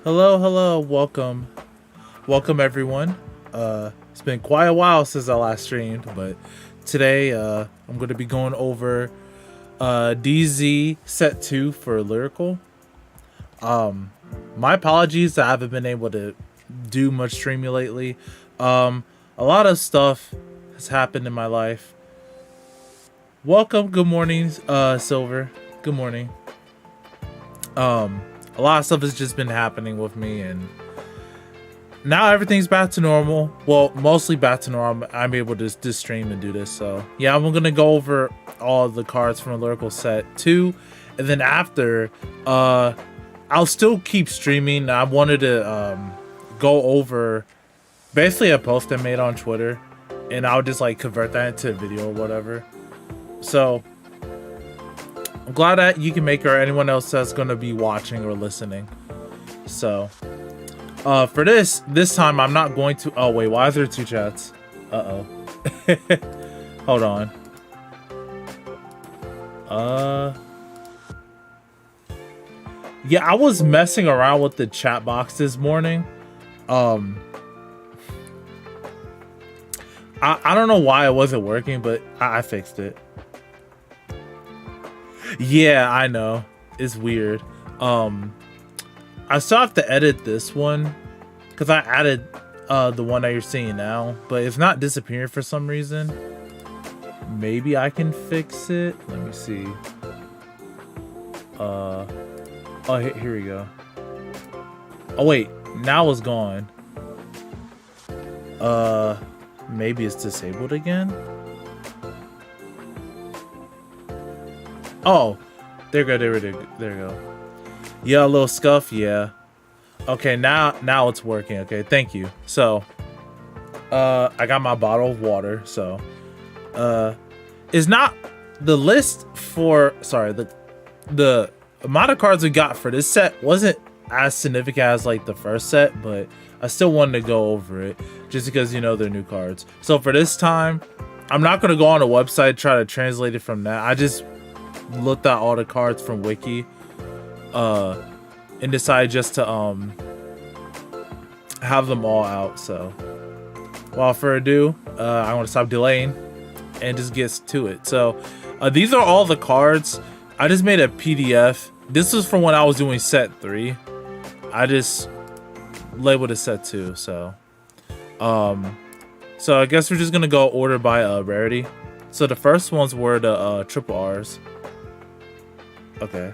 Hello, welcome everyone. It's been quite a while since I last streamed, but today I'm going to be going over DZ set 2 for Lyrical. My apologies that I haven't been able to do much streaming lately. A lot of stuff has happened in my life. Welcome, good morning, Silver. Good morning. A lot of stuff has just been happening with me, and now everything's back to normal. Well, mostly back to normal. I'm able to just stream and do this. So yeah, I'm gonna go over all of the cards from a Lyrical set 2, and then after, I'll still keep streaming. I wanted to go over basically a post I made on Twitter, and I'll just like convert that into a video or whatever. So I'm glad that you can make, or anyone else that's going to be watching or listening. So for this time I'm not going to, oh wait, why is there two chats? Hold on. Yeah, I was messing around with the chat box this morning. I don't know why it wasn't working, but I fixed it. Yeah, I know. It's weird. I still have to edit this one because I added the one that you're seeing now, but it's not disappearing for some reason. Maybe I can fix it. Let me see. Oh, here we go. Oh wait, now it's gone. Maybe it's disabled again. Oh, there we go. Yeah, a little scuff, yeah. Okay, now it's working. Okay, thank you. So, I got my bottle of water. So, is not the list for, sorry, the amount of cards we got for this set wasn't as significant as like the first set, but I still wanted to go over it just because, you know, they're new cards. So for this time, I'm not gonna go on a website try to translate it from that. I just looked at all the cards from Wiki and decided just to have them all out. So without further ado, I want to stop delaying and just get to it. So these are all the cards. I just made a PDF. This was from when I was doing set 3. I just labeled it set 2. So I guess we're just gonna go order by rarity. So the first ones were the triple R's. Okay.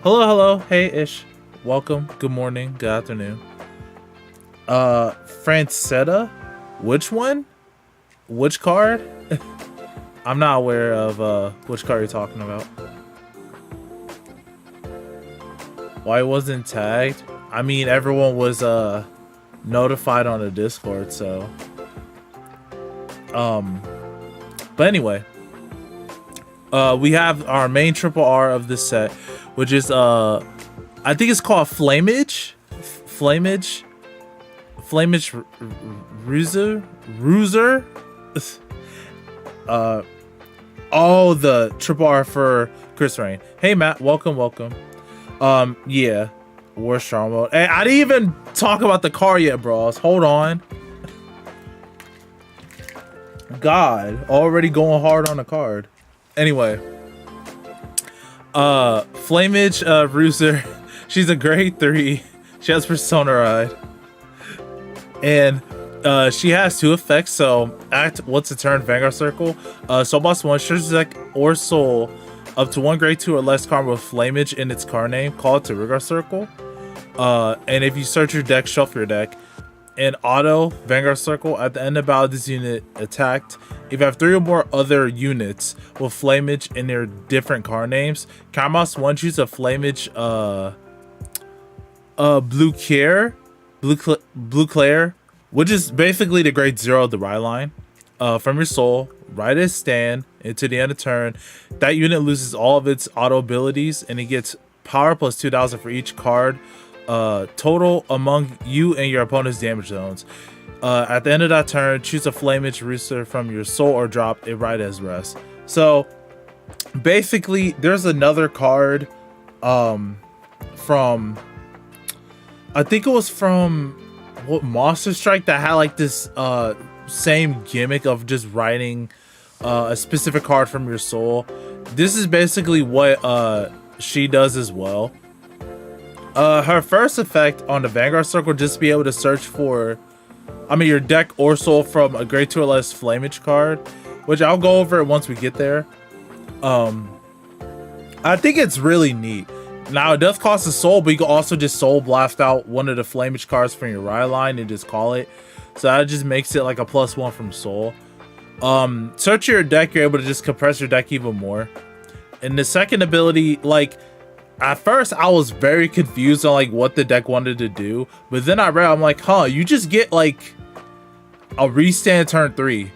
Hello. Hey, Ish. Welcome. Good morning. Good afternoon. Francetta? Which one? Which card? I'm not aware of which card you're talking about. Why it wasn't tagged? I mean, everyone was notified on the Discord, so but anyway, we have our main triple R of this set, which is I think it's called Flamage Ruser. Oh, the triple R for Chris Rain. Hey Matt, welcome. Yeah, War Strong Mode. Hey, I didn't even talk about the car yet, bros. Hold on. God, already going hard on the card. Anyway, Flamage Ruser. She's a grade 3. She has Persona Ride, and she has 2 effects. So once a turn, Vanguard Circle. So boss 1, search deck or soul up to 1 grade 2 or less card with Flamage in its card name. Call it to Vanguard Circle. And if you search your deck, shuffle your deck. And auto Vanguard Circle at the end of battle, this unit attacked. If you have 3 or more other units with Flamage in their different card names, Karmos 1, choose a Flamage Blue Claire, which is basically the grade 0 of the ride line. From your soul, ride a stand into the end of turn. That unit loses all of its auto abilities, and it gets power plus 2,000 for each card total among you and your opponent's damage zones. At the end of that turn, choose a Flamage Rooster from your soul or drop it right as rest. So basically there's another card from I think it was from what Monster Strike that had like this same gimmick of just writing a specific card from your soul. This is basically what she does as well. Her first effect on the Vanguard Circle, just be able to search for your deck or soul from a grade 2 or less Flamage card, which I'll go over it once we get there. I think it's really neat. Now, it does cost a soul, but you can also just soul blast out one of the Flamage cards from your Riot line and just call it. So that just makes it like a +1 from soul. Search your deck, you're able to just compress your deck even more. And the second ability, like, at first I was very confused on like what the deck wanted to do, but then I read, I'm like, huh, you just get like a restand turn 3.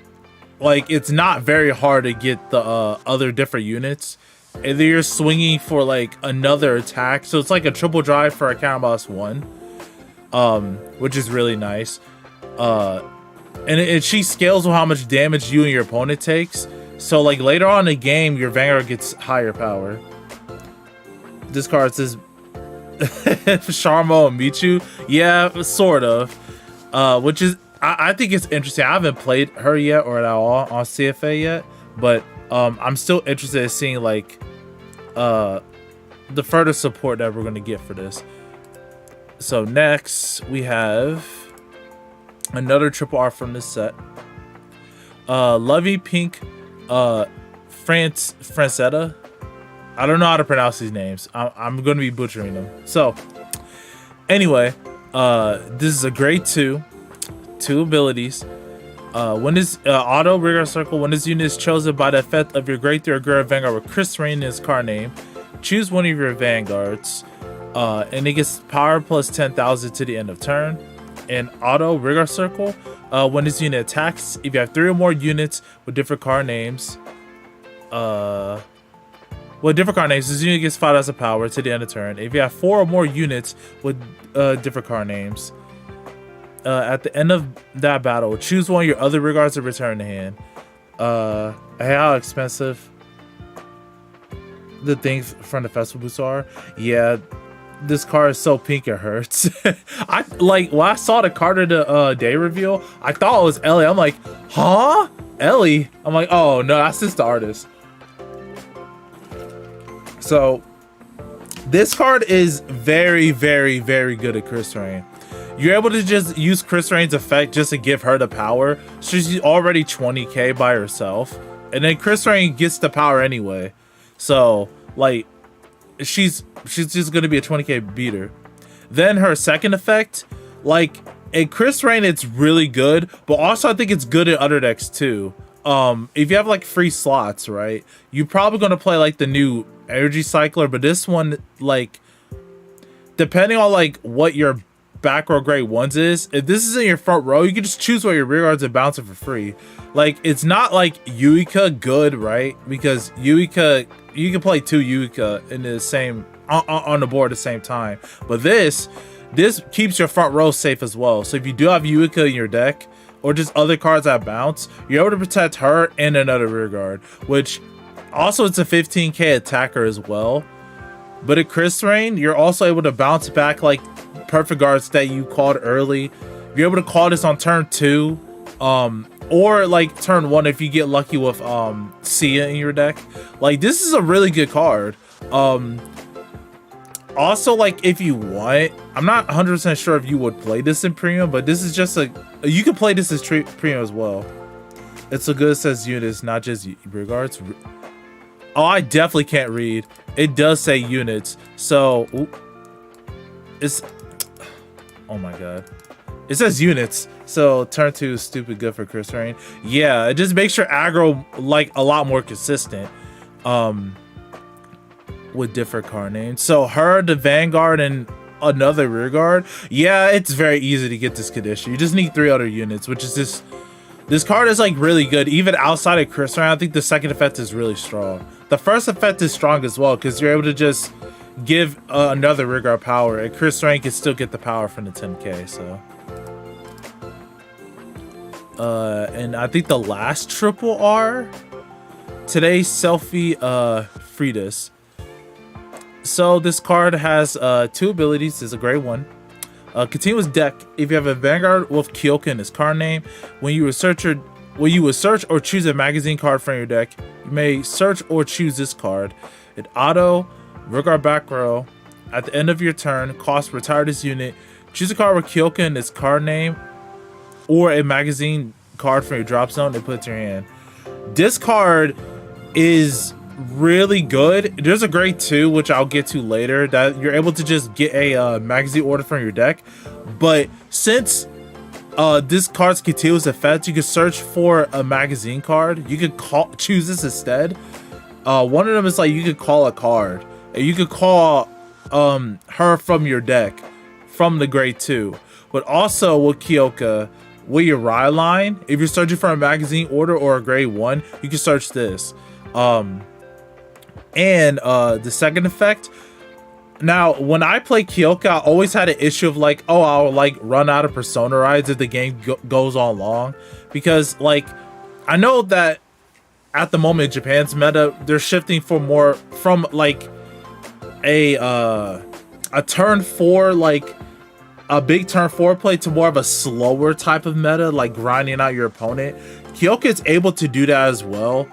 Like, it's not very hard to get the other different units. And then you're swinging for like another attack, so it's like a triple drive for a counterblast 1, which is really nice. And she scales with how much damage you and your opponent takes. So like later on in the game, your Vanguard gets higher power. This card says Sharmo and Michu. Yeah, sort of. Which is, I think it's interesting. I haven't played her yet or at all on CFA yet, but I'm still interested in seeing like the further support that we're gonna get for this. So next we have another triple R from this set. Lovey Pink Francetta. I don't know how to pronounce these names. I'm going to be butchering them. So, anyway, this is a grade 2 abilities. When this auto rigor circle, when this unit is chosen by the effect of your grade 3 or greater Vanguard with Chris Rain in his card name, choose one of your Vanguards, and it gets power plus 10,000 to the end of turn. And auto rigor circle, when this unit attacks, if you have 3 or more units with different card names, this unit gets 5,000 power to the end of turn. If you have 4 or more units with different card names, at the end of that battle, choose one of your other regards to return to hand. How expensive the things from the festival boosts are. Yeah, this card is so pink it hurts. When I saw the card of the day reveal, I thought it was Ellie. I'm like, huh? Ellie? I'm like, oh no, that's just the artist. So this card is very, very, very good at Chris Rain. You're able to just use Chris Rain's effect just to give her the power. She's already 20k by herself, and then Chris Rain gets the power anyway. So like, she's just gonna be a 20k beater. Then her second effect, like in Chris Rain, it's really good, but also I think it's good in other decks too. If you have like free slots, right, you're probably gonna play like the new energy cycler, but this one, like, depending on like what your back row grade 1s is, if this is in your front row, you can just choose one of your rear guards and bounce it for free. Like, it's not like Yuika good, right? Because Yuika, you can play 2 Yuika in the same on the board at the same time, but this keeps your front row safe as well. So if you do have Yuika in your deck or just other cards that bounce, you're able to protect her and another rear guard, which also it's a 15k attacker as well. But at Chris Rain, you're also able to bounce back like perfect guards that you called early. You're able to call this on turn 2, or like turn 1 if you get lucky with Sia in your deck. Like, this is a really good card. Also, like, if you want, I'm not 100% sure if you would play this in premium, but this is just you can play this as premium as well. It's so good it says units, not just regards. Oh, I definitely can't read. It does say units, so it's, oh my god, it says units. So turn 2 is stupid good for Chris Rain. Yeah, it just makes your aggro like a lot more consistent with different card names. So her, the Vanguard, and another rear guard. Yeah, it's very easy to get this condition. You just need 3 other units, which is this card is like really good. Even outside of Chris Rain, I think the second effect is really strong. The first effect is strong as well because you're able to just give another rear guard power, and Chris Rain can still get the power from the 10k. So and I think the last triple R today's selfie Fridas. So this card has 2 abilities. It's a great one. Continuous deck. If you have a Vanguard with Kyoka in its card name, when you would search or choose a magazine card from your deck, you may search or choose this card. It auto regard back row. At the end of your turn, cost retire this unit. Choose a card with Kyoka in its card name or a magazine card from your drop zone and put it to your hand. This card is really good. There's a grade 2, which I'll get to later, that you're able to just get a magazine order from your deck. But since this card's continuous effect, you can search for a magazine card. You could choose this instead. One of them is like you could call a card, and you could call her from your deck from the grade 2. But also with Kyoka, with your Rye line, if you're searching for a magazine order or a grade 1, you can search this. And the second effect. Now, when I play Kyoka, I always had an issue of like, oh, I'll like run out of persona rides if the game goes on long, because like I know that at the moment Japan's meta, they're shifting for more from like a turn 4, like a big turn 4 play, to more of a slower type of meta, like grinding out your opponent. Kyoka is able to do that as well.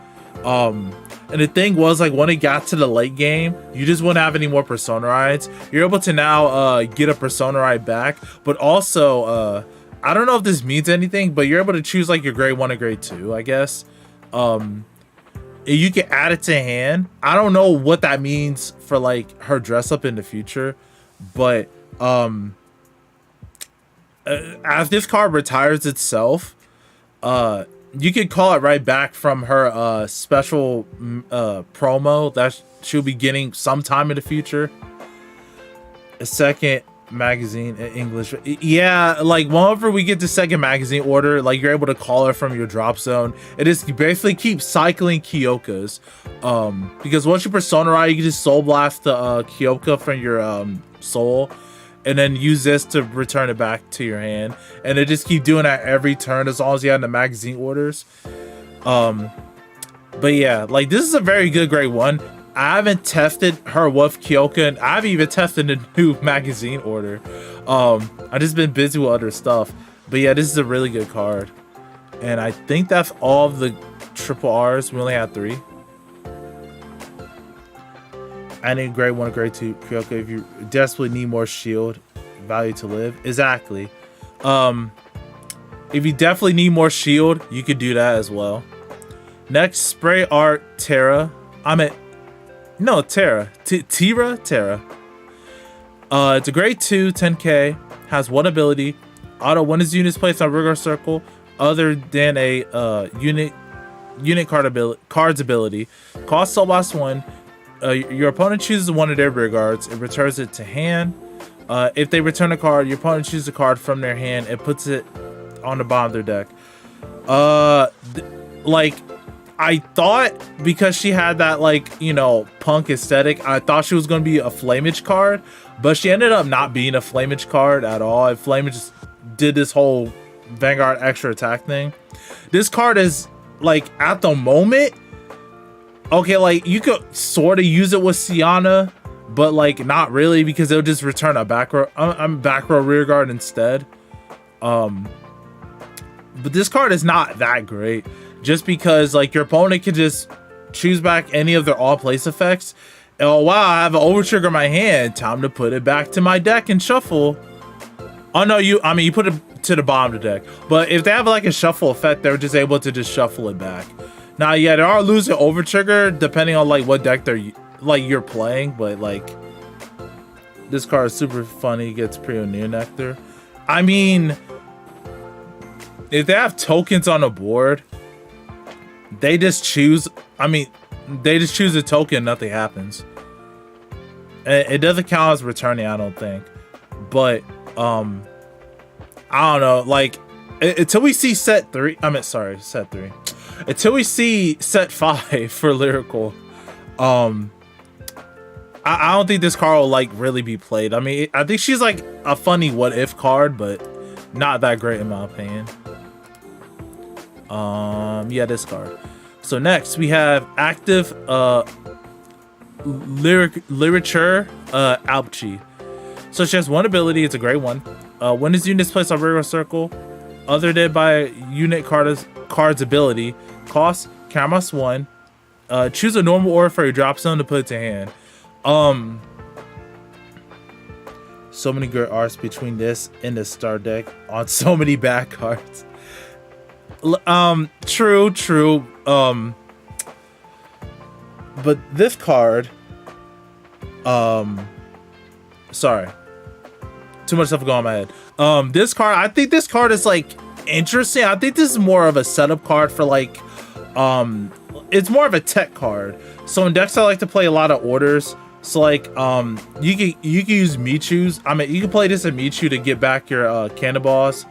And the thing was, like, when it got to the late game, you just wouldn't have any more persona rides. You're able to now get a persona ride back, but also I don't know if this means anything, but you're able to choose like your grade 1 or grade 2, I guess. You can add it to hand. I don't know what that means for like her dress up in the future, but as this card retires itself, you could call it right back from her special promo that she'll be getting sometime in the future. A second magazine in English. Yeah, like whenever we get the second magazine order, like you're able to call her from your drop zone. It is basically keep cycling Kyokas. Because once you persona ride, you can just soul blast the Kyoka from your soul, and then use this to return it back to your hand. And they just keep doing that every turn as long as you have the magazine orders. But yeah, like this is a very good grade 1. I haven't tested her with Kyoka, and I've even tested the new magazine order. I've just been busy with other stuff. But yeah, this is a really good card. And I think that's all of the triple R's. We only have 3. I need grade 1 or grade 2 Kyoka if you desperately need more shield value to live. Exactly. If you definitely need more shield, you could do that as well. Next, spray art Terra. Terra. Terra. It's a grade 2, 10k. Has 1 ability. Auto when his unit is placed on rigor circle other than a unit card's ability. Cost soul blast 1. Your opponent chooses one of their rear guards. It returns it to hand. If they return a card, your opponent chooses a card from their hand and puts it on the bottom of their deck. Like, I thought because she had that, like, you know, punk aesthetic, I thought she was going to be a flamage card, but she ended up not being a flamage card at all. And flamage just did this whole Vanguard extra attack thing. This card is, like, at the moment, okay, like, you could sort of use it with Sienna, but, like, not really, because it'll just return a back row. I'm back row rear guard instead. But this card is not that great, just because, like, your opponent can just choose back any of their all place effects. Oh, wow, I have an overtrigger in my hand. Time to put it back to my deck and shuffle. Oh, no, you put it to the bottom of the deck. But if they have, like, a shuffle effect, they're just able to just shuffle it back. Now, yeah, there are losing overtrigger depending on, like, what deck you're playing, but, like, this card is super funny. Gets Near Nectar. I mean, if they have tokens on the board, they just choose a token, nothing happens. It doesn't count as returning, I don't think. But, I don't know, like, until we see set 3, until we see set 5 for Lyrical, I don't think this card will, like, really be played. I mean, I think she's, like, a funny what-if card, but not that great in my opinion. Yeah, this card. So next we have active literature Alpchi. So she has one ability. It's a great one. When this unit is placed on regular circle, other than by unit card's ability, cost Camus 1. Choose a normal order for your drop zone to put it to hand. So many good arts between this and the star deck on so many bad cards. True. But this card, sorry, too much stuff going on my head. This card, I think this card is like interesting. I think this is more of a setup card for like, it's more of a tech card. So in decks I like to play a lot of orders. So like, you can use Michu's. I mean, you can play this in Michu to get back your cannonballs.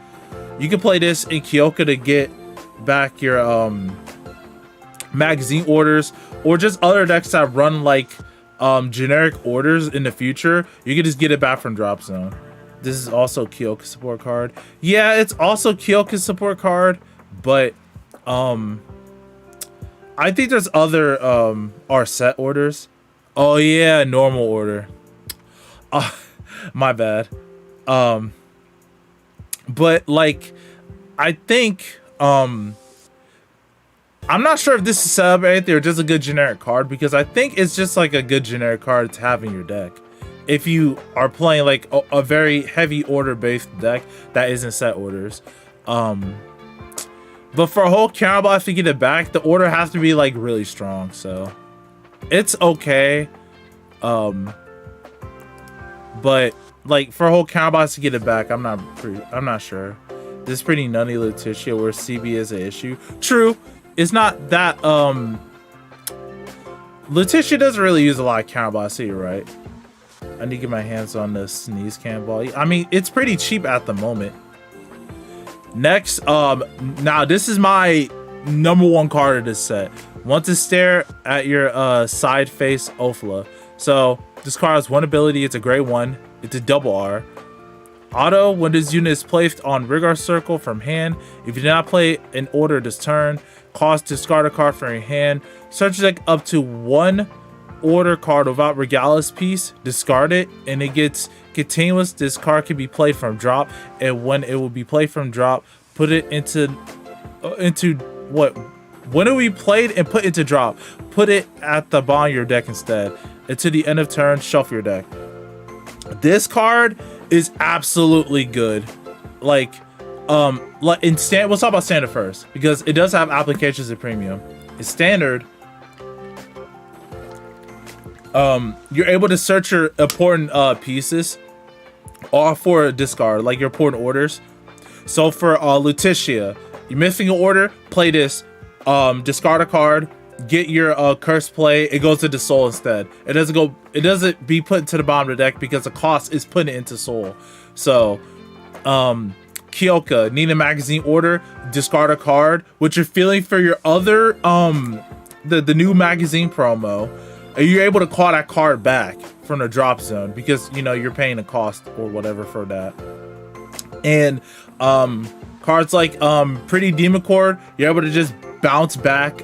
You can play this in Kyoka to get back your magazine orders, or just other decks that run like generic orders in the future. You can just get it back from drop zone. This is also Kyoka support card. Yeah, it's also Kyoka support card, but I think there's other are set orders. Oh yeah, normal order. My bad. But like, I think I'm not sure if this is set up or anything or just a good generic card, because I think it's just like a good generic card to have in your deck if you are playing like a very heavy order based deck that isn't set orders. But for a whole cannonball to get it back, the order has to be like really strong, so it's okay. But like for a whole cannonball to get it back, I'm not sure. This is pretty nutty Letitia where CB is an issue. True, it's not that Letitia doesn't really use a lot of cannonball, I see, right? I need to get my hands on the sneeze cannonball. I mean, it's pretty cheap at the moment. Next, now this is my #1 card of this set. Want to stare at your side face Ofla. So this card has one ability. It's a great one. It's a double R. Auto, when this unit is placed on Rigor Circle from hand, if you do not play an order this turn, cost discard a card from your hand. Search deck up to one order card without Regalis piece, discard it, and it gets continuous. This card can be played from drop, and when it will be played from drop, put it into what? When it will be played and put into drop, put it at the bottom of your deck instead. Until the end of turn, shuffle your deck. This card is absolutely good. Like in standard, we'll talk about standard first because it does have applications in premium. In standard, you're able to search your important pieces, all for discard, like your important orders. So for Letitia, you're missing an order, play this, discard a card, get your curse play, it goes into soul instead. It doesn't be put into the bottom of the deck because the cost is putting it into soul. So Kyoka, need a magazine order, discard a card, what you're feeling for your other the new magazine promo. You're able to call that card back from the drop zone because you know you're paying a cost or whatever for that. And cards like Pretty Demon Cord, you're able to just bounce back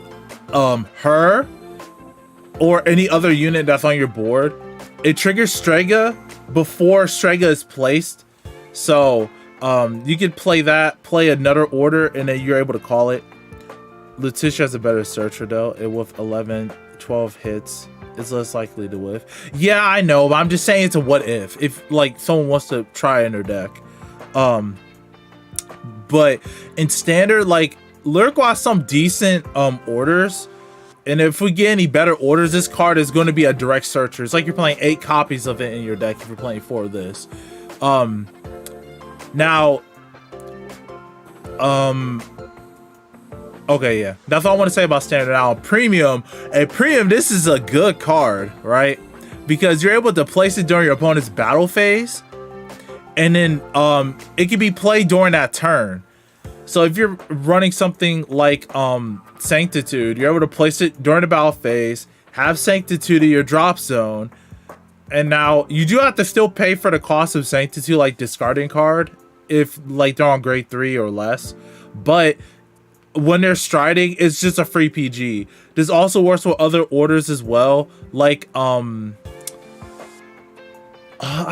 her or any other unit that's on your board. It triggers Strega before Strega is placed, so you could play that, play another order, and then you're able to call it. Letitia has a better searcher though. It with 12 hits is less likely to whiff. Yeah, I know, but I'm just saying it's a what if like someone wants to try in their deck. But in standard, like Lyrical has some decent orders, and if we get any better orders, this card is going to be a direct searcher. It's like you're playing 8 copies of it in your deck if you're playing 4 of this. Now okay, yeah, that's all I want to say about standard. Now premium, this is a good card, right? Because you're able to place it during your opponent's battle phase, and then it can be played during that turn. So if you're running something like Sanctitude, you're able to place it during the battle phase, have Sanctitude in your drop zone, and now you do have to still pay for the cost of Sanctitude, like discarding card, if like they're on grade 3 or less. But when they're striding, it's just a free PG. This also works with other orders as well, like I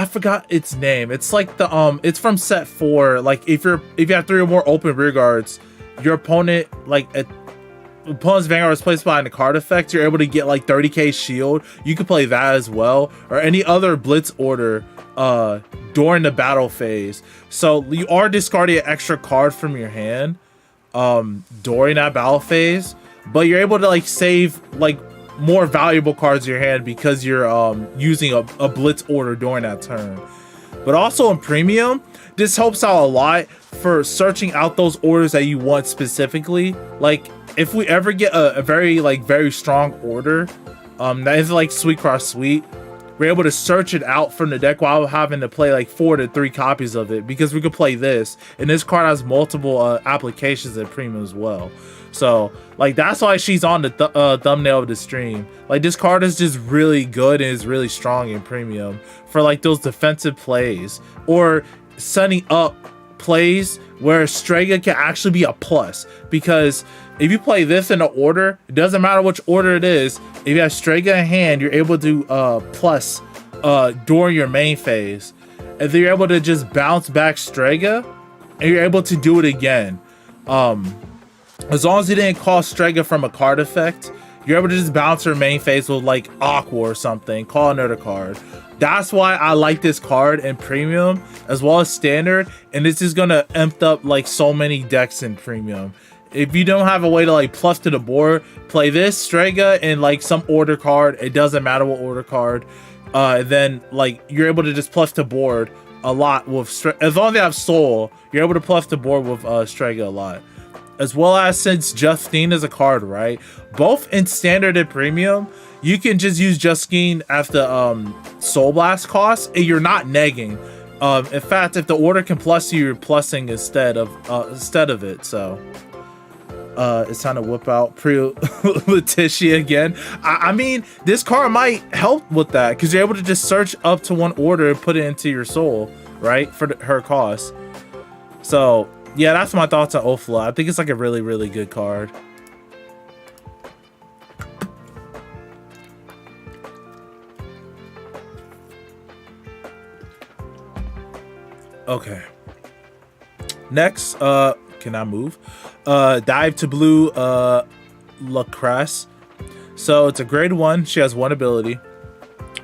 forgot its name. It's like the it's from set 4. Like if you have 3 or more open rear guards, your opponent opponent's Vanguard is placed behind the card effect, you're able to get like 30k shield. You can play that as well, or any other blitz order during the battle phase. So you are discarding an extra card from your hand during that battle phase, but you're able to like save like more valuable cards in your hand because you're using a blitz order during that turn. But also in premium, this helps out a lot for searching out those orders that you want specifically. Like if we ever get a very strong order that is like sweet cross sweet, we're able to search it out from the deck while having to play like 4 to 3 copies of it, because we could play this, and this card has multiple applications in premium as well. So like that's why she's on the thumbnail of the stream. Like this card is just really good and is really strong in premium for like those defensive plays, or setting up plays where Strega can actually be a plus. Because if you play this in an order, it doesn't matter which order it is, if you have Strega in hand, you're able to plus during your main phase, and then you're able to just bounce back Strega and you're able to do it again. As long as you didn't call Strega from a card effect, you're able to just bounce her main phase with like Aqua or something, call another card. That's why I like this card in premium as well as standard, and this is gonna amp up like so many decks in premium. If you don't have a way to like plus to the board, play this Strega and like some order card, it doesn't matter what order card, then like you're able to just plus to board a lot with as long as you have Soul, you're able to plus the board with Strega a lot. As well as, since Justine is a card, right? Both in standard and premium, you can just use Justine at the Soul Blast cost, and you're not negging. In fact, if the order can plus you, you're plussing instead of it. So it's time to whip out Letitia again. I mean, this card might help with that, because you're able to just search up to one order and put it into your soul, right? For her cost. So yeah, that's my thoughts on Ofla. I think it's like a really, really good card. Okay. Next, can I move? Dive to Blue Lacrasse. So it's a grade 1. She has 1 ability,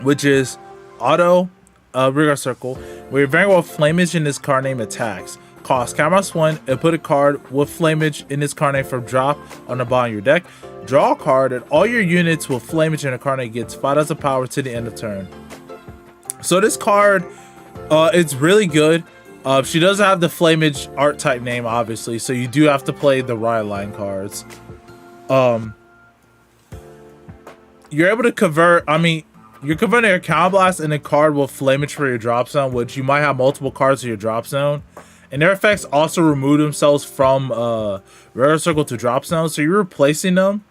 which is auto rigor circle, where your Vanguard Flamage in this card name attacks. Cost -1 and put a card with Flamage in this card name from drop on the bottom of your deck. Draw a card, and all your units with Flamage in a card name gets 5 power to the end of turn. So this card, it's really good. She does have the Flamage art type name, obviously, so you do have to play the Riot Line cards. You're able to convert, you're converting your Counterblast in a card with Flamage for your drop zone, which you might have multiple cards in your drop zone. And their effects also remove themselves from Rare Circle to drop zone, so you're replacing them.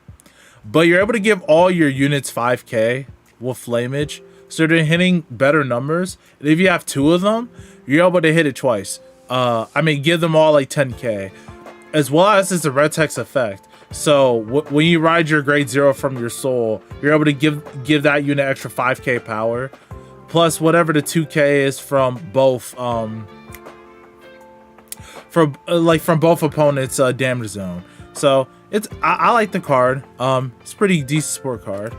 But you're able to give all your units 5k with Flamage, so they're hitting better numbers. And if you have 2 of them, you're able to hit it twice. Give them all like 10k. As well as it's a red text effect. So when you ride your grade 0 from your soul, you're able to give that unit extra 5k power. Plus whatever the 2k is from both from both opponents' damage zone. So I like the card. It's a pretty decent support card.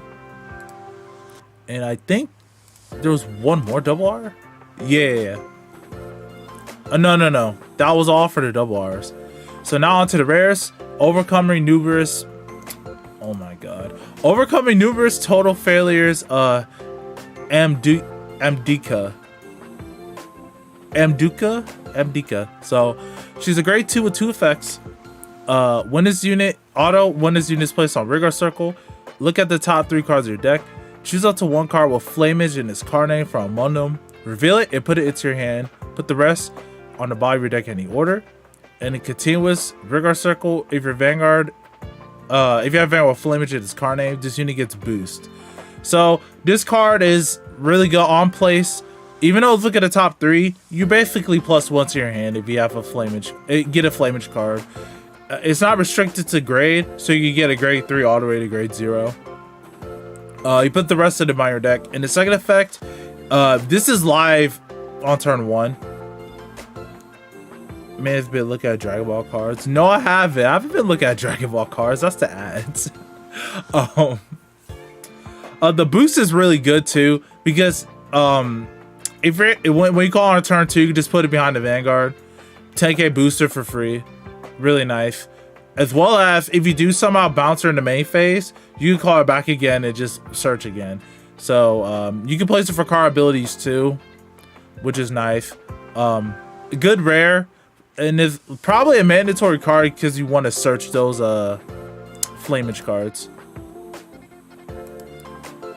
And I think there was one more double R. Yeah. No. That was all for the double R's. So now on to the rares. Overcoming numerous. Oh my god. Overcoming numerous total failures. Amduka. So she's a grade 2 with 2 effects. When this unit is placed on Rigor Circle, look at the top 3 cards of your deck. Choose up to 1 card with Flamage in its card name from among them. Reveal it and put it into your hand. Put the rest on the bottom of your deck in any order. And in continuous Rigor Circle, if you have Vanguard with Flamage in its card name, this unit gets boost. So this card is really good on place. Even though look at the top 3, you basically plus 1 to your hand if you have a Flamage. Get a Flamage card. It's not restricted to grade, so you can get a grade 3 all the way to grade 0. You put the rest of them on your deck. And the second effect, this is live on turn 1. Man, it's been looking at Dragon Ball cards. No, I haven't. I haven't been looking at Dragon Ball cards. That's the ads. The boost is really good too because if when you call on a turn 2, you can just put it behind the Vanguard. 10k booster for free. Really nice. As well as if you do somehow bounce her in the main phase, you can call it back again and just search again. So you can place it for card abilities too, which is nice. Good rare. And it's probably a mandatory card because you want to search those flamage cards.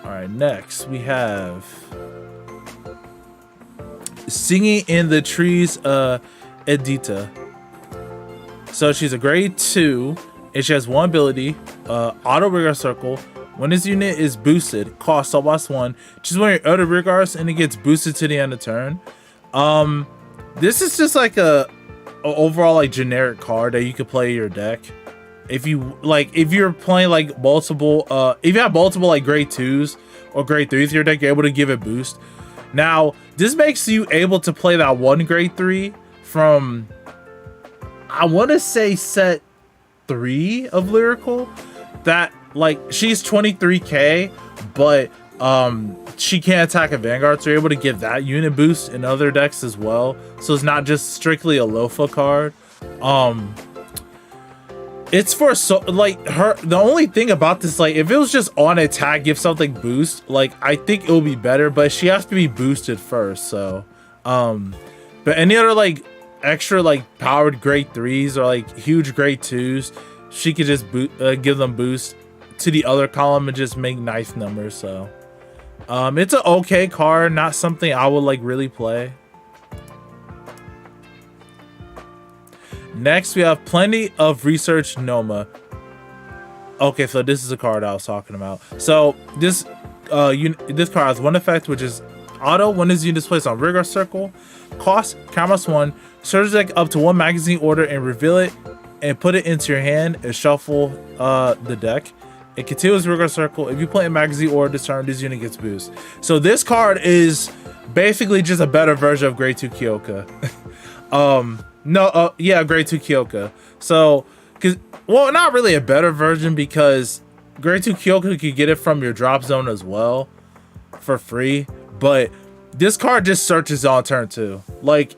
Alright, next we have Singing in the Trees, Edita. So she's a grade 2 and she has 1 ability, auto rear guard circle. When this unit is boosted, cost +1. She's one of your other rear guards and it gets boosted to the end of turn. This is just like a overall like generic card that you could play in your deck. If you're playing like multiple if you have multiple like grade 2s or grade 3s in your deck, you're able to give it boost. Now this makes you able to play that one grade 3 from, I want to say, set 3 of Lyrical, that like she's 23k but she can't attack a Vanguard, so you're able to give that unit boost in other decks as well. So it's not just strictly a Lofa card. It's for the only thing about this, like if it was just on attack, give something boost, like I think it will be better, but she has to be boosted first. So but any other like extra like powered grade 3s or like huge grade 2s, she could just give them boost to the other column and just make nice numbers. So it's an okay card, not something I would like really play. Next we have Plenty of Research Noma. Okay, so this is a card I was talking about. So this this card has 1 effect, which is auto. When this unit is placed on rear guard circle, cost -1. Search deck up to 1 magazine order and reveal it and put it into your hand and shuffle the deck. It continues rear guard circle. If you play a magazine order this turn, this unit gets boost. So this card is basically just a better version of grade 2 Kyoka. Yeah, grade 2 Kyoka. So, well, not really a better version because grade 2 Kyoka, you could get it from your drop zone as well for free. But this card just searches on turn 2. Like,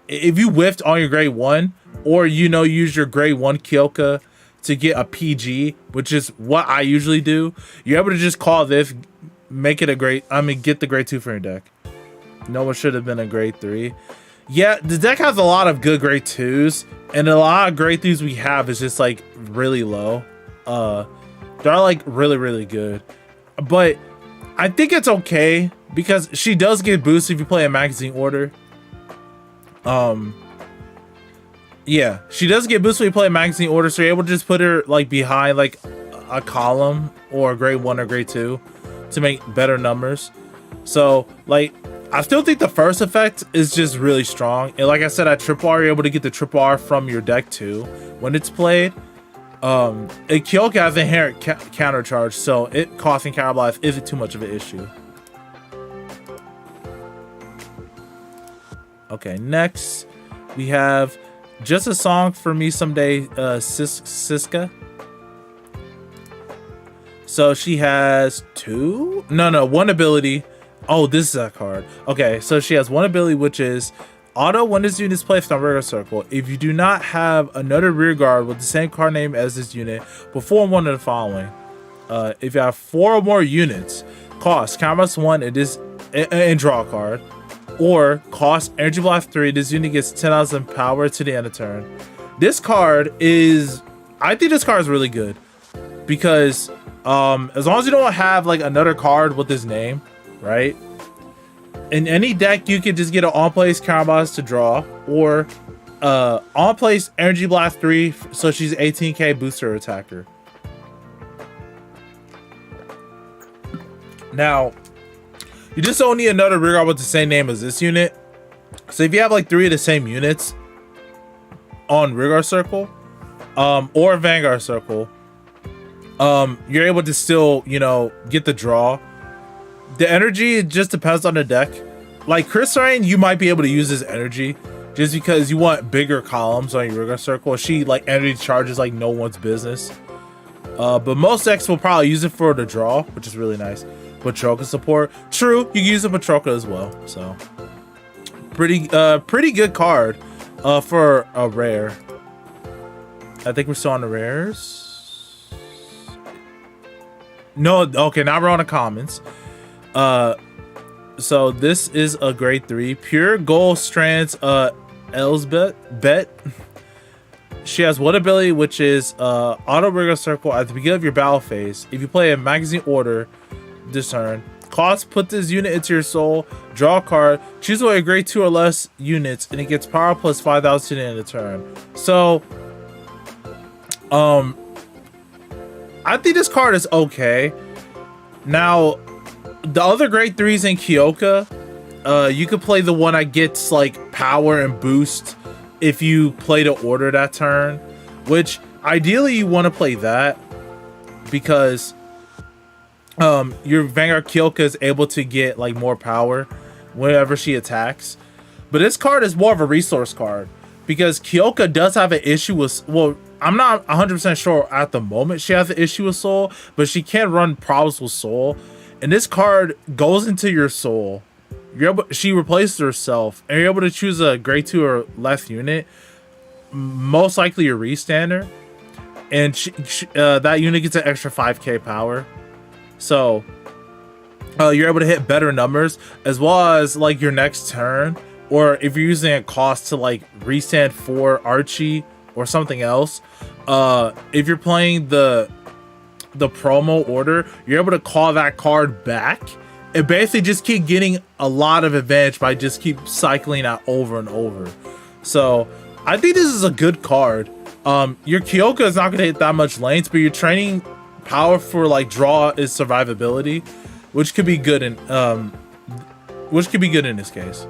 if you whiffed on your grade 1, or use your grade 1 Kyoka to get a PG, which is what I usually do, you're able to just call this, make it get the grade 2 for your deck. No one should have been a grade 3. Yeah, the deck has a lot of good grade 2s, and a lot of grade 3s we have is just like really low. They're like really, really good. But I think it's okay because she does get boosted if you play a magazine order. Yeah, she does get boosted when you play a magazine order, so you're able to just put her like behind like a column or a grade 1 or grade 2 to make better numbers. So like, I still think the first effect is just really strong. And like I said, at triple R, you're able to get the triple R from your deck too when it's played. And Kyoka has inherent counter charge, so it costing counter life isn't too much of an issue. Okay, next we have Just a Song for Me Someday, Siska. So she has 1 ability. Oh, this is that card. Okay, so she has 1 ability, which is auto. When this unit is placed on rear guard circle, if you do not have another rear guard with the same card name as this unit, perform one of the following. If you have 4 or more units, cost -1 and draw a card, or cost energy blast 3. This unit gets 10,000 power to the end of turn. This card is, I think this card is really good because as long as you don't have like another card with this name, right? In any deck, you could just get an on-place counterblast to draw, or on-place energy blast 3, so she's 18k booster attacker. Now, you just don't need another rear guard with the same name as this unit. So if you have like 3 of the same units on rear guard circle, or Vanguard Circle, you're able to still, you know, get the draw. The energy, it just depends on the deck. Like Chris Rain, you might be able to use his energy just because you want bigger columns on your Rigor Circle. She like energy charges like no one's business. But most decks will probably use it for the draw, which is really nice. Patroka support. True, you can use a Patroka as well. So pretty good card for a rare. I think we're still on the rares. No, okay, now we're on the commons. So this is a grade 3 pure gold strands Elsbeth. She has one ability, which is auto rigor circle at the beginning of your battle phase. If you play a magazine order this turn, cost, put this unit into your soul, draw a card, choose away a grade 2 or less units, and it gets power plus 5,000 to the end of the turn. So I think this card is okay. Now the other grade 3s in Kyoka, you could play the one that gets like power and boost if you play the order that turn, which ideally you want to play that because your Vanguard Kyoka is able to get like more power whenever she attacks. But this card is more of a resource card because Kyoka does have an issue with, well, I'm not 100% sure at the moment she has an issue with soul, but she can run problems with soul. And this card goes into your soul. She replaces herself, and you're able to choose a grade 2 or less unit, most likely a restander, and that unit gets an extra 5k power. So you're able to hit better numbers, as well as like your next turn, or if you're using a cost to like restand for Archie or something else. If you're playing the promo order, you're able to call that card back and basically just keep getting a lot of advantage by just keep cycling that over and over. So I think this is a good card. Your Kyoka is not going to hit that much lanes, but your training power for like draw is survivability, which could be good in this case.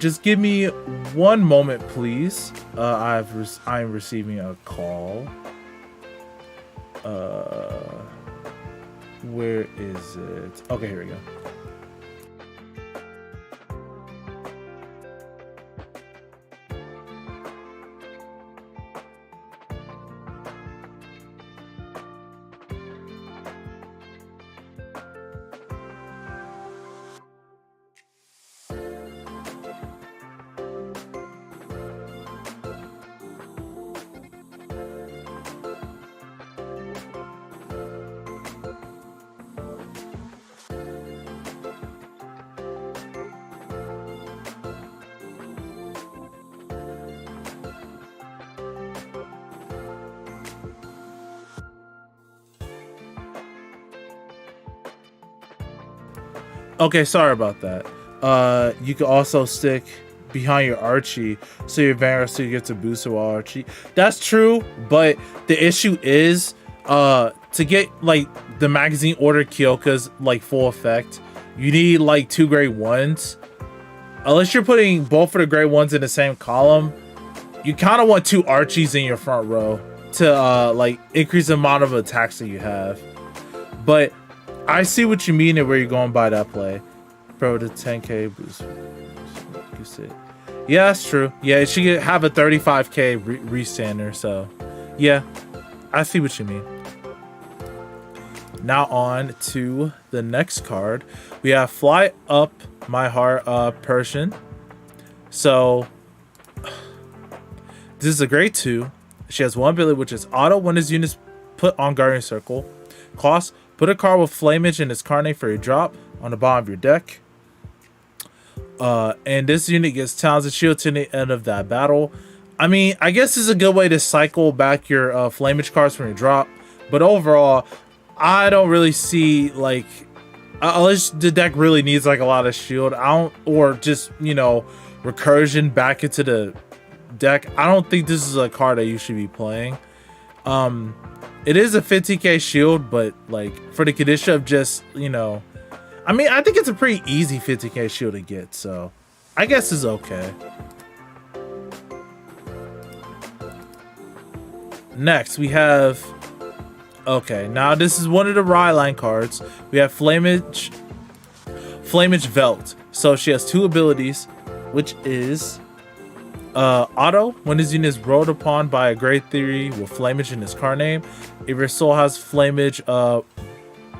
Just give me one moment, please. I'm receiving a call. Where is it? Okay, here we go. Okay, sorry about that. You can also stick behind your Archie so your Vanguard still gets a booster while Archie. That's true, but the issue is to get like the magazine order Kyoka's like full effect, you need like 2 grade 1s. Unless you're putting both of the grade 1s in the same column, you kind of want 2 Archies in your front row to like increase the amount of attacks that you have. But I see what you mean and where you're going by that play. Pro to 10k boost. Yeah, that's true. Yeah, she could have a 35k restander. So, yeah, I see what you mean. Now on to the next card. We have Fly Up My Heart Persian. So, this is a grade 2. She has one ability, which is auto when his units put on Guardian Circle. Cost, put a card with Flamage in its card name for a drop on the bottom of your deck. And this unit gets Talons and Shield to the end of that battle. I mean, I guess this is a good way to cycle back your Flamage cards from your drop. But overall, I don't really see, like, unless the deck really needs, like, a lot of shield. Or just, you know, recursion back into the deck. I don't think this is a card that you should be playing. It is a 50k shield, but, like, for the condition of just, you know, I mean, I think it's a pretty easy 50k shield to get, so I guess it's okay. Next, we have... Okay, now this is one of the Ryline cards. We have Flamage Velt. So she has 2 abilities, which is auto. When this unit is rolled upon by a grade 3 with Flamage in its card name, if your soul has Flamage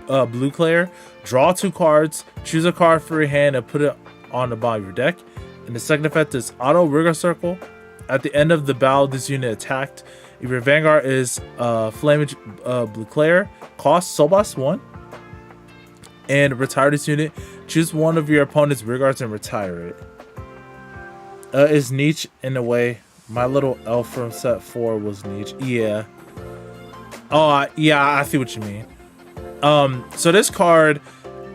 blue Claire, draw 2 cards, choose a card for your hand and put it on the bottom of your deck. And the second effect is auto Rigor Circle. At the end of the battle, this unit attacked. If your Vanguard is Flamage blue Claire, cost Soulboss 1. And retire this unit. Choose one of your opponent's rearguards and retire it. Is niche in a way. My little elf from set 4 was niche. Yeah. Oh, yeah, I see what you mean. So this card,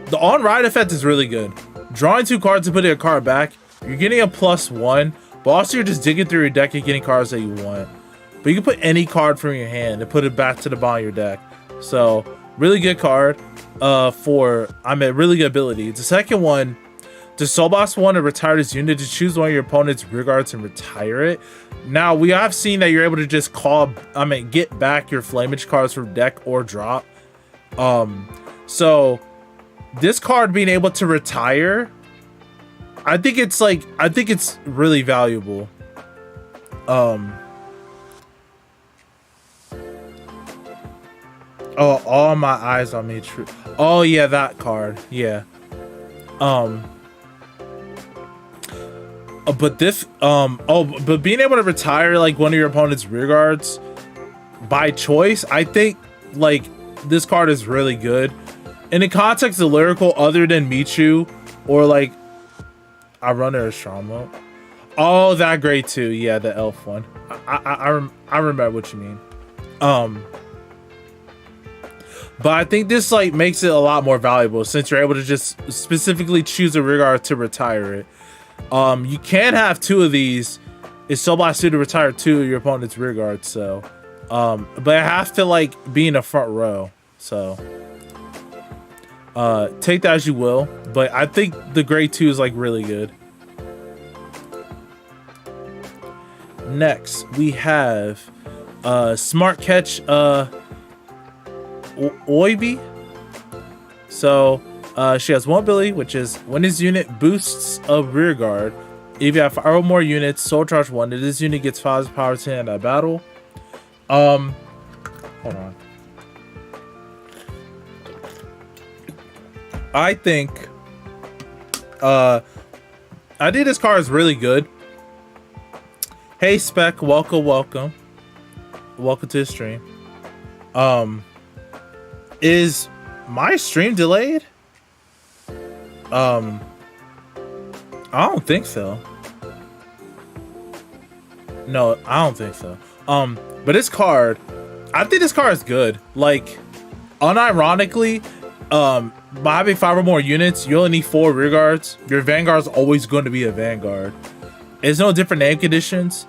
the on-ride effect is really good. Drawing 2 cards and putting a card back, you're getting a +1, but also you're just digging through your deck and getting cards that you want. But you can put any card from your hand and put it back to the bottom of your deck. So, really good card really good ability. The second one, the Soulboss 1 to retire this unit, to choose one of your opponent's rearguards and retire it. Now, we have seen that you're able to just get back your Flamage cards from deck or drop. So this card being able to retire, I think it's really valuable. Oh, all my eyes on me. True. Oh yeah, that card. Yeah. But this. But being able to retire like one of your opponent's rearguards by choice, I think like this card is really good. In the context of Lyrical, other than Michu or like I run her Strama. Oh, that grade 2. Yeah, the elf one. I remember what you mean. But I think this like makes it a lot more valuable since you're able to just specifically choose a rearguard to retire it. You can have 2 of these. It's Soulboss 2 to retire 2 of your opponent's rearguards. So, but I have to like be in the front row. So, take that as you will. But I think the grade 2 is like really good. Next, we have Smart Catch Oibi. So she has 1 ability, which is when this unit boosts a rearguard, if you have 5 or more units, soul charge 1, if this unit gets 5 power 10 in a battle. Hold on. I think this card is really good. Hey Spec, welcome to the stream. Is my stream delayed? I don't think so. No, I don't think so. But this card, I think this card is good. Like, unironically, by having 5 or more units, you only need 4 rearguards. Your Vanguard's always going to be a Vanguard. It's no different name conditions.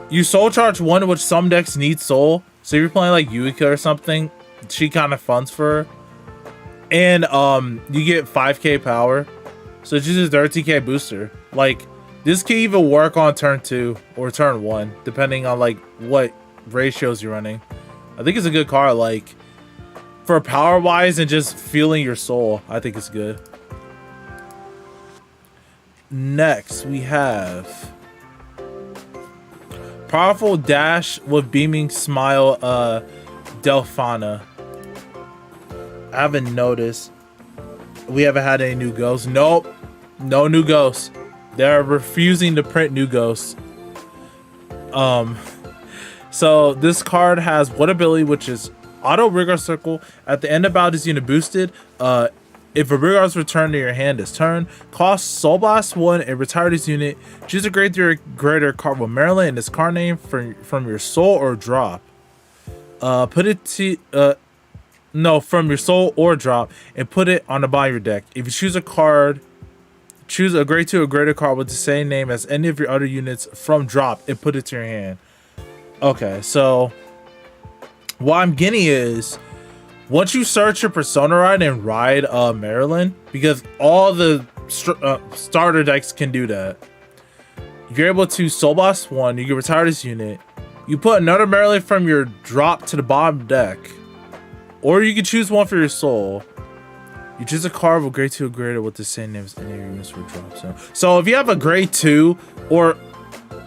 You soul charge 1, which some decks need soul. So if you're playing like Yuika or something, she kind of funds for her. And you get 5k power. So it's just a 13k booster. Like, this can even work on turn 2 or turn 1, depending on like what ratios you're running. I think it's a good card, like for power wise and just feeling your soul. I think it's good. Next, we have Powerful Dash with Beaming Smile, Delphana. I haven't noticed. We haven't had any new ghosts. Nope. No new ghosts. They're refusing to print new ghosts. So this card has one ability, which is Auto Rigor Circle. At the end of battle, this unit boosted. If a rearguard is returned to your hand this turn, cost Soulboss 1 and retire this unit. Choose a grade 3 or greater card with Maryland and its card name from your soul or drop. Put it to from your soul or drop and put it on the bottom of your deck. If you choose a card, choose a grade 2 or greater card with the same name as any of your other units from drop and put it to your hand. Okay, so what I'm getting is, once you search your Persona ride and ride Maryland, because all the starter decks can do that, you're able to Soulboss 1, you can retire this unit, You put another Maryland from your drop to the bottom deck. Or you can choose one for your soul. You choose a card with grade 2 or greater with the same name as any of your units for drop zone. So if you have a grade 2 or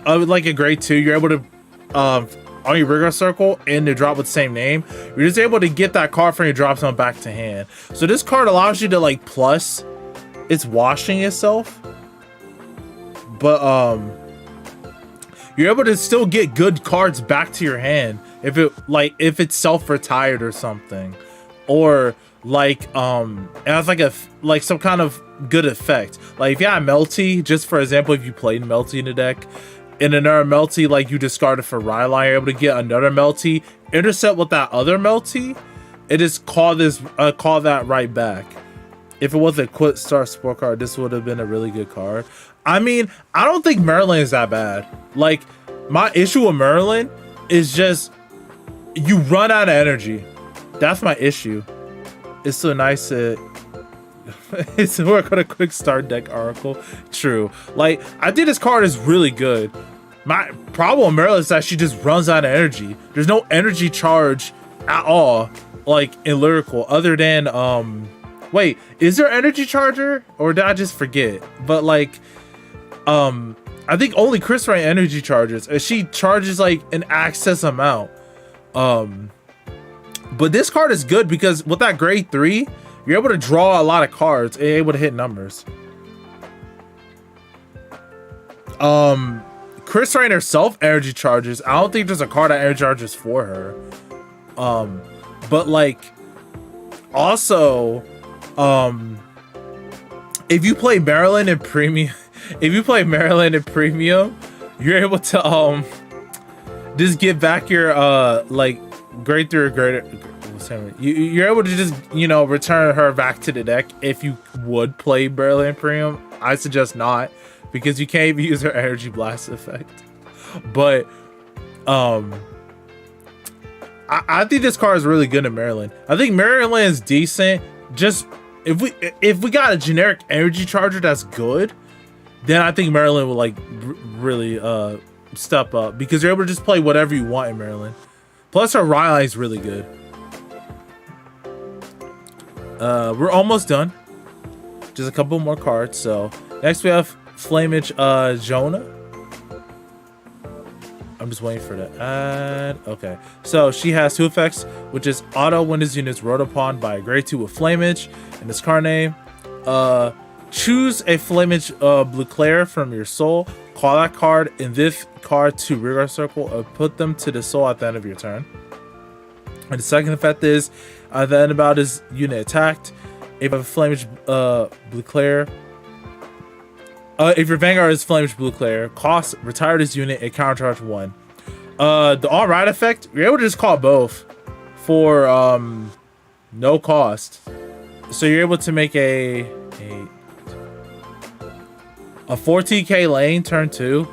like a grade 2, you're able to on your rigor circle and the drop with the same name, you're just able to get that card from your drop zone back to hand. So this card allows you to like plus it's washing itself. But you're able to still get good cards back to your hand if it's self-retired or something, or like it has like some kind of good effect. Like if you have Melty, just for example, if you played Melty in the deck, in another Melty like you discarded for Ryline, you're able to get another Melty, intercept with that other Melty, it is call that right back. If it was a quick start support card, this would have been a really good card. I mean, I don't think Merlin is that bad. Like, my issue with Merlin is just you run out of energy. That's my issue. It's so nice to it's work on a quick start deck Oracle. True. Like, I think this card is really good. My problem with Merlin is that she just runs out of energy. There's no energy charge at all, like in Lyrical, other than wait, is there energy charger? Or did I just forget? But like, I think only Chris Ray energy charges. She charges like an excess amount. But this card is good because with that grade 3, you're able to draw a lot of cards and able to hit numbers. Chris Ray herself energy charges. I don't think there's a card that energy charges for her. But like, also, if you play Maryland in premium, you're able to just get back your like grade 3 or greater. You're able to just, you know, return her back to the deck if you would play Maryland Premium. I suggest not, because you can't even use her energy blast effect. But I think this card is really good in Maryland. I think Maryland is decent. Just if we got a generic energy charger that's good, then I think Maryland will like really step up, because you're able to just play whatever you want in Maryland. Plus her Riley is really good. We're almost done. Just a couple more cards. So next we have Flamage Jonah. I'm just waiting for the ad. Okay, so she has 2 effects, which is auto when this unit is rolled upon by a grade 2 with Flamage, and this card name. Choose a Flamage blue Claire from your soul. Call that card and this card to Rigor Circle, or put them to the soul at the end of your turn. And the second effect is at the end about this unit attacked, if a Flamage blue Claire, if your Vanguard is Flamage blue Claire, cost retire this unit and countercharge 1. The all right effect, you're able to just call both for no cost. So you're able to make a 14k lane turn 2,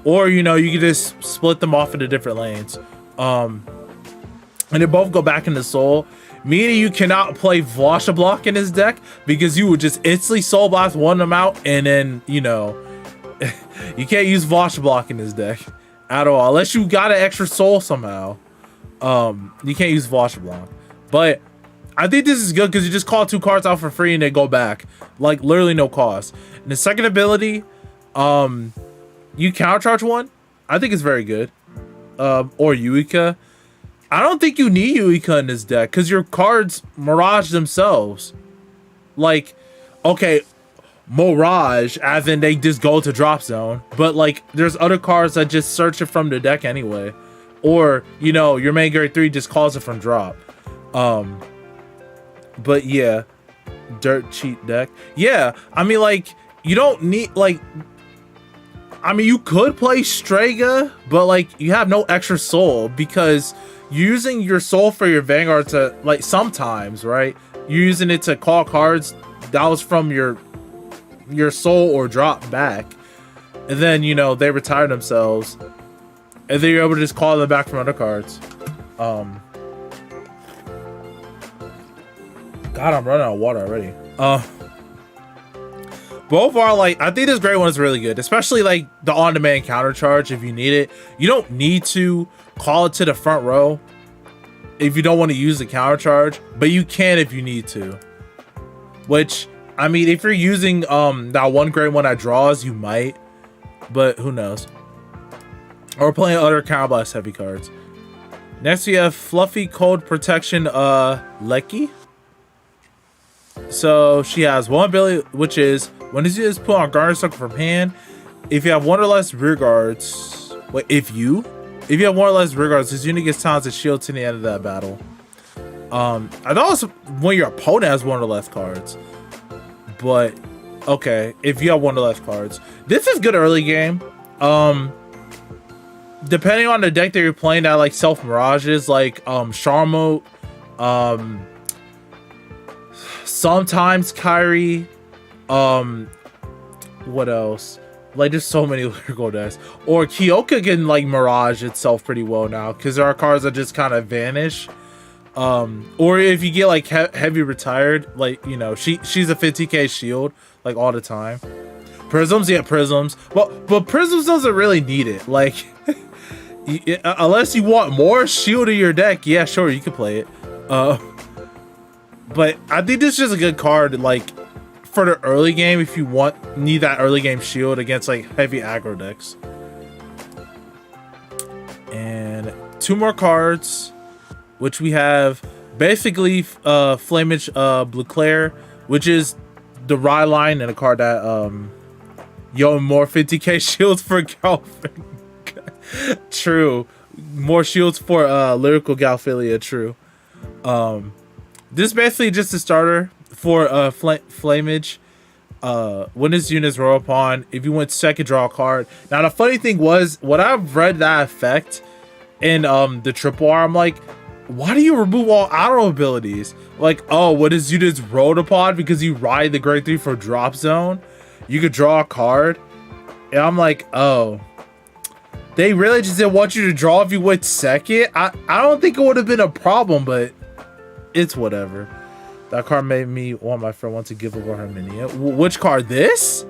or you know, you can just split them off into different lanes. And they both go back into soul, meaning you cannot play Vlasha Block in his deck, because you would just instantly soul blast one of them out, and then, you know, you can't use Vlasha Block in his deck at all unless you got an extra soul somehow. You can't use Vlasha Block. But I think this is good because you just call 2 cards out for free and they go back, like literally no cost. And the second ability, you countercharge 1. I think it's very good. Or Yuika. I don't think you need Yuika in this deck because your cards Mirage themselves. Like, okay, Mirage, as in they just go to drop zone. But like, there's other cards that just search it from the deck anyway. Or, you know, your main grade 3 just calls it from drop. But yeah, dirt cheat deck. Yeah, I mean, like, you don't need, like, I mean, you could play Strega, but like, you have no extra soul because using your soul for your Vanguard to, like, sometimes, right? You're using it to call cards that was from your soul or drop back. And then, you know, they retire themselves. And then you're able to just call them back from other cards. God, I'm running out of water already. Both are like, I think this gray one is really good, especially like the on-demand counter charge if you need it. You don't need to call it to the front row if you don't want to use the counter charge, but you can if you need to. Which, I mean, if you're using that one gray one that draws, you might, but who knows. Or playing other counterblast heavy cards. Next we have Fluffy Cold Protection Lecky. So she has one ability, which is when this is put on Garner Circle from hand, if you have one or less rear guards, wait, if you have one or less rear guards, this unit gets talented shield to the end of that battle. I thought it was when your opponent has one or less cards, but okay, if you have one or less cards, this is good early game. Depending on the deck that you're playing, that like self mirages, like Charmo, sometimes Kyrie, what else? Like there's so many lyrical decks. Or Kyoka can like mirage itself pretty well now because there are cards that just kind of vanish. Or if you get like heavy retired, like, you know, she's a 50k shield like all the time. Prisms, yeah, prisms. But prisms doesn't really need it. Like unless you want more shield in your deck, yeah, sure, you can play it. But I think this is just a good card, like for the early game if you need that early game shield against like heavy aggro decks. And two more cards, which we have basically Flamage Blue Claire, which is the Rye line, and a card that yo, more 50k shields for Galphilia. True. More shields for Lyrical Galphilia, true. This is basically just a starter for Flamage. When this unit is roll upon, if you went second, draw a card. Now the funny thing was, when I've read that effect in the triple R, I'm like, why do you remove all auto abilities? Like, oh, what is units rolled upon because you ride the grade 3 for drop zone, you could draw a card. And I'm like, oh, they really just didn't want you to draw if you went second. I don't think it would have been a problem, but it's whatever. That card made me want my friend want to give away Herminia. Which card? This?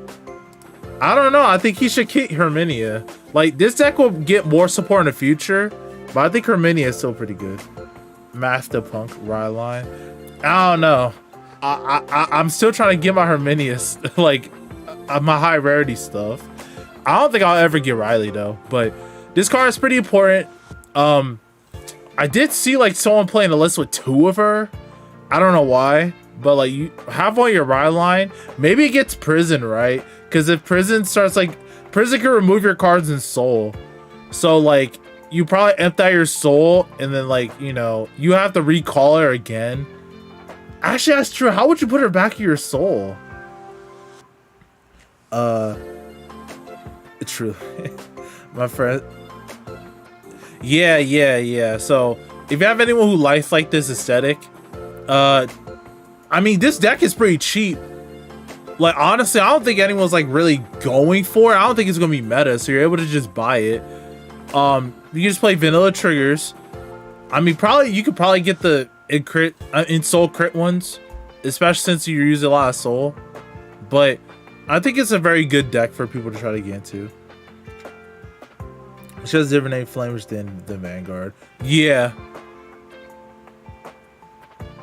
I don't know. I think he should keep Herminia. Like, this deck will get more support in the future, but I think Herminia is still pretty good. Master Punk Ryline. I don't know. I'm still trying to get my Herminia, like my high rarity stuff. I don't think I'll ever get Riley though, but this card is pretty important. I did see like someone playing a list with two of her. I don't know why, but like you have on your Rye line, maybe it gets Prison, right? Because if Prison starts, like, Prison can remove your cards in Soul. So like you probably empty out your Soul and then, like, you know, you have to recall her again. Actually, that's true. How would you put her back in your Soul? True. My friend. Yeah. So if you have anyone who likes like this aesthetic, I mean, this deck is pretty cheap. Like, honestly, I don't think anyone's like really going for it. I don't think it's gonna be meta, so you're able to just buy it. You can just play vanilla triggers. I mean, you could probably get the in Soul crit ones, especially since you use a lot of Soul. But I think it's a very good deck for people to try to get into. It's just a different name Flamers than the Vanguard. Yeah.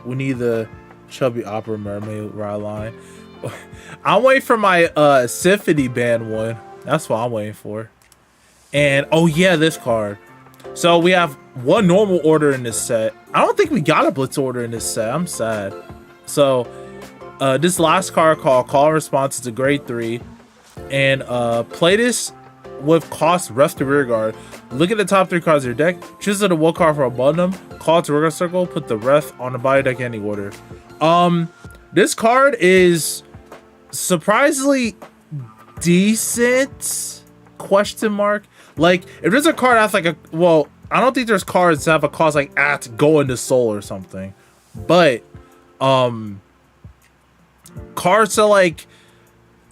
We need the Chubby Opera Mermaid Rye line. I'm waiting for my Symphony Band one. That's what I'm waiting for. And oh yeah, this card. So we have one normal order in this set. I don't think we got a Blitz order in this set. I'm sad. So this last card called Call and Response is a grade 3. And play this with cost rest to rear guard. Look at the top 3 cards of your deck. Choose the one card from above them. Call it to rear guard circle. Put the rest on the body deck in any order. This card is surprisingly decent? Question mark. Like, if there's a card that's like well, I don't think there's cards that have a cost like at go into Soul or something. But cards to like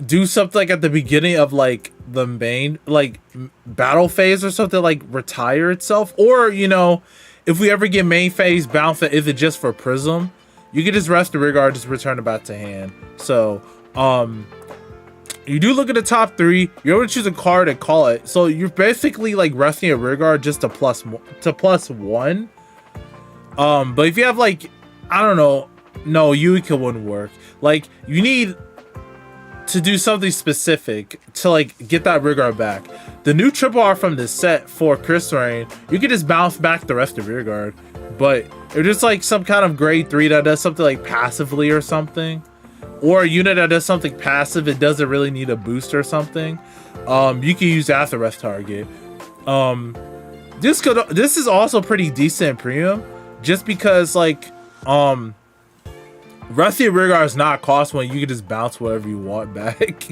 do something like at the beginning of like the main like battle phase or something, like retire itself, or you know, if we ever get main phase bounce that isn't just for Prism, you can just rest the rear guard, just return it back to hand. So You do look at the top 3. You're able to choose a card and call it. So you're basically like resting a rear guard just to +1. But if you have like, I don't know, no, Yuika wouldn't work. Like you need to do something specific to like get that rear guard back. The new triple R from this set for Chris Rain, you can just bounce back the rest of rear guard. But if there's like some kind of grade 3 that does something like passively or something, or a unit that does something passive, it doesn't really need a boost or something, you can use that as a rest target. This is also pretty decent premium, just because like Rusty rear guard is not cost one. You can just bounce whatever you want back.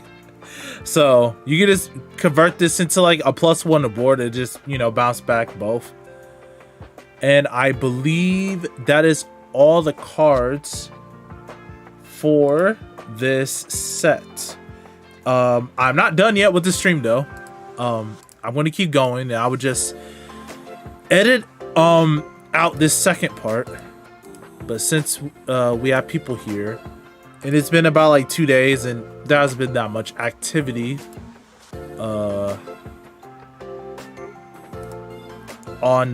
So you can just convert this into like a +1 to board and just, you know, bounce back both. And I believe that is all the cards for this set. I'm not done yet with the stream though. I'm gonna keep going, and I would just edit out this second part. But since we have people here, and it's been about like 2 days, and there hasn't been that much activity on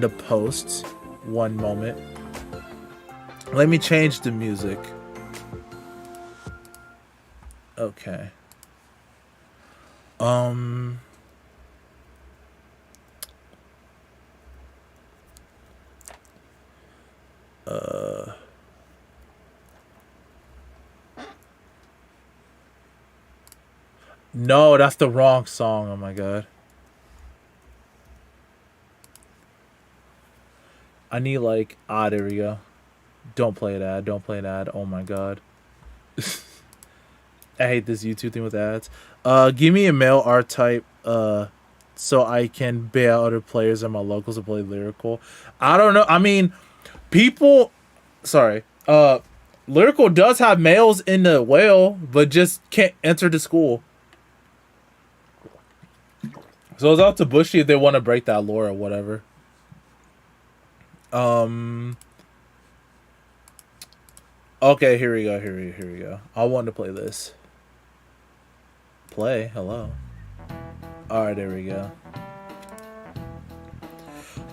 the post. One moment. Let me change the music. Okay. No, that's the wrong song. Oh my god. I need like, there we go. Don't play an ad. Don't play an ad. Oh my god. I hate this YouTube thing with ads. Give me a male art type so I can bail other players and my locals to play Lyrical. I don't know. I mean, people, sorry. Lyrical does have males in the whale, but just can't enter the school. So it's up to Bushy if they want to break that lore or whatever. Okay, here we go. Here we go. I want to play this. Play. Hello. All right, there we go.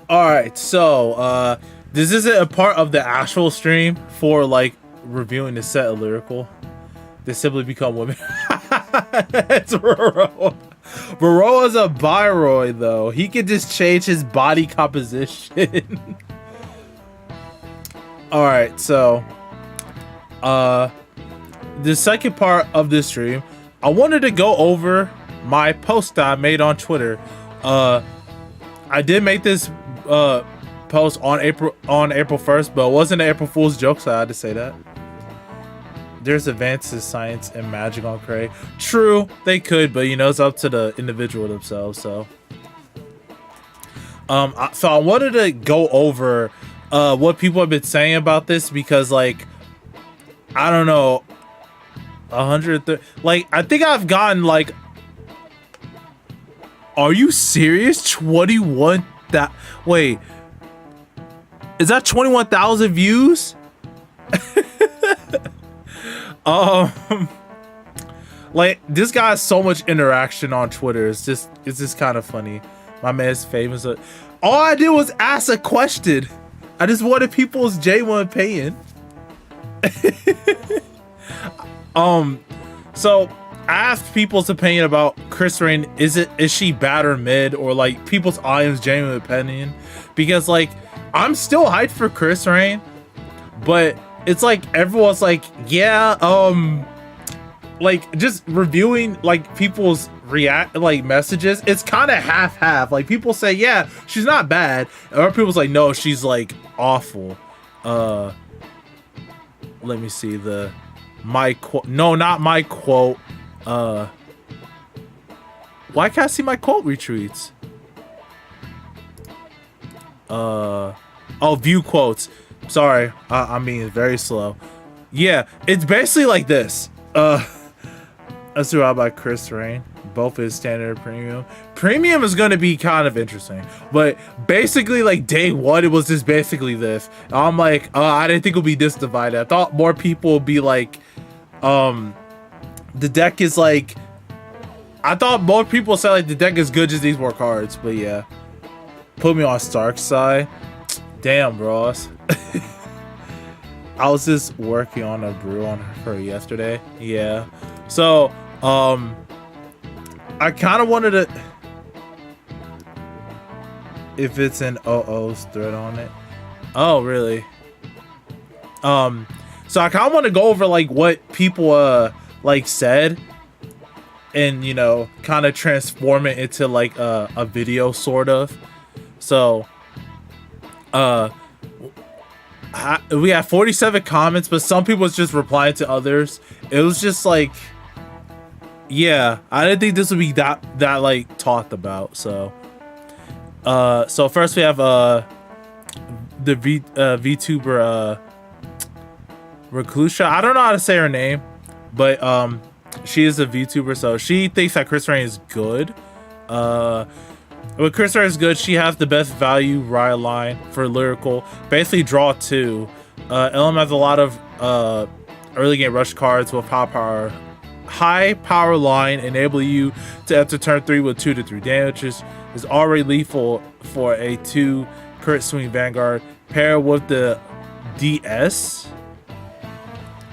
All right, so this isn't a part of the actual stream for like reviewing the set of Lyrical. They simply become women. It's Roro. Baroa's a Byroid though. He can just change his body composition. All right, so the second part of this stream, I wanted to go over my post that I made on Twitter. I did make this post on April 1st, but it wasn't an April Fool's joke, so I had to say that. There's advances science and magic on Cray. True, they could, but you know, it's up to the individual themselves. So so I wanted to go over what people have been saying about this, because like, I don't know, 130, like I think I've gotten like, are you serious? 21 that, wait, is that 21,000 views? Like this guy has so much interaction on Twitter. It's just kind of funny. My man's famous. All I did was ask a question. I just wanted people's J1 opinion. So I asked people's opinion about Chris Rain. Is she bad or mid, or like people's audience genuine opinion? Because like I'm still hyped for Chris Rain, but it's like everyone's like, yeah, like just reviewing like people's messages, it's kind of half. Like people say, yeah, she's not bad, or people's like, no, she's like awful. Let me see my quote. No, not my quote. Why can't I see my quote retweets? Oh, view quotes. Sorry, I mean very slow. Yeah, it's basically like this. Let's do out by Chris Rain. Both is standard premium. Premium is gonna be kind of interesting, but basically like day one, it was just basically this. I'm like, I didn't think it would be this divided. I thought more people would be like, the deck is like I thought more people said like the deck is good, just needs more cards. But yeah, put me on Stark's side. Damn, bros. I was just working on a brew on her yesterday. Yeah. So, I kind of wanted to... If it's an OO's thread on it. Oh, really? So I kind of want to go over like what people like said, and you know, kind of transform it into like a video sort of. So, we have 47 comments, but some people was just replying to others. It was just like, yeah, I didn't think this would be that like talked about. So, so first we have the VTuber Reclusia. I don't know how to say her name, but she is a VTuber, so she thinks that Chris Rain is good. When Chris Rain is good, she has the best value riot line for Lyrical. Basically, draw 2. LM has a lot of early game rush cards with high power line, enable you to enter turn 3 with 2 to 3 damages. Is already lethal for a 2 crit swing Vanguard. Pair with the DS,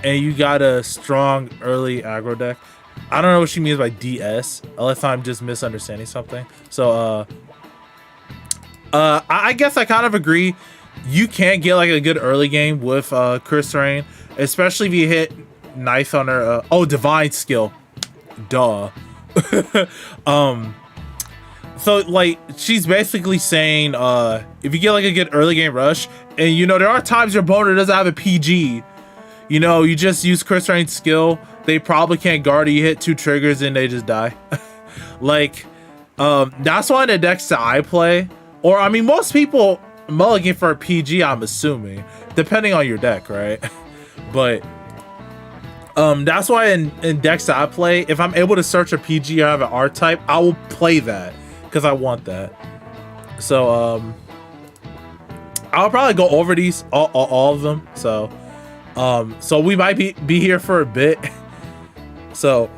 and you got a strong early aggro deck. I don't know what she means by DS, unless I'm just misunderstanding something. So, I guess I kind of agree. You can't get like a good early game with Chris Rain, especially if you hit nice on her. Oh, divine skill, duh. So like she's basically saying, if you get like a good early game rush, and you know there are times your opponent doesn't have a PG. You know, you just use Chris Rain's skill. They probably can't guard it. You hit 2 triggers and they just die. Like, that's one of the decks that I play. Or, I mean, most people mulligan for a PG, I'm assuming. Depending on your deck, right? But, that's why in decks that I play, if I'm able to search a PG or have an R-type, I will play that. Because I want that. So, I'll probably go over these, all of them. So... so we might be here for a bit. So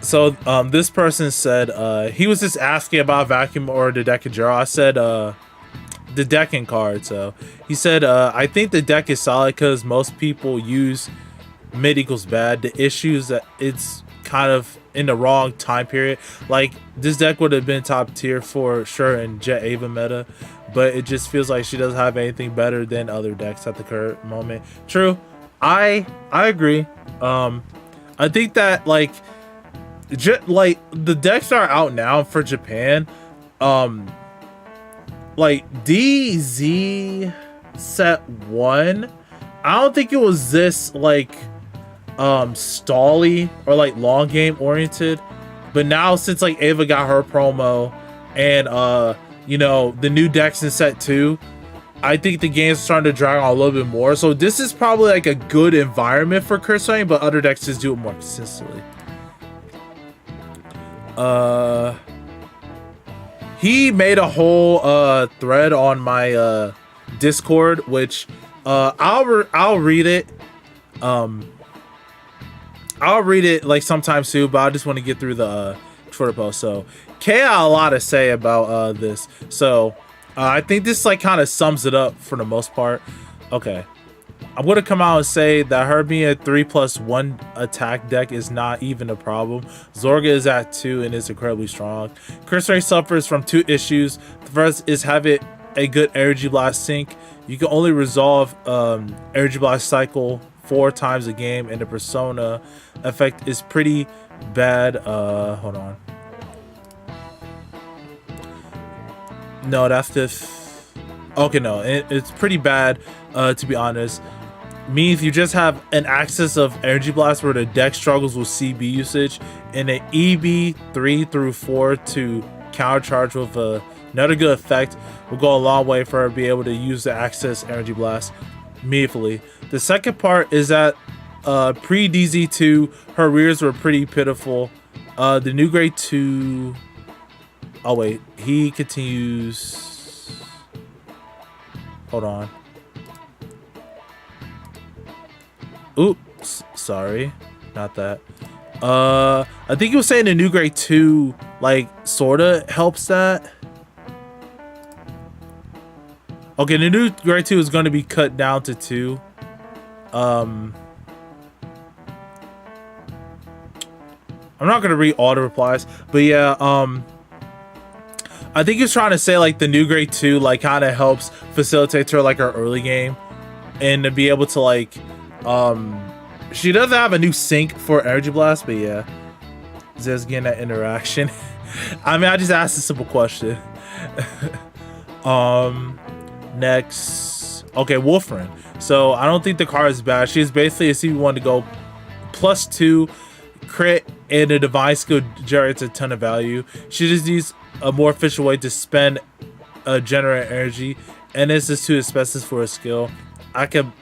this person said he was just asking about vacuum or the deck in general. I said the deck in card. So he said I think the deck is solid because most people use mid equals bad. The issue is that it's kind of in the wrong time period. Like this deck would have been top tier for sure in Jet Ava meta, but it just feels like she doesn't have anything better than other decks at the current moment. True, I agree. I think that like the decks that are out now for Japan, like DZ set 1, I don't think it was this like stally or like long game oriented, but now since like Ava got her promo and you know the new decks in set 2, I think the game's starting to drag on a little bit more. So this is probably like a good environment for Chris Rain, but other decks just do it more consistently. He made a whole thread on my Discord, which I'll read it. I'll read it like sometime soon, but I just want to get through the Twitter post. So Kay had a lot to say about this. So I think this like kind of sums it up for the most part. Okay, I'm gonna come out and say that her being a 3+1 attack deck is not even a problem. Zorga is at 2 and is incredibly strong. Chris Rain suffers from 2 issues. The first is having a good energy blast sync. You can only resolve energy blast cycle 4 times a game, and the persona effect is pretty bad. Hold on. No, that's just okay. No, it's pretty bad, to be honest. Means you just have an axis of energy blast where the deck struggles with CB usage, and an EB 3 through 4 to countercharge with another good effect will go a long way for her to be able to use the access energy blast immediately. The second part is that pre DZ2 her rears were pretty pitiful. The new grade 2. Oh wait, he continues. Hold on. Oops, sorry, not that. I think he was saying the new grade 2 like sorta helps that. Okay, the new grade 2 is going to be cut down to 2. I'm not going to read all the replies, but yeah, I think he's trying to say like the new grade 2 like kind of helps facilitate her like her early game, and to be able to like she doesn't have a new sync for Energy Blast, but yeah, just getting that interaction. I mean, I just asked a simple question. Next, okay, Wolfrin. So I don't think the card is bad. She's basically a CB1 to go +2 crit, and a divine skill generates a ton of value. She just needs a more efficient way to spend generate energy, and this is too expensive for a skill. I can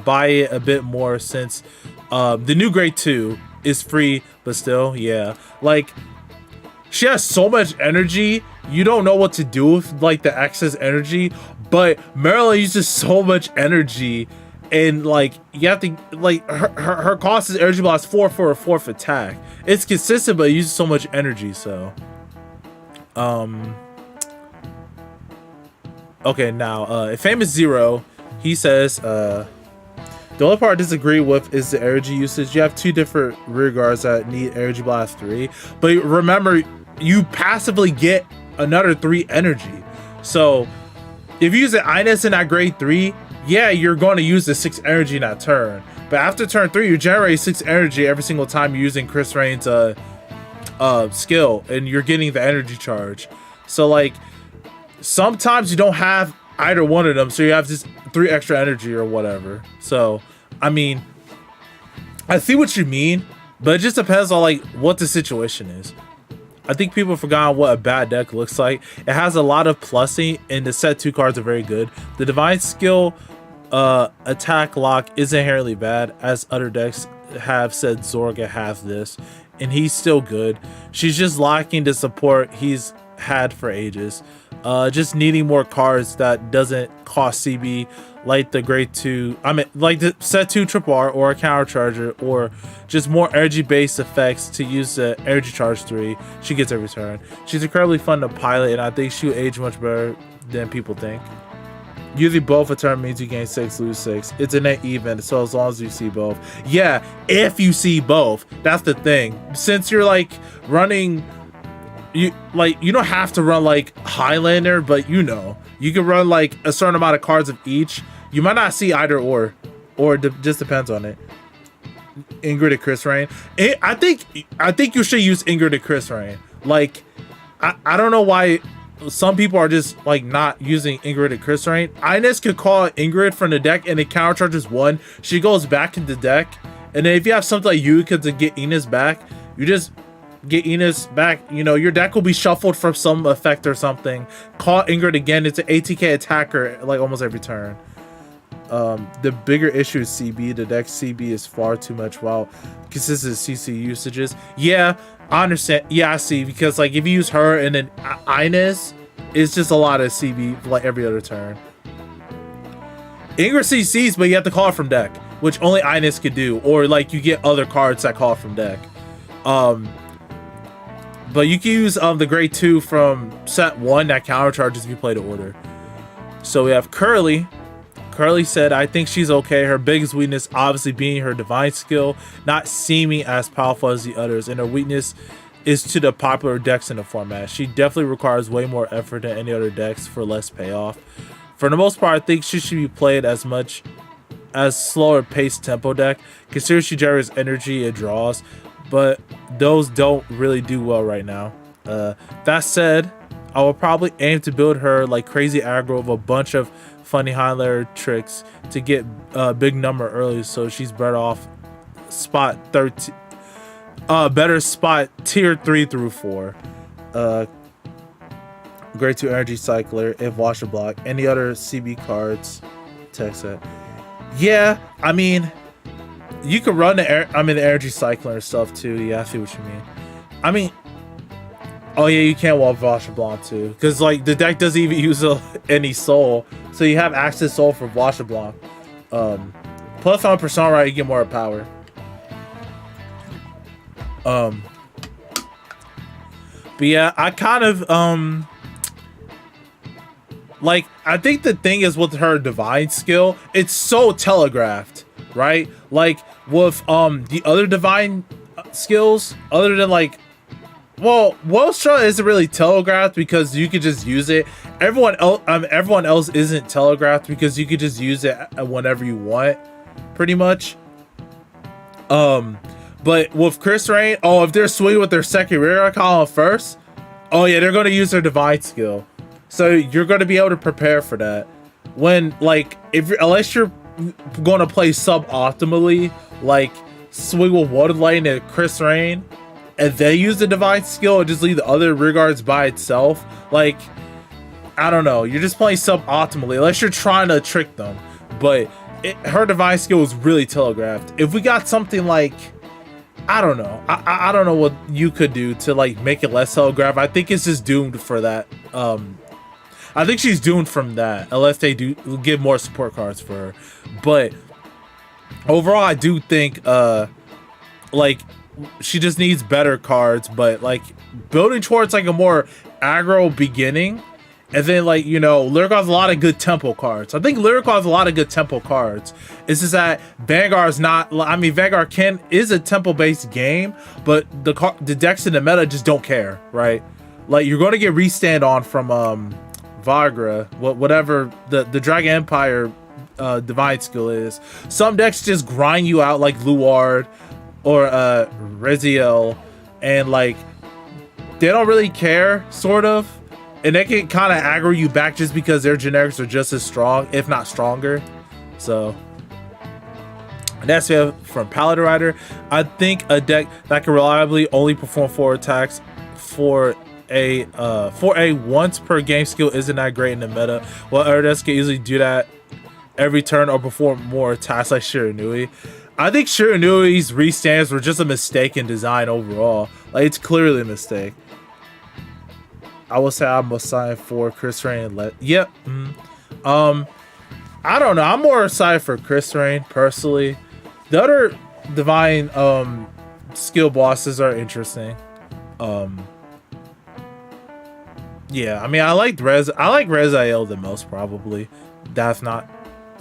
buy it a bit more since the new grade 2 is free, but still, yeah, like she has so much energy, you don't know what to do with like the excess energy, but Marilyn uses so much energy, and like you have to like her cost is energy blast 4 for a 4th attack. It's consistent, but it uses so much energy. So okay, now Famous Zero, he says the only part I disagree with is the energy usage. You have 2 different rear guards that need energy blast 3, but remember you passively get another 3 energy. So if you use the Ines in that grade 3, yeah, you're going to use the 6 energy in that turn, but after turn 3 you generate 6 energy every single time you're using Chris Rain's skill, and you're getting the energy charge. So like sometimes you don't have either one of them, so you have just 3 extra energy or whatever. So I mean, I see what you mean, but it just depends on like what the situation is. I think people forgot what a bad deck looks like. It has a lot of plussing, and the set 2 cards are very good. The divine skill attack lock is inherently bad, as other decks have said. Zorga has this, and he's still good. She's just lacking the support he's had for ages. Just needing more cards that doesn't cost CB, like the grade 2, I mean like the set 2 triple R or a counter charger, or just more energy based effects to use the energy charge 3 she gets every turn. She's incredibly fun to pilot, and I think she'll age much better than people think. Using both a turn means you gain 6, lose 6. It's a net even, so as long as you see both. Yeah, if you see both, that's the thing. Since you're like running, you don't have to run like Highlander, but you can run like a certain amount of cards of each. You might not see either or just depends on it. Ingrid and Chris Rain. I think you should use Ingrid and Chris Rain. Like I don't know why some people are just like not using Ingrid and Chris Rain. Ines could call Ingrid from the deck, and it counter charges 1. She goes back in the deck, and then if you have something like Yuka to get Ines back, you just get Ines back. You know, your deck will be shuffled from some effect or something. Call Ingrid again. It's an ATK attacker like almost every turn. The bigger issue is CB. The deck CB is far too much while consistent CC usages. Yeah, I understand. Yeah, I see. Because like if you use her and then Ines, it's just a lot of CB like every other turn. Ingrid CCs, but you have to call it from deck, which only Ines could do. Or like you get other cards that call it from deck. But you can use the grade 2 from set 1 that counter charges if you play the order. So we have Curly. Curly said, I think she's okay. Her biggest weakness obviously being her divine skill, not seeming as powerful as the others, and her weakness is to the popular decks in the format. She definitely requires way more effort than any other decks for less payoff. For the most part, I think she should be played as much as slower paced tempo deck. Consider she generates energy and draws, but those don't really do well right now. That said, I will probably aim to build her like crazy aggro with a bunch of funny high-layer tricks to get a big number early, so she's better off spot 13. Better spot tier 3 through 4. Grade 2 energy cycler if washer block. Any other CB cards? Text that. Yeah, I mean, you could run the energy cycler and stuff too. Yeah, I see what you mean. I mean, oh yeah, you can't wall washer block too, because like the deck doesn't even use any soul, so you have access soul for washer block. Plus on persona right, you get more power. Um, but yeah, I kind of like, I think the thing is with her divine skill, it's so telegraphed, right? Like with the other divine skills, other than like, well, Welstra isn't really telegraphed because you could just use it. Everyone else isn't telegraphed because you could just use it whenever you want, pretty much. But with Chris Rain, oh, if they're swinging with their second rear column first, oh yeah, they're gonna use their divine skill. So you're gonna be able to prepare for that. When like, unless you're gonna play suboptimally, like swing with Water Light and Chris Rain, and then use the divine skill and just leave the other rear guards by itself, like, I don't know, you're just playing suboptimally unless you're trying to trick them. But her divine skill is really telegraphed. If we got something like, I don't know, I don't know what you could do to like make it less telegraphed. I think it's just doomed for that. I think she's doomed from that unless they do give more support cards for her. But overall, I do think like, she just needs better cards, but like building towards like a more aggro beginning, and then like, you know, Lyrical has a lot of good tempo cards. I think Lyrical has a lot of good tempo cards. It's just that Vanguard's not, I mean, Vanguard is a tempo based game, but the decks in the meta just don't care, right? Like, you're going to get restand on from Viagra, whatever the Dragon Empire divine skill is. Some decks just grind you out like Luard or Reziel, and like, they don't really care, sort of, and they can kind of aggro you back just because their generics are just as strong, if not stronger. So that's it from Paladin Rider. I think a deck that can reliably only perform 4 attacks for a once per game skill isn't that great in the meta. Well, other decks can easily do that every turn or perform more attacks like Shiranui. I think Shiranui's restands were just a mistake in design overall. Like, it's clearly a mistake. I will say I'm excited for Chris Rain. Yep. I don't know. I'm more excited for Chris Rain personally. The other divine skill bosses are interesting. Yeah, I mean, I like Rezael the most, probably. That's not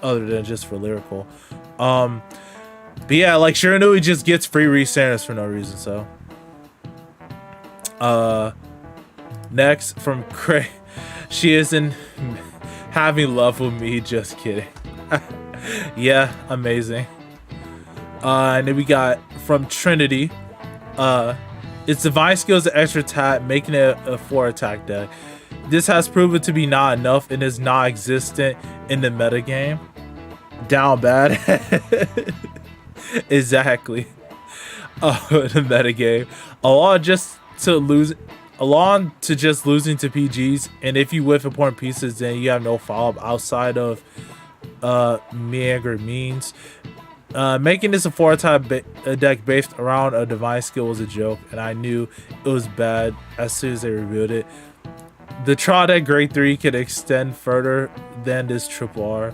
other than just for Lyrical. But yeah, like, Shiranui just gets free restands for no reason, so. Next from Cray, she isn't having love with me, just kidding. Yeah, amazing. And then we got from Trinity, its divine skills an extra attack, making it a 4 attack deck. This has proven to be not enough and is non-existent in the metagame. Down bad. Exactly. The metagame. Along to just losing to PGs, and if you whiff important pieces, then you have no follow-up outside of meager means. Making this a 4 attack deck based around a divine skill was a joke, and I knew it was bad as soon as they revealed it. The trial deck grade 3 can extend further than this triple R.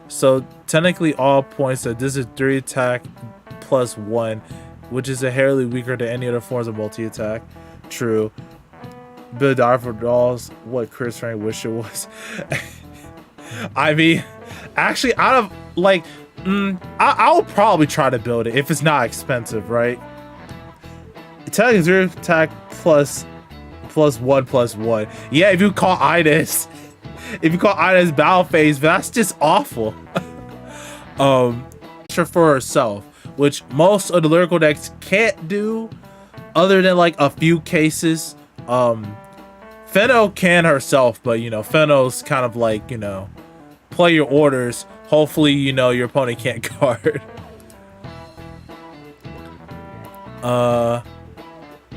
So technically all points that this is 3 attack plus 1, which is inherently weaker than any other forms of multi-attack. True. Bill Darford dolls what Chris Rain wish it was. I mean, actually, out of like, I'll probably try to build it if it's not expensive, right? Technically 0 attack plus 1/+1. Yeah, if you call Idas battle phase, but that's just awful. For herself, which most of the Lyrical decks can't do, other than like a few cases. Feno can herself, but you know, Feno's kind of like, you know, play your orders. Hopefully, you know, your opponent can't guard.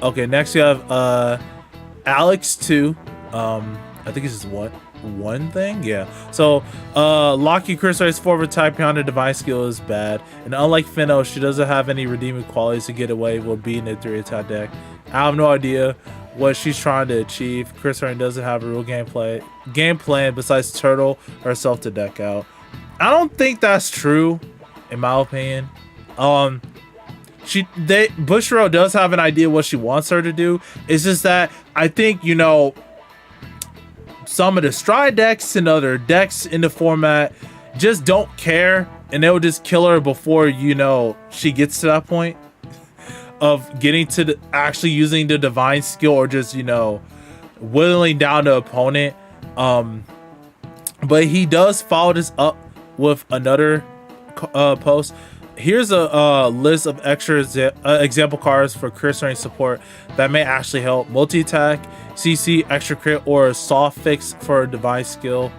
Okay, next we have Alex 2. I think it's just one thing, yeah. So locking Chris Wright's forward attack beyond her divine skill is bad, and unlike Feno, she doesn't have any redeeming qualities to get away with being a 3 attack deck. I have no idea what she's trying to achieve. Chris Wright doesn't have a real game plan besides turtle herself to deck out. I don't think that's true, in my opinion. Bushiroad does have an idea what she wants her to do. It's just that I think, you know, some of the Stride decks and other decks in the format just don't care, and they'll just kill her before, you know, she gets to that point of getting to actually using the divine skill, or just, you know, whittling down the opponent. But he does follow this up with another post. Here's a list of extra example cards for Chris Rain support that may actually help. Multi-attack, CC, extra crit, or a soft fix for a divine skill.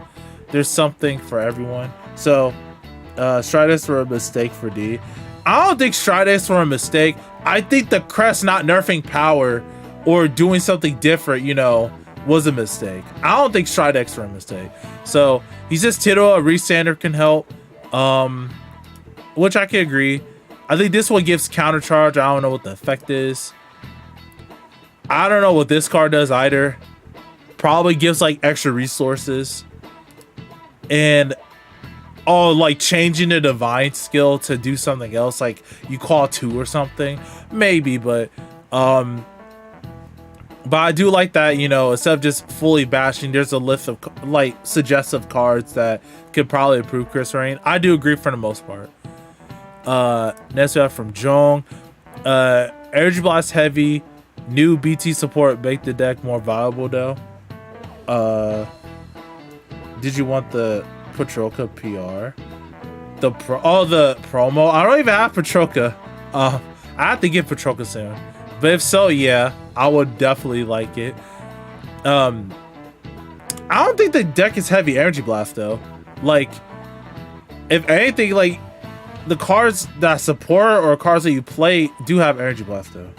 There's something for everyone. So Strides were a mistake for D. I don't think Strides were a mistake. I think the Crest not nerfing power or doing something different, you know, was a mistake. I don't think Stridex were a mistake. So he's just Tittle. A Restander can help, which I can agree. I think this one gives counter charge. I don't know what the effect is. I don't know what this card does either. Probably gives like extra resources. And like changing the divine skill to do something else, like you call 2 or something, maybe. But I do like that, you know, instead of just fully bashing, there's a list of like suggestive cards that could probably improve Chris Rain. I do agree for the most part. Next we have from Jong. Energy Blast heavy, new BT support make the deck more viable though. Did you want the Patroka PR? The promo? I don't even have Patroka. I have to get Patroka soon. But if so, yeah, I would definitely like it. I don't think the deck is heavy Energy Blast though. Like, if anything, like the cards that support or cards that you play do have Energy Blast though.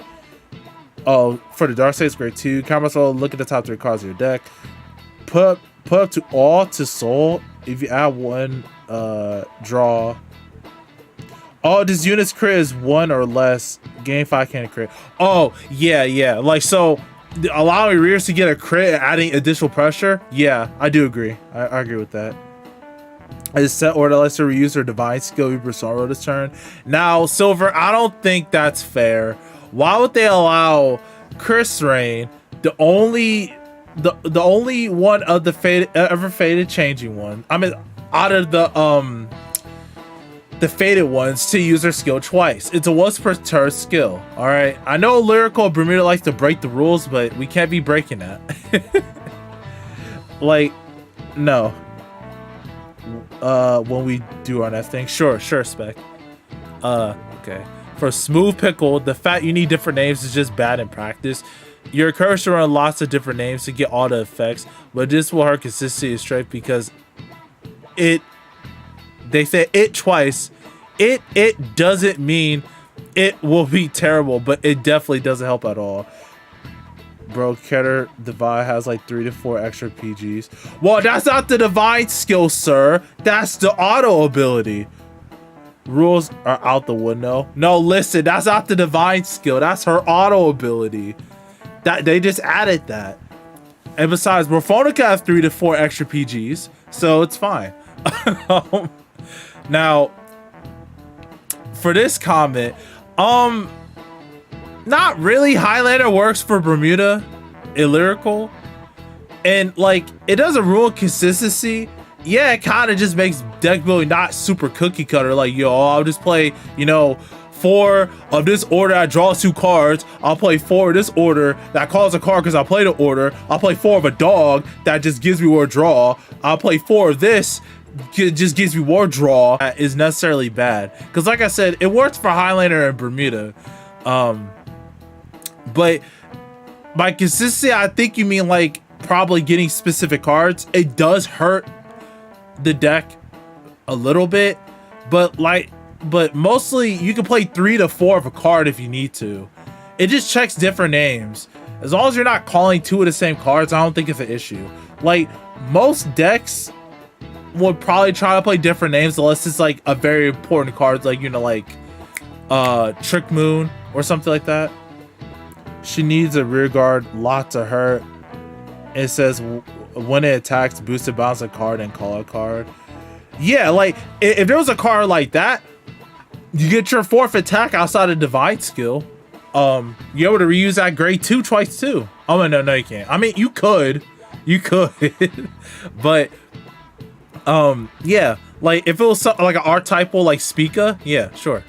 Oh, for the Dark State's great too. Camera Soul, look at the top 3 cards of your deck. Put up to all to soul. If you add 1, draw. Oh, this unit's crit is 1 or less. Gain 5 cannon crit. Oh, yeah. Like, so allowing rears to get a crit and adding additional pressure. Yeah, I do agree. I agree with that. Is set order lets her reuse her divine skill you Sorrow this turn. Now, Silver, I don't think that's fair. Why would they allow Chris Rain, the only one of the ever faded changing one, I mean, out of the faded ones, to use her skill twice? It's a once per turn skill. All right, I know Lyrical Bermuda likes to break the rules, but we can't be breaking that. Like, no. When we do our next thing, sure, spec. Okay. For Smooth Pickle, the fact you need different names is just bad in practice. You're encouraged to run lots of different names to get all the effects, but this will hurt consistency of Strife because they said it twice. It doesn't mean it will be terrible, but it definitely doesn't help at all. Bro, Keter Divine has like 3 to 4 extra PGs. Well, that's not the divine skill, sir. That's the auto ability. Rules are out the window. No, listen, that's not the divine skill. That's her auto ability. That they just added that. And besides, Morphonica has 3 to 4 extra PGs, so it's fine. Now, for this comment, not really. Highlander works for Bermuda, Lyrical, and like it doesn't ruin consistency. Yeah, it kind of just makes deck building not super cookie cutter. Like, yo, I'll just play, you know, 4 of this order. I draw 2 cards. I'll play 4 of this order that calls a card because I play the order. I'll play 4 of a dog that just gives me more draw. I'll play 4 of this. Just gives me more draw. That is necessarily bad because, like I said, it works for Highlander and Bermuda. But by consistency, I think you mean like probably getting specific cards. It does hurt the deck a little bit, but mostly you can play 3 to 4 of a card if you need to. It just checks different names. As long as you're not calling 2 of the same cards, I don't think it's an issue. Like, most decks would probably try to play different names unless it's like a very important card, like, you know, like Trick Moon or something like that. She needs a rear guard, lots of hurt. It says when it attacks, boost it, bounce a card, and call a card. Yeah, like if there was a card like that, You get your 4th attack outside of Divide skill. You're able to reuse that grade 2 twice too. Oh no, you can't. I mean, you could, but yeah, like if it was something like an archetypal like Spica, yeah, sure.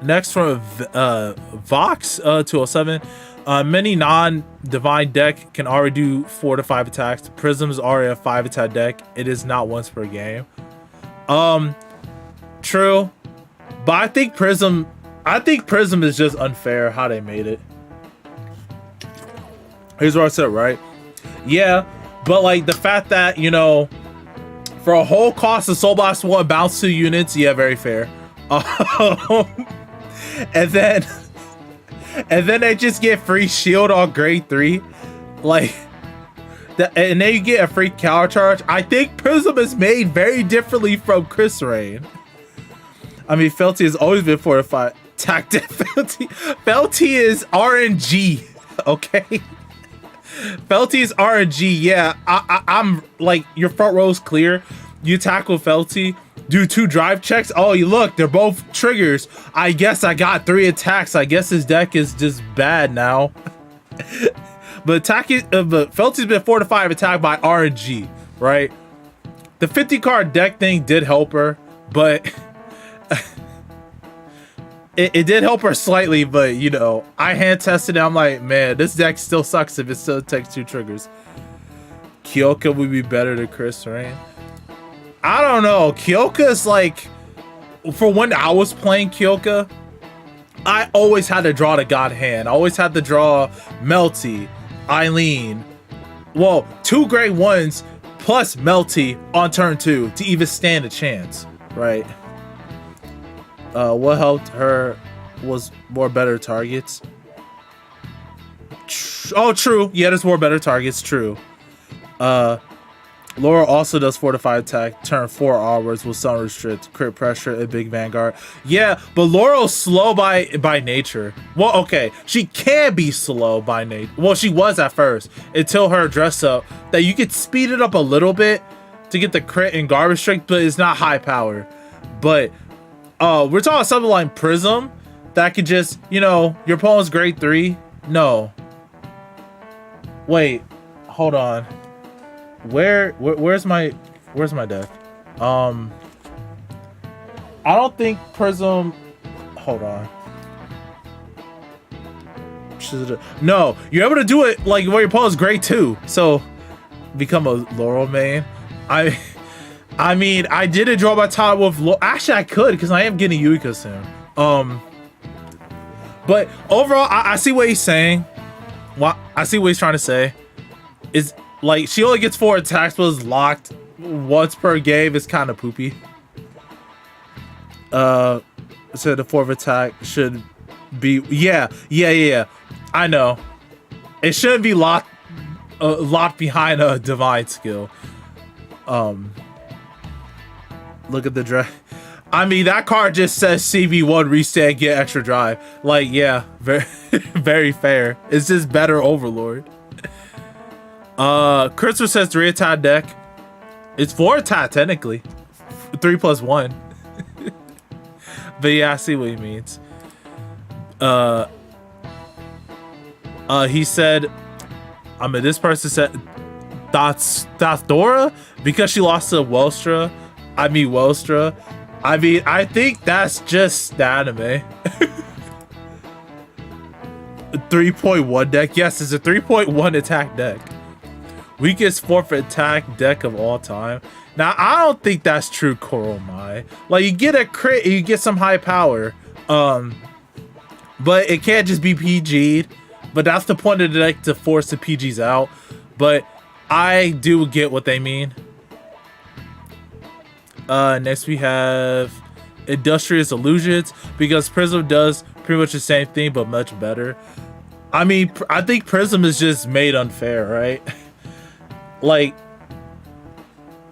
Next from Vox 207. Many non-divine deck can already do 4 to 5 attacks. Prism is already a 5 attack deck. It is not once per game. True, but I think Prism is just unfair how they made it. Here's what I said, right? Yeah, but like the fact that, you know, for a whole cost of Soul Blast 1 bounce 2 units, yeah, very fair. And then they just get free shield on grade 3, like, and then you get a free counter charge. I think Prism is made very differently from Chris Rain. I mean, Felty has always been fortified. Attack deck Felty is RNG, okay? Felty is RNG, yeah. I'm like, your front row is clear. You attack with Felty, do 2 drive checks. Oh, you look, they're both triggers. I guess I got 3 attacks. I guess his deck is just bad now. But Felty's been 4 to 5 attacked by RNG, right? The 50 card deck thing did help her, but it did help her slightly. But you know, I hand tested it. I'm like, man, this deck still sucks if it still takes 2 triggers. Kyoka would be better than Chris Rain. I don't know. Kyoka's like, for when I was playing Kyoka, I always had to draw the God Hand. I always had to draw Melty, Eileen. Well, 2 grade 1s plus Melty on turn 2 to even stand a chance, right? What helped her was more better targets. Oh, true. Yeah, there's more better targets. True. Laura also does 4 to 5 attack, turn 4 onwards with some restrict, crit pressure, and big vanguard. Yeah, but Laurel's slow by nature. Well, okay, she can be slow by nature. Well, she was at first until her dress up. That you could speed it up a little bit to get the crit and garbage strength, but it's not high power. But we're talking something like Prism that could just, you know, your opponent's grade 3. No. Wait, hold on. Where's my deck? I don't think Prism. Hold on. No, you're able to do it like where your opponent's grade 2. So become a Laurel main. I mean, I didn't draw my top with actually I could because I am getting Yuika soon. But overall, I see what he's saying. I see what he's trying to say. Is like she only gets 4 attacks, but is locked once per game. Is kind of poopy. So the 4th attack should be yeah. I know it shouldn't be locked behind a divine skill. Look at the drive. I mean, that card just says CV1 reset, get extra drive. Like, yeah, very, very fair. It's just better Overlord. Christopher says 3 attack deck. It's 4 attack technically. 3 plus 1. But yeah, I see what he means. He said, I mean, this person said Dora because she lost to Welstra. I mean, I think that's just the anime. 3.1 deck. Yes, it's a 3.1 attack deck. Weakest 4th attack deck of all time. Now, I don't think that's true, Koromai. Like, you get a crit, you get some high power. But it can't just be PG'd. But that's the point of the deck, to force the PGs out. But I do get what they mean. Next we have Industrious Illusions, because Prism does pretty much the same thing but much better. I mean, I think Prism is just made unfair, right? Like,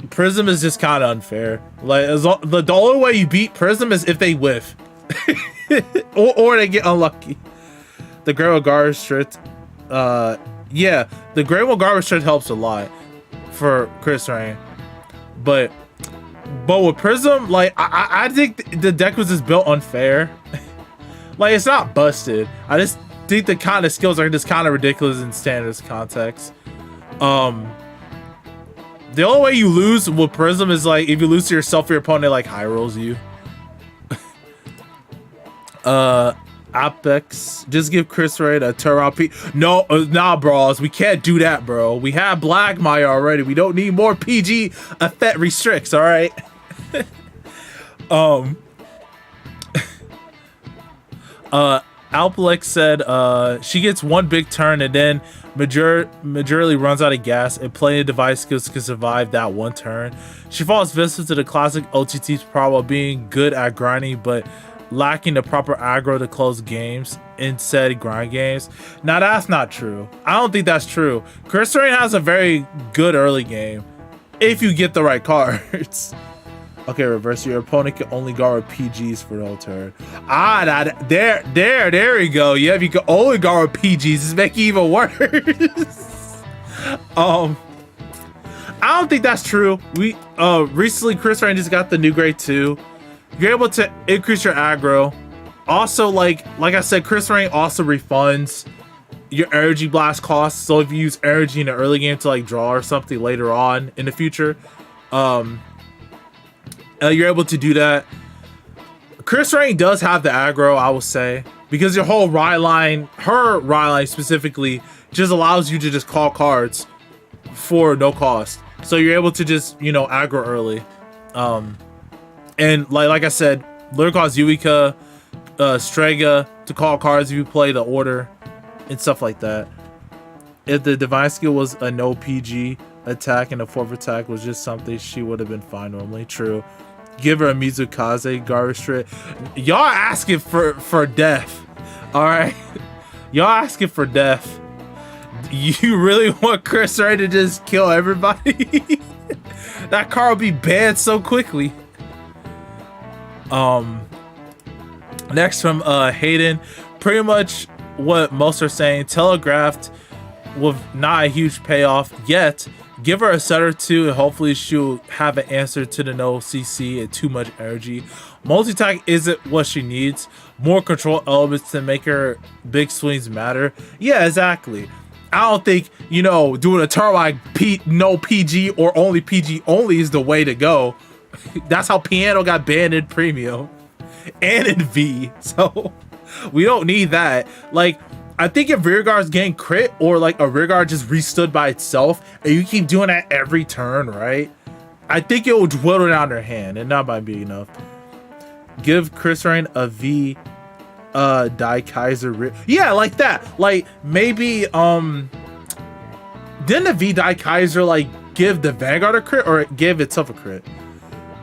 Prism is just kind of unfair. Like, the only way you beat Prism is if they whiff. or they get unlucky. The Great One Garbage Strict. Yeah, the Great One Garbage Strict helps a lot for Chris Rain. But with Prism, like I think the deck was just built unfair. Like it's not busted. I just think the kind of skills are just kind of ridiculous in standards context. The only way you lose with Prism is like if you lose to yourself, your opponent like high rolls you. Apex, just give Chris Raid a turn P. No, nah, bros, we can't do that, bro. We have Black Maya already. We don't need more PG effect restricts. All right. Alplex said she gets one big turn and then majorly runs out of gas, and plenty of device skills can survive that one turn. She falls victim to the classic OTT's problem of being good at grinding but lacking the proper aggro to close games in said grind games. Now that's not true. I don't think that's true. Chris Rain has a very good early game if you get the right cards. Okay, reverse. Your opponent can only guard with PGs for the whole turn. There we go. Yeah, if you can only guard with PGs, it's making it even worse. I don't think that's true. We recently Chris Rain just got the new grade 2. You're able to increase your aggro. Also, like I said, Chris Rain also refunds your energy blast costs. So if you use energy in the early game to like draw or something later on in the future, you're able to do that. Chris Rain does have the aggro, I will say, because your whole her ride line specifically, just allows you to just call cards for no cost. So you're able to just, aggro early. And like I said, Lyrical has Yuika, Strega to call cards if you play the order and stuff like that. If the divine skill was a no PG attack and the fourth attack was just something, she would have been fine normally. True. Give her a Mizukaze garbage strip. Y'all asking for death. Alright? Y'all asking for death. You really want Chris Ray to just kill everybody? That car will be banned so quickly. Next from Hayden, pretty much what most are saying, telegraphed with not a huge payoff yet. Give her a set or two and hopefully she'll have an answer to the no CC and too much energy. Multi-attack isn't what she needs. More control elements to make her big swings matter. Yeah, exactly. I don't think, doing a turn like no PG or only PG only is the way to go. That's how Piano got banned in Premium and in V. So we don't need that. Like, I think if rearguard's getting crit or like a rearguard just restood by itself and you keep doing that every turn, right? I think it will dwindle down their hand and that might be enough. Give Chris Rain a V Die Kaiser. Yeah, like that. Like maybe didn't the V Die Kaiser like give the Vanguard a crit or give itself a crit?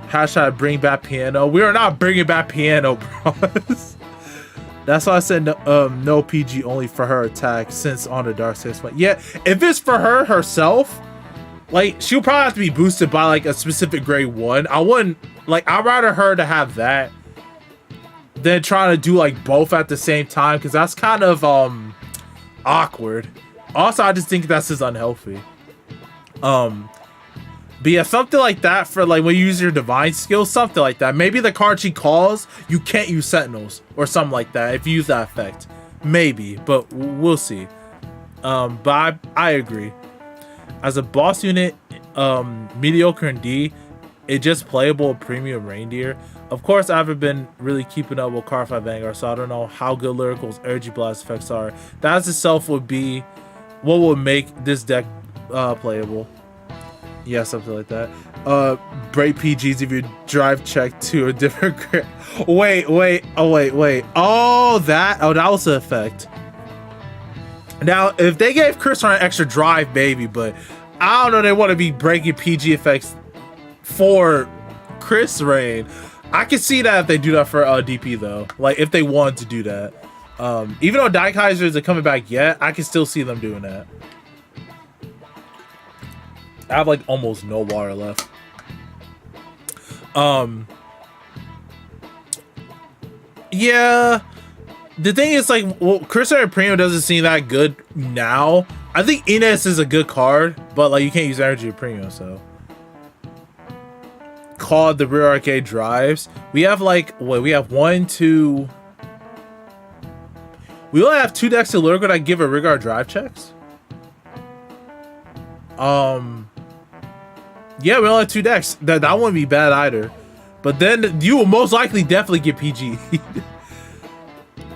Hashtag bring back Piano. We are not bringing back Piano, bros. That's why I said no PG only for her attack since on the Dark Side. Yeah, if it's for her herself, like she'll probably have to be boosted by like a specific grade 1. I wouldn't I'd rather her to have that than trying to do like both at the same time because that's kind of awkward. Also, I just think that's just unhealthy. But yeah, something like that for like when you use your divine skill, something like that. Maybe the card she calls, you can't use Sentinels or something like that if you use that effect. Maybe, but we'll see. But I agree. As a boss unit, mediocre in D, it just playable premium reindeer. Of course, I haven't been really keeping up with Card 5 Vanguard, so I don't know how good Lyrical's Energy Blast effects are. That itself would be what would make this deck playable. Yeah, something like that. Break PGs if you drive check to a different grade. Wait. Oh, that was the effect. Now, if they gave Chris an extra drive, maybe, but I don't know. They want to be breaking PG effects for Chris Rain. I can see that if they do that for DP though. Like if they want to do that. Even though Die Kaiser isn't coming back yet, I can still see them doing that. I have like almost no water left. Yeah. The thing is like, well, Crusader Premium doesn't seem that good now. I think Ines is a good card, but like you can't use energy Premium, so. called the rear arcade drives. We have like what? We have one, two. We only have 2 decks of Lyrical that give a rear guard drive checks. Yeah, we only have 2 decks. That wouldn't be bad either. But then you will most likely definitely get PG.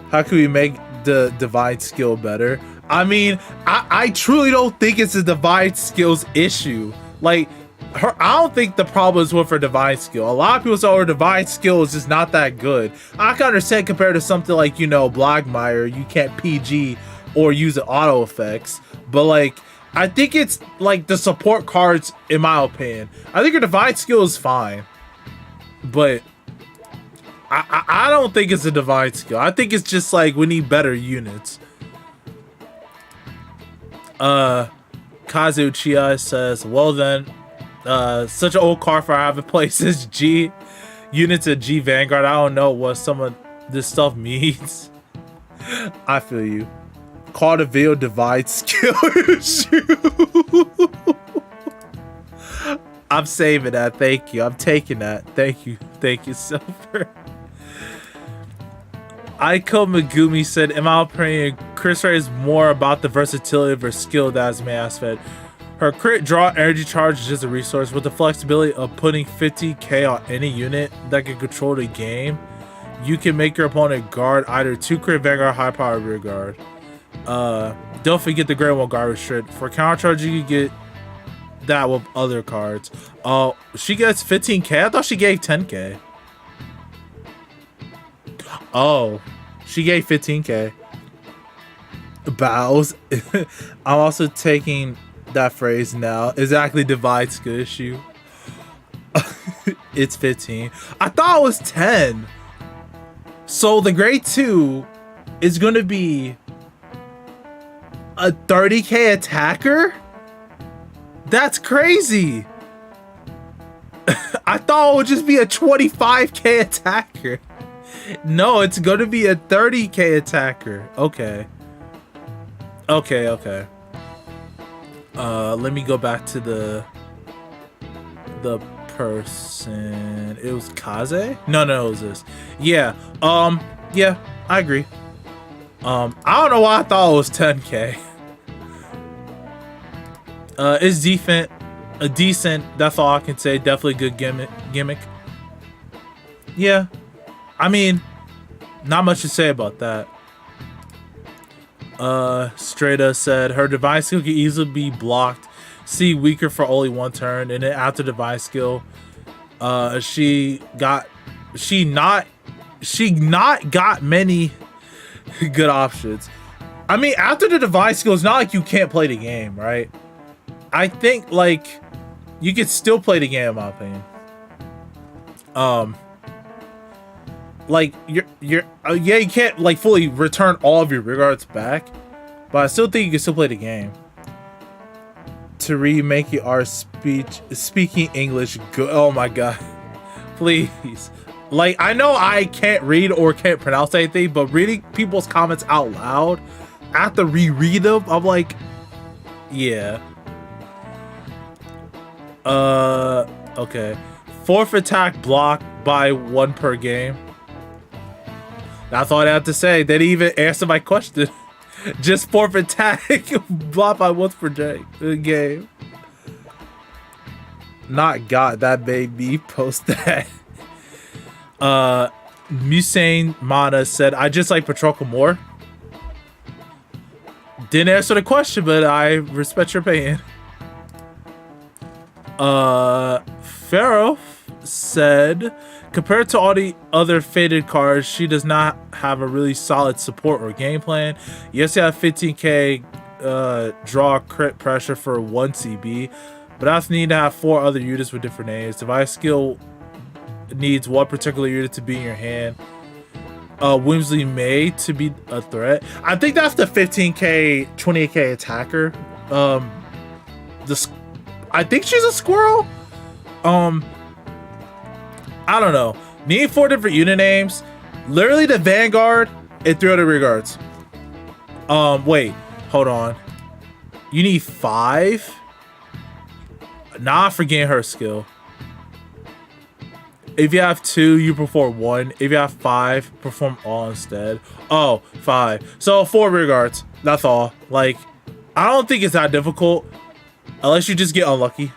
How can we make the divine skill better? I mean, I truly don't think it's a divine skills issue. Like, I don't think the problem is with her divine skill. A lot of people say her divine skill is just not that good. I can understand compared to something like, you know, Blackmire, you can't PG or use the auto effects. But like, I think it's like the support cards, in my opinion. I think her divine skill is fine. But I don't think it's a divine skill. I think it's just like we need better units. Kazu Uchiha says, well then, such an old card for I haven't played since G units of G Vanguard. I don't know what some of this stuff means. I feel you. Call the video divide skill issue. I'm saving that. Thank you. I'm taking that. Thank you. Thank you, Silver. Aiko Megumi said, in my opinion, Chris Ray is more about the versatility of her skill that is mass fed. Her crit draw energy charge is just a resource with the flexibility of putting 50k on any unit that can control the game. You can make your opponent guard either 2 crit Vanguard high power rear guard. Don't forget the grade 1 guard restrict. For counter charge, you can get that with other cards. Oh, she gets 15k? I thought she gave 10k. Oh, she gave 15k. Bows. I'm also taking that phrase now. Exactly, divide skill issue. It's 15. I thought it was 10. So the grade 2 is going to be a 30k attacker? That's crazy. I thought it would just be a 25k attacker. No, it's going to be a 30k attacker. Okay. Okay. Let me go back to the person. It was Kaze? No, it was this. Yeah. Yeah, I agree. I don't know why I thought it was 10k. It's decent. That's all I can say. Definitely good gimmick. Yeah. I mean, not much to say about that. Strata said her divine skill can easily be blocked. See weaker for only 1 turn, and then after divine skill, she not got many good options. I mean, after the divine skill, it's not like you can't play the game, right? I think like you could still play the game, in my opinion. Like you're yeah, you can't like fully return all of your regards back, but I still think you can still play the game. To remake our speaking English good. Oh my god, please. Like, I know I can't read or can't pronounce anything, but reading people's comments out loud, I have to reread them. I'm like, yeah. Okay. 4th attack block by 1 per game. That's all I have to say. They didn't even answer my question. Just 4th attack block by 1 per game. Not God, that made me post that. Musain Mana said, I just like Patroclo more. Didn't answer the question, but I respect your opinion. Pharaoh said, compared to all the other faded cards, she does not have a really solid support or game plan. Yes, you have 15k draw crit pressure for 1 CB, but I need to have 4 other units with different names. Device skill needs 1 particular unit to be in your hand. Whimsy May to be a threat. I think that's the 15k, 28k attacker. I think she's a squirrel. I don't know. Need 4 different unit names. Literally the Vanguard and 3 other rear guards. Wait, hold on. You need 5? Nah, I'm forgetting her skill. If you have 2, you perform 1. If you have 5, perform all instead. Oh, 5. So 4 rear guards. That's all. Like, I don't think it's that difficult. Unless you just get unlucky.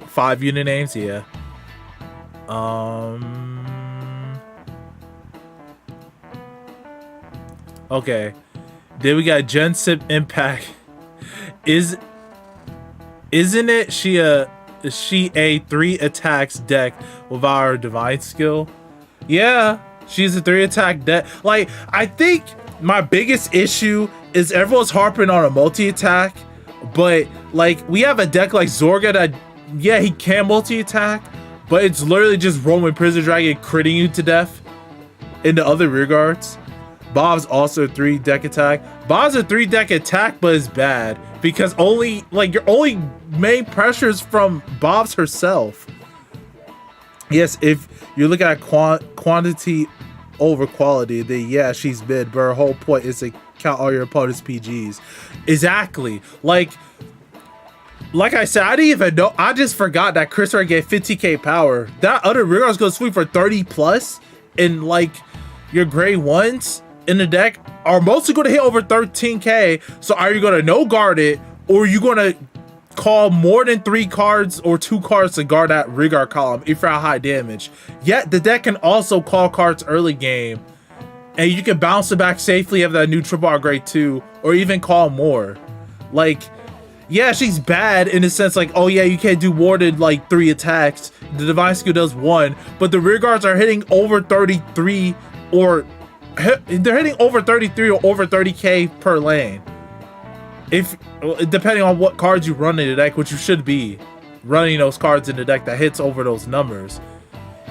5 unit names, yeah. Okay. Then we got Gensip Impact. Isn't it she a 3 attacks deck with our divine skill? Yeah, she's a 3 attack deck. Like, I think my biggest issue is everyone's harping on a multi attack, but like we have a deck like Zorga that, yeah, he can multi attack, but it's literally just Roman Prison Dragon critting you to death into other rear guards. Bob's also a 3 deck attack. Bob's a 3 deck attack, but it's bad because only like your only main pressure is from Bob's herself. Yes, if you look at quantity over quality, then yeah, she's mid, but her whole point is to count all your opponent's PGs. Exactly. Like I said, I didn't even know. I just forgot that Chris Ray gave 50k power. That other rear guard's gonna sweep for 30 plus, and like your gray ones in the deck are mostly going to hit over 13k. So are you going to no guard it, or are you going to call more than 3 cards or 2 cards to guard that rear guard column if you're at high damage? Yet the deck can also call cards early game, and you can bounce it back safely, have that new triple R grade 2, or even call more. Like, yeah, she's bad in the sense like, oh yeah, you can't do more than like 3 attacks. The divine skill does 1, but the rear guards are hitting over 33 or they're hitting over 33 or over 30k per lane. If depending on what cards you run in the deck, which you should be running those cards in the deck that hits over those numbers.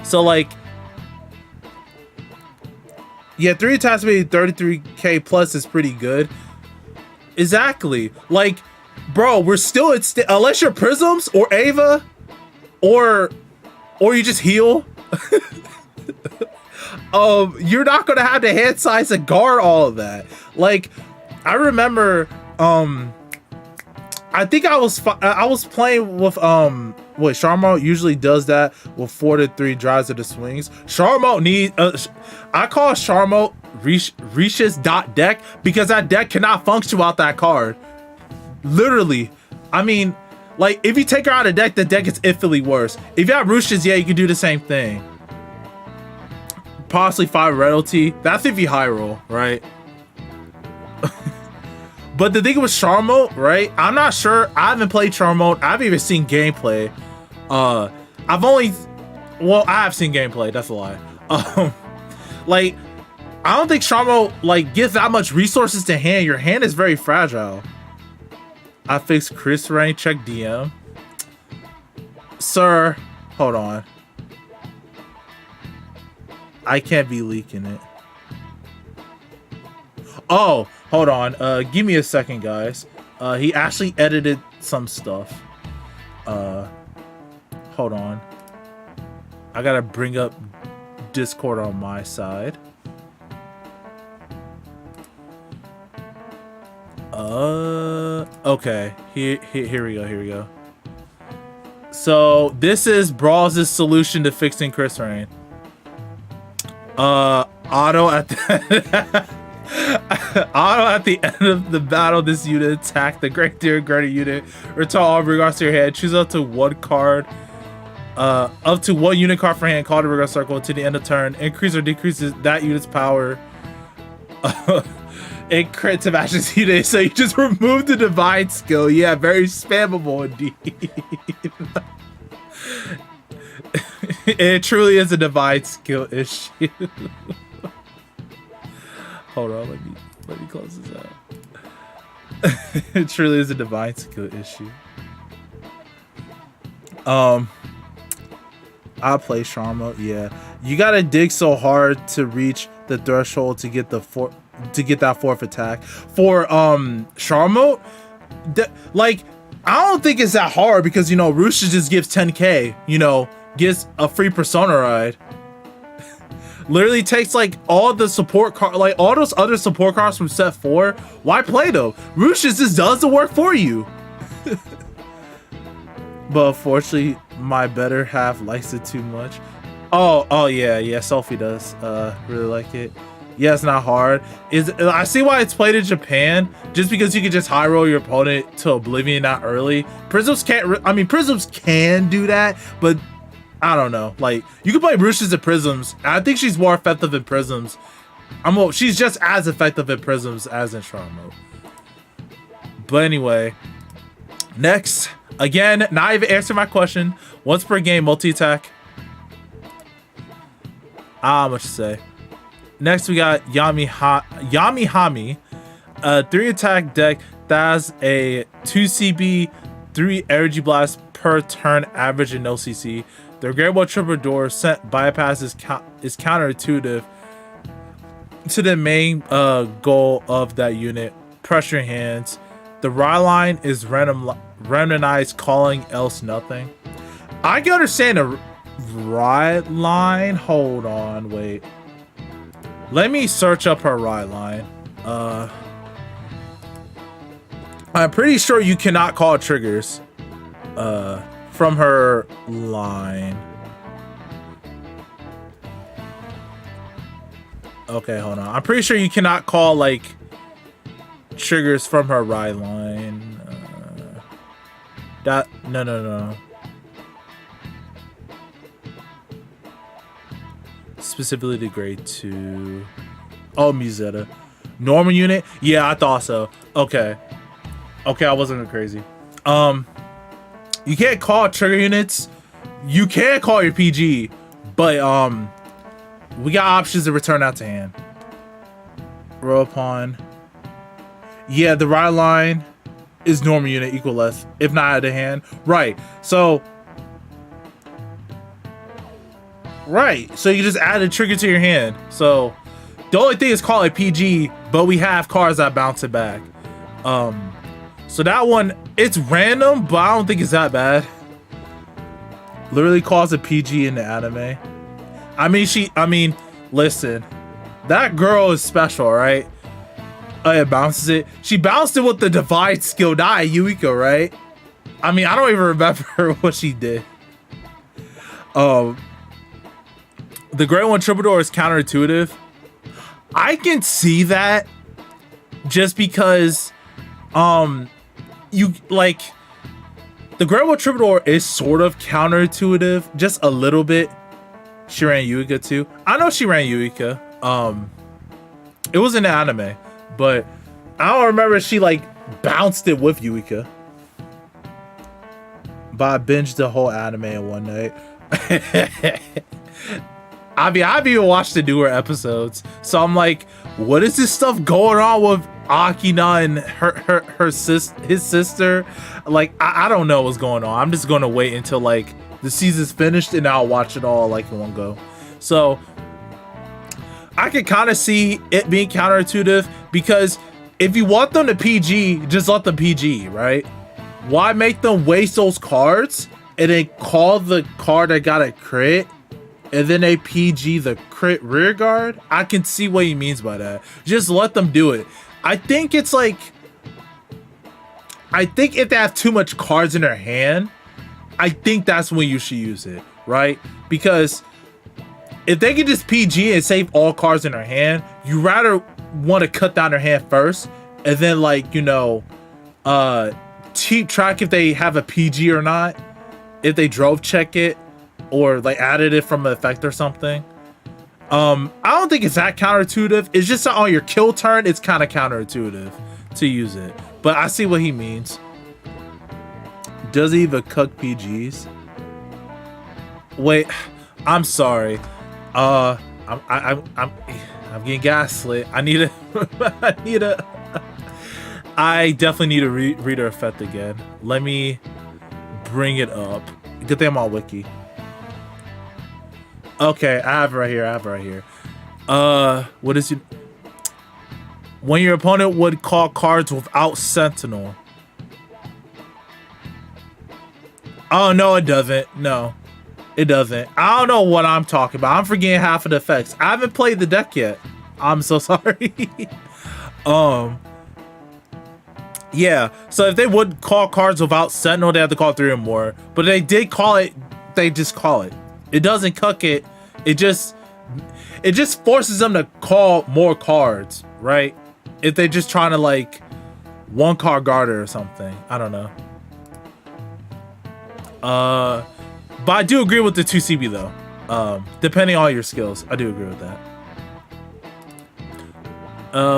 So like, yeah, 3 attacks being 33k plus is pretty good. Exactly. Like, bro, we're still at unless you're Prisms or Ava, or you just heal. You're not gonna have the hand size to guard all of that. Like, I remember, I think I was playing with what Charmot usually does that with 4 to 3 drives of the swings. Charmot I call Charmot Rish's dot deck because that deck cannot function without that card. Literally, I mean, like if you take her out of deck, the deck is infinitely worse. If you have Rish's, yeah, you can do the same thing. Possibly 5 Redalty. That's if you high roll, right? But the thing with Charmot, right? I'm not sure. I haven't played Charmot. I haven't even seen gameplay. I have seen gameplay. That's a lie. Like, I don't think Charmot like gives that much resources to hand. Your hand is very fragile. I fixed Chris Rain. Check DM. Sir, hold on. I can't be leaking it. Oh, hold on. Give me a second, guys. He actually edited some stuff. Hold on. I gotta bring up Discord on my side. Okay. Here we go. So this is Brawls' solution to fixing Chris Rain. Auto at the end of the battle, this unit attack the Great Deer Guardian unit. Return all regards to your hand. Choose up to 1 card. Up to 1 unit card for hand. Call the regard circle to the end of turn. Increase or decreases that unit's power. It crit to match this unit, so you just remove the divine skill. Yeah, very spammable indeed. It truly is a divine skill issue. Hold on, let me close this out. It truly is a divine skill issue. I'll play Charmot. Yeah, you gotta dig so hard to reach the threshold to get that 4th attack for Charmot. Like, I don't think it's that hard because, you know, Rusha just gives 10k, you know, gets a free persona ride. Literally takes like all the support card, like all those other support cards from set 4. Why play them? Rusha just does the work for you. But unfortunately, my better half likes it too much. Oh yeah, Sophie does really like it. Yeah, it's not hard. I see why it's played in Japan, just because you can just high roll your opponent to oblivion that early. Prisms can't. I mean, Prisms can do that, but I don't know. Like, you can play Rooshes at Prisms. I think she's more effective in Prisms. She's just as effective in Prisms as in Shrine mode. But anyway, next, again, not even answer my question. Once per game, multi-attack. Much to say. Next, we got Yami-Hami, a 3-attack deck that has a 2 CB, 3 energy blast per turn, average and no CC. The Great Wall Troubadour bypass is counterintuitive to the main goal of that unit, pressure hands. The Rhyline is randomized calling, else nothing. I can understand the Rhyline. Hold on, wait. Let me search up her Rhyline. I'm pretty sure you cannot call triggers from her line. Okay, hold on. I'm pretty sure you cannot call like triggers from her Rhyline. No. Specifically to grade 2. Oh, Musetta. Normal unit? Yeah, I thought so. Okay, I wasn't crazy. You can't call trigger units. You can call your PG, but we got options to return out to hand. Roll upon. Yeah, the right line is normal unit equal less, if not out of hand. Right. So you just add a trigger to your hand. So the only thing is call it PG, but we have cards that bounce it back. So that one, it's random, but I don't think it's that bad. Literally calls it PG in the anime. I mean, listen, that girl is special, right? It bounces it. She bounced it with the divide skill, not Yuiko, right? I mean, I don't even remember what she did. The Great One Troubadour is counterintuitive. I can see that just because you like the Great One Troubadour is sort of counterintuitive, just a little bit. She ran Yuika too. I know she ran Yuika. It was in the anime, but I don't remember she like bounced it with Yuika. But I binged the whole anime in one night. I've even watched the newer episodes, so I'm like, what is this stuff going on with Akina and his sister? Like, I don't know what's going on. I'm just gonna wait until like the season's finished and I'll watch it all like in one go. So I can kind of see it being counterintuitive, because if you want them to PG, just let them PG, right? Why make them waste those cards and then call the card that got a crit and then they PG the crit rear guard? I can see what he means by that. Just let them do it. I think it's like, I think if they have too much cards in their hand, I think that's when you should use it, right? Because if they can just PG and save all cards in their hand, you rather want to cut down their hand first and then, like, you know, keep track if they have a PG or not, if they drove check it or like added it from an effect or something. I don't think it's that counterintuitive. It's just on your kill turn, it's kind of counterintuitive to use it. But I see what he means. Does he even cook PGs? Wait, I'm sorry. I'm getting gaslit. I definitely need to read her effect again. Let me bring it up. Good thing I'm on wiki. Okay, I have it right here. What is it? When your opponent would call cards without Sentinel. Oh, no, it doesn't. No, it doesn't. I don't know what I'm talking about. I'm forgetting half of the effects. I haven't played the deck yet. I'm so sorry. Yeah, so if they would call cards without Sentinel, they have to call 3 or more. But they did call it, they just call it. It doesn't cook it It just forces them to call more cards, right? If they're just trying to like one card guarder or something. I don't know. But I do agree with the 2 CB though. Depending on your skills, I do agree with that.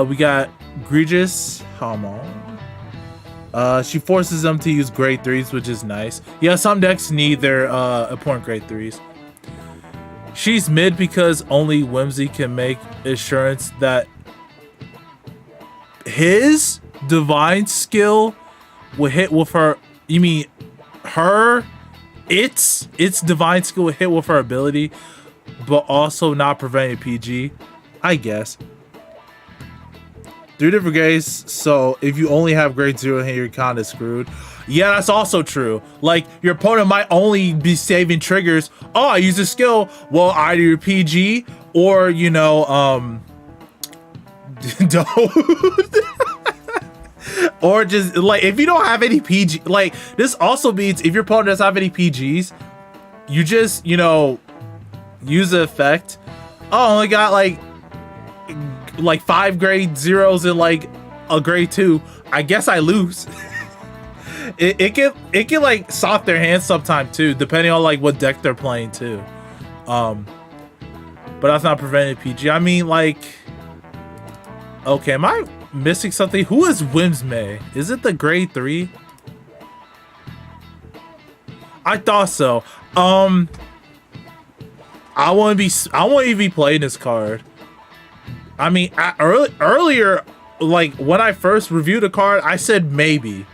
We got Egregious Hamon. She forces them to use grade 3s, which is nice. Yeah, some decks need their opponent grade 3s. She's mid because only Whimsy can make assurance that his divine skill will hit with her. You mean her? Its divine skill will hit with her ability, but also not prevent a PG. I guess. 3 different grades, so if you only have grade 0 here, you're kind of screwed. Yeah, that's also true. Like, your opponent might only be saving triggers. Oh, I use a skill. Well, either your PG or, you know, don't. Or just, like, if you don't have any PG, like, this also means if your opponent doesn't have any PGs, you just, you know, use the effect. Oh, I only got, like 5 grade 0s and like a grade 2. I guess I lose. it can like soft their hands sometime too, depending on like what deck they're playing too. But that's not prevented PG. I mean, like, okay, am I missing something? Who is Whimsmay? Is it the grade 3? I thought so. I won't even be playing this card. I mean, earlier, like when I first reviewed a card, I said maybe,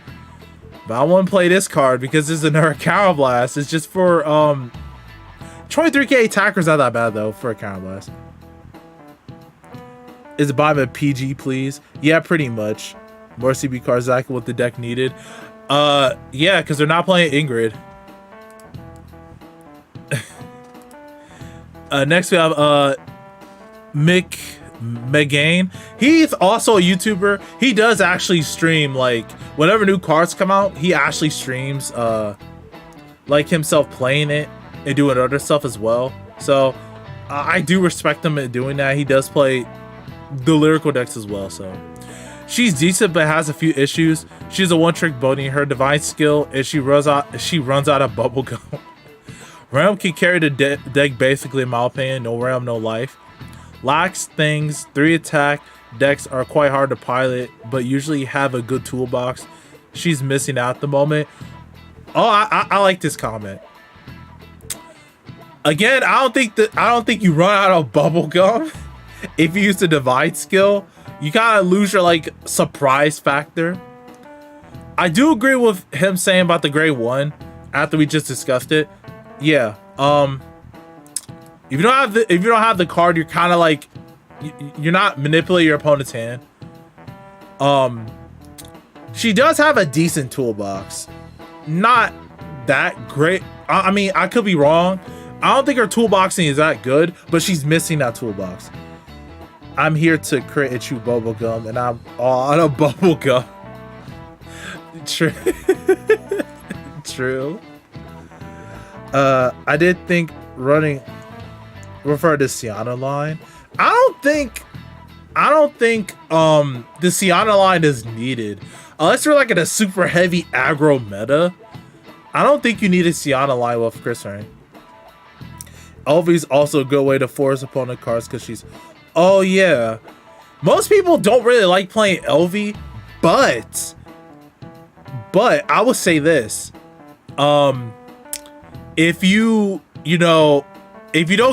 but I wouldn't play this card because it's another Counter Blast. It's just for 23k attacker's not that bad though for a Counter Blast. Is it bottom of PG, please? Yeah, pretty much. More CB cards exactly what the deck needed. Yeah, because they're not playing Ingrid. Next we have Mick Megain. He's also a YouTuber. He does actually stream, like, whenever new cards come out, he actually streams like himself playing it and doing other stuff as well. So I do respect him in doing that. He does play the lyrical decks as well. So she's decent but has a few issues. She's a one-trick pony. Her divine skill is she runs out of bubblegum. Realm can carry the deck basically, in my opinion. No Realm, no life. Lacks things. 3 attack decks are quite hard to pilot, but usually have a good toolbox. She's missing out at the moment. Oh, I like this comment. Again, I don't think you run out of bubblegum if you use the divide skill. You kind of lose your like surprise factor. I do agree with him saying about the grade 1 after we just discussed it. Yeah. If you don't have the card, you're kind of like you're not manipulating your opponent's hand. She does have a decent toolbox. Not that great. I mean, I could be wrong. I don't think her toolboxing is that good, but she's missing that toolbox. I'm here to create a true bubblegum, and I'm on a bubblegum. True. True. I did think running refer to Sienna line. I don't think the Sienna line is needed unless you're like in a super heavy aggro meta. I don't think you need a Sienna line with Chris Rain. Elvie's also a good way to force opponent cards because she's, oh yeah, most people don't really like playing Elvie, but I would say this, if you don't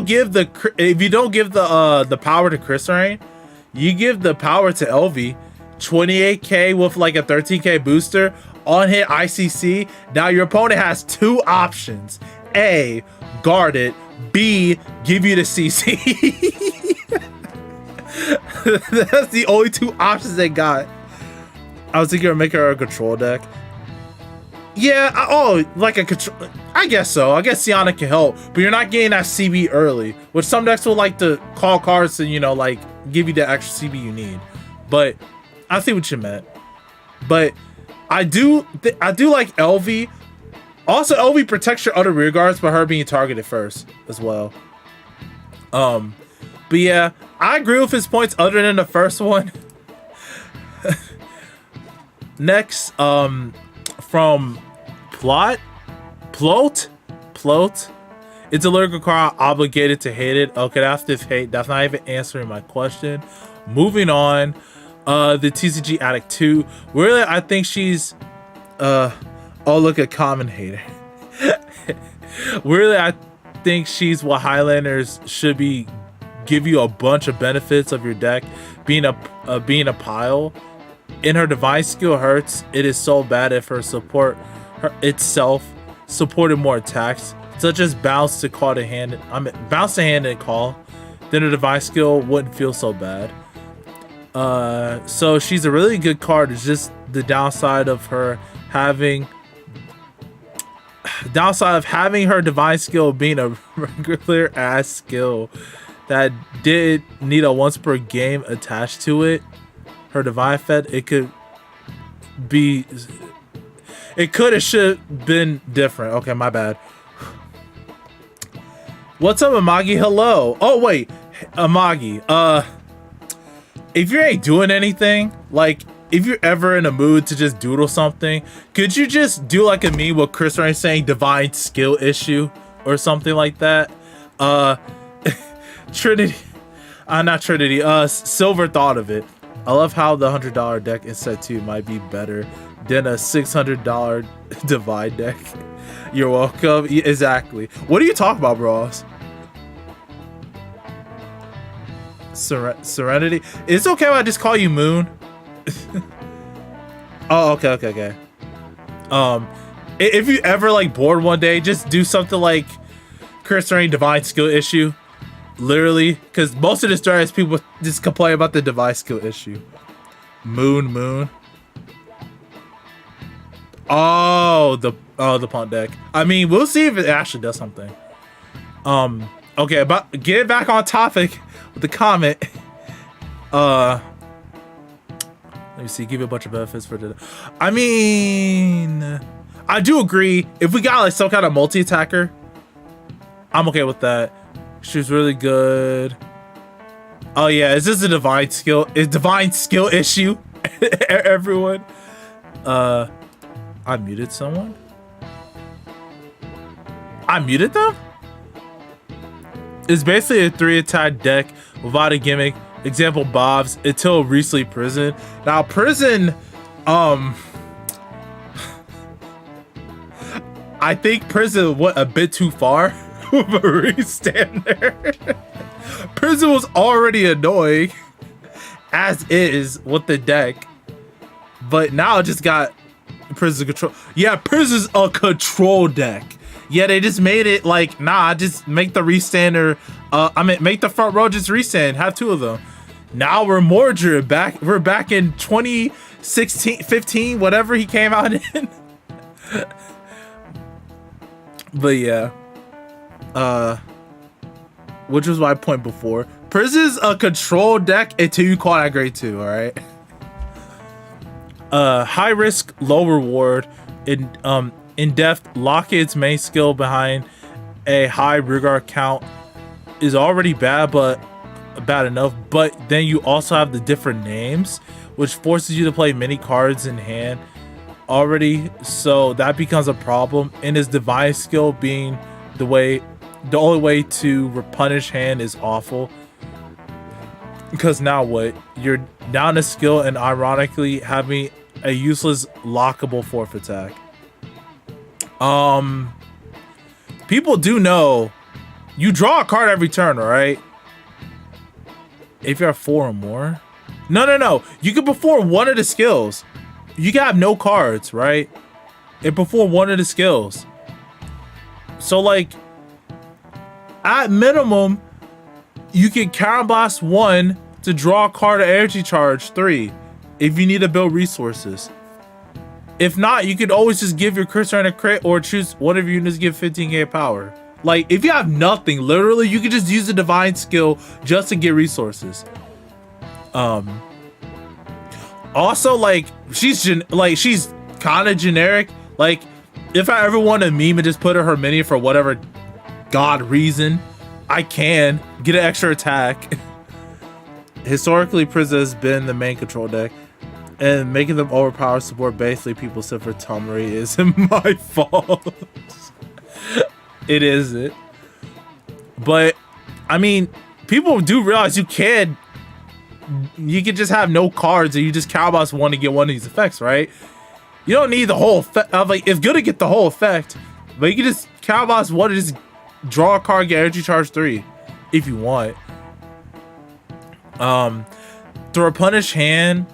give the power to Chris Rain, you give the power to Elvie. 28k with like a 13k booster on hit ICC. Now your opponent has 2 options: A, guard it; B, give you the CC. That's the only 2 options they got. I was thinking of making her a control deck. Yeah, like a control. I guess so. I guess Sienna can help, but you're not getting that CB early, which some decks will like to call cards to, like give you the extra CB you need. But I see what you meant. But I do like Elvie. Also, Elvie protects your other rear guards by her being targeted first as well. But yeah, I agree with his points other than the first one. Next, from Plot, Plot. It's a lyrical car. Obligated to hate it. Okay, that's the hate. That's not even answering my question. Moving on, the TCG Addict 2. Really, I think she's, oh look at Common Hater. Really, I think she's what Highlanders should be. Give you a bunch of benefits of your deck. Being a pile. In her divine skill hurts. It is so bad if her support itself supported more attacks, such as bounce to call to hand. Bounce to hand and call. Then her divine skill wouldn't feel so bad. So she's a really good card. It's just the downside of her having her divine skill being a regular ass skill that did need a once per game attached to it. Her divine fed, it could have should been different. Okay, my bad. What's up, Amagi? Hello. Oh wait, Amagi. If you ain't doing anything, like if you're ever in a mood to just doodle something, could you just do like a meme with Chris Rain saying divine skill issue or something like that? Trinity, not Trinity. Silver thought of it. I love how the $100 deck in set 2 might be better than a $600 divide deck. You're welcome. Exactly. What are you talking about, bros? Serenity. It's okay if I just call you Moon. Oh, okay. If you ever like bored one day, just do something like Chris Rain divine skill issue. Literally, because most of the stories people just complain about the device skill issue. Moon. Oh, the punt deck. I mean, we'll see if it actually does something. Okay, about get back on topic with the comment. Let me see. Give you a bunch of benefits for today. I mean, I do agree. If we got like some kind of multi-attacker, I'm okay with that. She's really good. Oh yeah, is this a divine skill? Is divine skill issue? Everyone. I muted someone. I muted them? It's basically a 3-attack deck without a gimmick. Example Bob's until recently Prison. Now Prison, I think Prison went a bit too far. Marie stand there. Prison was already annoying as is with the deck, but now it just got Prison control. Yeah, Prison's a control deck. Yeah, they just made it like, nah, just make the restander. Make the front row just restand. Have 2 of them. Now we're Mordred back. We're back in 2016, 15, whatever he came out in. But yeah. Which was my point before. Prison's a control deck until you call that grade 2, alright? High risk, low reward. In depth, Locket's main skill behind a high rigor count is already bad, but bad enough. But then you also have the different names, which forces you to play many cards in hand already. So that becomes a problem. And his divine skill being the only way to repunish hand is awful. Because now what? You're down a skill and ironically having a useless lockable 4th attack. People do know you draw a card every turn, alright? If you have 4 or more. No. You can perform one of the skills. You can have no cards, right? And perform one of the skills. So like, at minimum, you can counter blast 1 to draw a card of energy charge 3 if you need to build resources. If not, you could always just give your cursor a crit or choose whatever units give 15k power. Like, if you have nothing, literally, you could just use the divine skill just to get resources. Also, like, she's kind of generic. Like, if I ever want to meme and just put her minion for whatever god reason, I can get an extra attack. Historically, Prison has been the main control deck, and making them overpowered support basically people except for Tomari isn't my fault. It isn't. But, I mean, people do realize you can just have no cards and you just Cowboss one to get one of these effects, right? You don't need the whole effect. Like, it's good to get the whole effect, but you can just Cowboss one and just draw a card, get energy charge 3 if you want. To replenish hand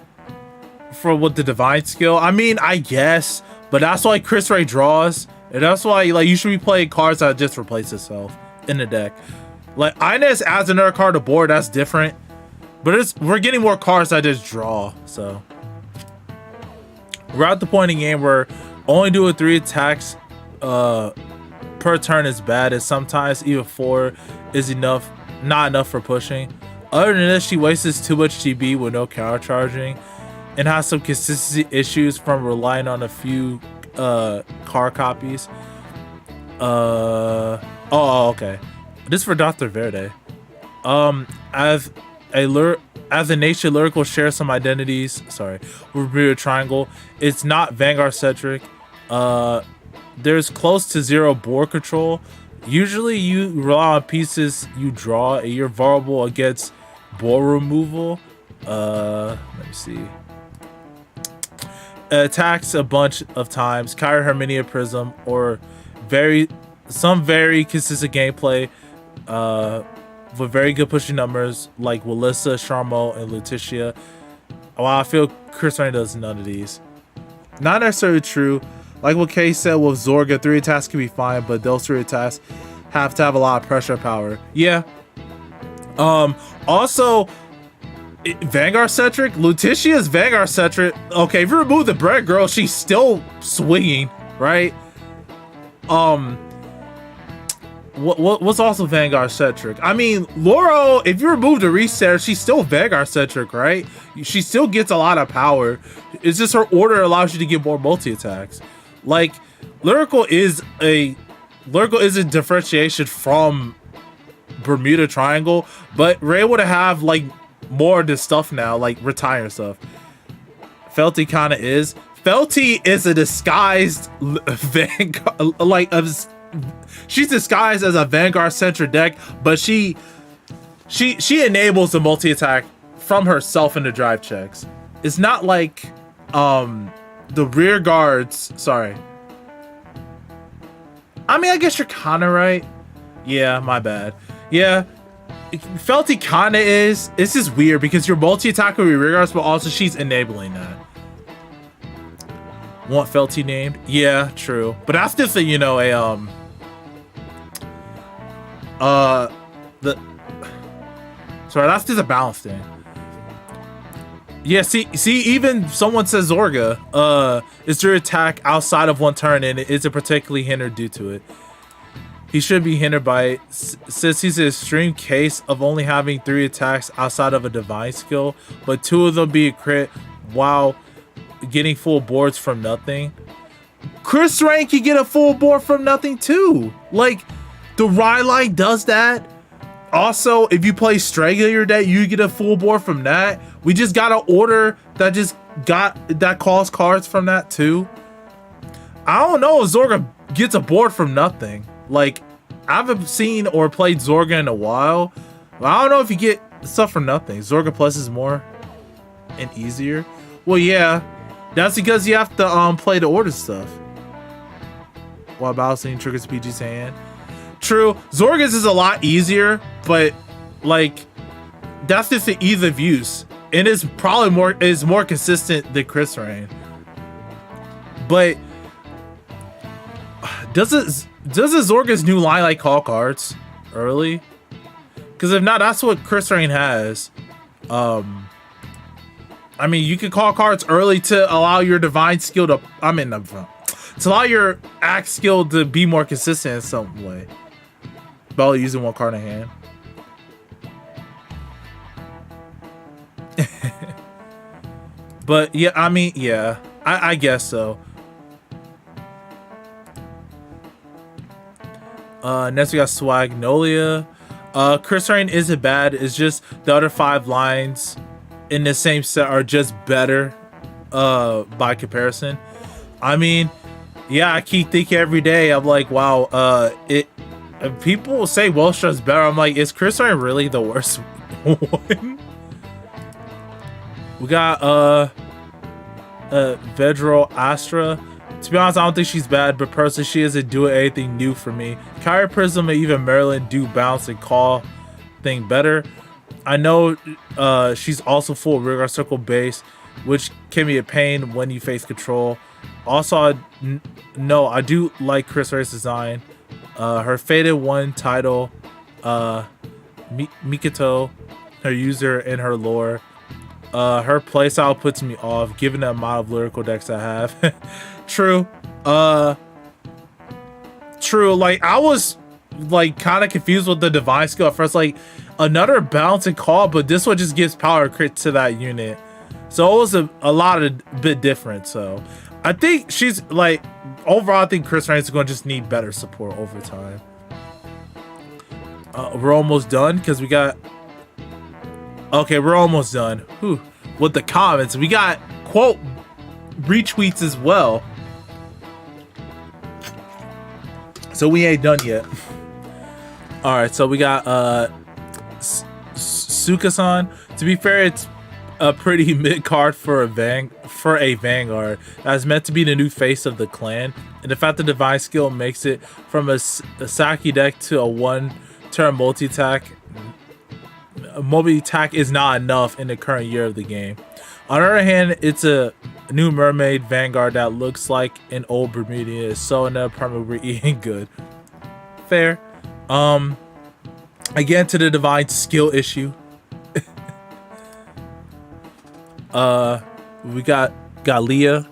for with the divine skill, I mean, I guess, but that's why Chris Ray draws, and that's why like you should be playing cards that just replace itself in the deck. Like Ines adds another card to board, that's different, but we're getting more cards that just draw. So we're at the point in the game where only doing 3 attacks per turn is bad, and sometimes even 4 is enough, not enough for pushing. Other than this, she wastes too much GB with no counter charging, and has some consistency issues from relying on a few card copies. Okay. This is for Dr. Verde. As a nation, Lyrical shares some identities. Sorry, with Bermuda Triangle. It's not Vanguard centric. There's close to 0 board control. Usually you rely on pieces you draw, and you're vulnerable against board removal. Let me see. Attacks a bunch of times, Kyra Herminia Prism, or some very consistent gameplay with very good pushing numbers like Willissa, Charmo, and Letitia. While I feel Chris Rain does none of these. Not necessarily true. Like what Kay said with Zorga, 3 attacks can be fine, but those 3 attacks have to have a lot of pressure power. Yeah. Also, Vanguard centric. Letitia's Vanguard centric. Okay, if you remove the bread girl, she's still swinging, right? What's also Vanguard centric? I mean, Laurel, if you remove the reset, she's still Vanguard centric, right? She still gets a lot of power. It's just her order allows you to get more multi attacks. Like, Lyrical is a differentiation from Bermuda Triangle, but we're able to have like more of this stuff now, like retire stuff. Felty kind of is. Felty is a disguised Vanguard, like she's disguised as a Vanguard centric deck, but she enables the multi attack from herself in the drive checks. It's not like the rear guards. Sorry. I mean, I guess you're kind of right. Yeah, my bad. Yeah, Felty kind of is. It's just weird because your multi attack will be rear guards, but also she's enabling that. Want Felty named? Yeah, true. But that's just a, you know, that's just a balance thing. Yeah, see, even someone says Zorga is your attack outside of 1 turn, and it isn't particularly hindered due to it. He should be hindered by it, since he's an extreme case of only having 3 attacks outside of a divine skill, but 2 of them be a crit while getting full boards from nothing. Chris Rain can get a full board from nothing too. Like, the Rylite does that. Also, if you play Strega your deck, you get a full board from that. We just got an order that calls cards from that too. I don't know if Zorga gets a board from nothing. Like, I haven't seen or played Zorga in a while. I don't know if you get stuff from nothing. Zorga Plus is more and easier. Well, yeah, that's because you have to play the order stuff while balancing triggers PG's hand. True, Zorgas is a lot easier, but like that's just the ease of use, and it's probably more consistent than Chris Rain. But does the Zorga's new line like call cards early? Because if not, that's what Chris Rain has. I mean, you can call cards early to allow your divine skill to to allow your axe skill to be more consistent in some way. By using 1 card in hand. But yeah, I mean, yeah, I guess so. Next we got Swagnolia. Chris Rain isn't bad. It's just the other 5 lines in the same set are just better by comparison. I mean, yeah, I keep thinking every day, I'm like, wow, people say Wellstrom's better. I'm like, is Chris Rain really the worst one? We got Vedro Astra. To be honest, I don't think she's bad, but personally, she isn't doing anything new for me. Kyrie Prism and even Maryland do bounce and call thing better. I know she's also full Rigor Circle base, which can be a pain when you face control. Also, I do like Chris Ray's design. Her Faded 1 title, Mikoto, her user, and her lore. Her playstyle puts me off, given the amount of lyrical decks I have. True. True. Like, I was like kind of confused with the divine skill at first. Like, another bounce and call, but this one just gives power crit to that unit. So it was a bit different. So I think she's like, overall, I think Chris Rain is going to just need better support over time. We're almost done because we got. Okay, we're almost done. Whew. With the comments, we got quote retweets as well. So we ain't done yet. All right, so we got Sukasan. To be fair, it's a pretty mid card for a Vanguard that's meant to be the new face of the clan, and the fact the divine skill makes it from a Saki deck to a 1-turn multi-attack is not enough in the current year of the game. On the other hand, it's a new mermaid Vanguard that looks like an old Bermudian, so in the apartment we're eating good. Fair. Again, to the divine skill issue. We got Leah.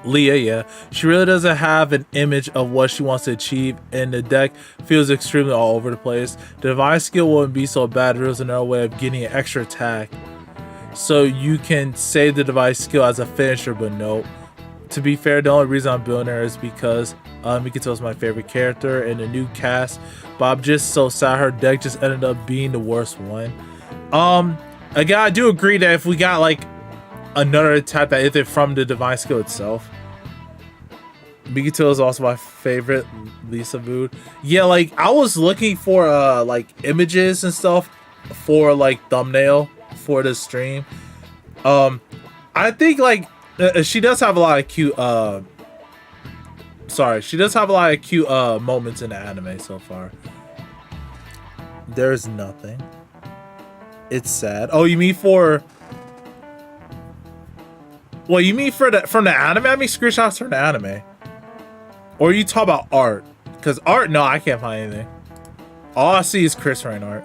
Yeah. She really doesn't have an image of what she wants to achieve, and the deck feels extremely all over the place. The divine skill wouldn't be so bad. There's another way of getting an extra attack, so you can save the device skill as a finisher, but no. To be fair, the only reason I'm building her is because Mikoto is my favorite character in the new cast, but I'm just so sad her deck just ended up being the worst one. Again, I do agree that if we got like another attack that isn't from the divine skill itself. Mikoto is also my favorite Lisa mood. Yeah, like I was looking for like images and stuff for like thumbnail for the stream. I think like she does have a lot of cute she does have a lot of cute moments in the anime so far. There's nothing. It's sad. Oh, you mean for well, you mean for from the anime? I mean screenshots from the anime. Or you talk about art? Because art, no, I can't find anything. All I see is Chris Rain art.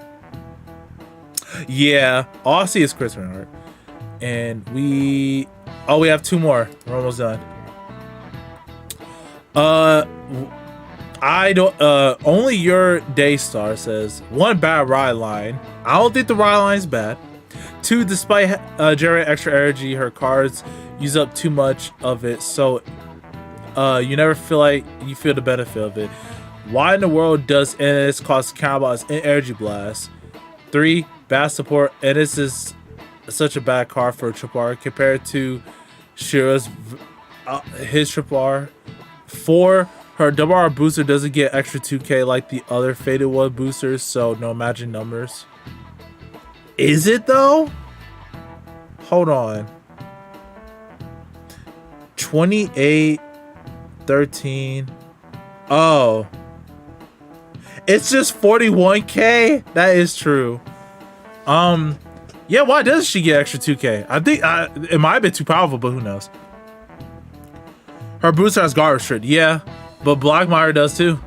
Yeah, all I see is Chris Rain art. And we have 2 more. We're almost done. I don't. Only your Daystar says 1 bad ride line. I don't think the ride line is bad. 2, despite generating extra energy, her cards use up too much of it, so you never feel like you feel the benefit of it. Why in the world does NS cost combos in Energy Blast? 3, bad support. NS is such a bad card for a triple R compared to Shira's his triple R. 4, her double R booster doesn't get extra 2k like the other Faded 1 boosters, so no magic numbers. Is it though? Hold on. 28, 13. Oh. It's just 41k? That is true. Yeah, why does she get extra 2k? I think it might have been too powerful, but who knows? Her booster has guard restrict. Yeah, but Blackmire does too.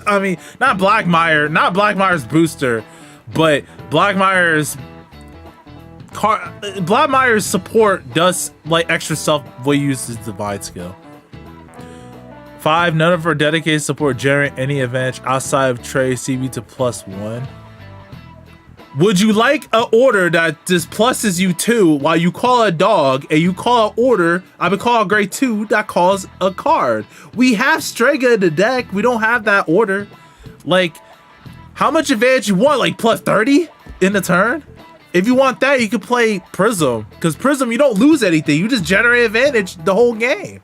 I mean, not Blackmire's booster, but Blackmire's support does like extra stuff when you use his divide skill. 5, none of her dedicated support generate any advantage outside of trade CB to +1. Would you like an order that just pluses you 2 while you call a dog and you call an order, I would call a grade 2 that calls a card? We have Strega in the deck. We don't have that order. Like, How much advantage you want? Like plus 30 in the turn? If you want that, you can play Prism. Because Prism, you don't lose anything. You just generate advantage the whole game.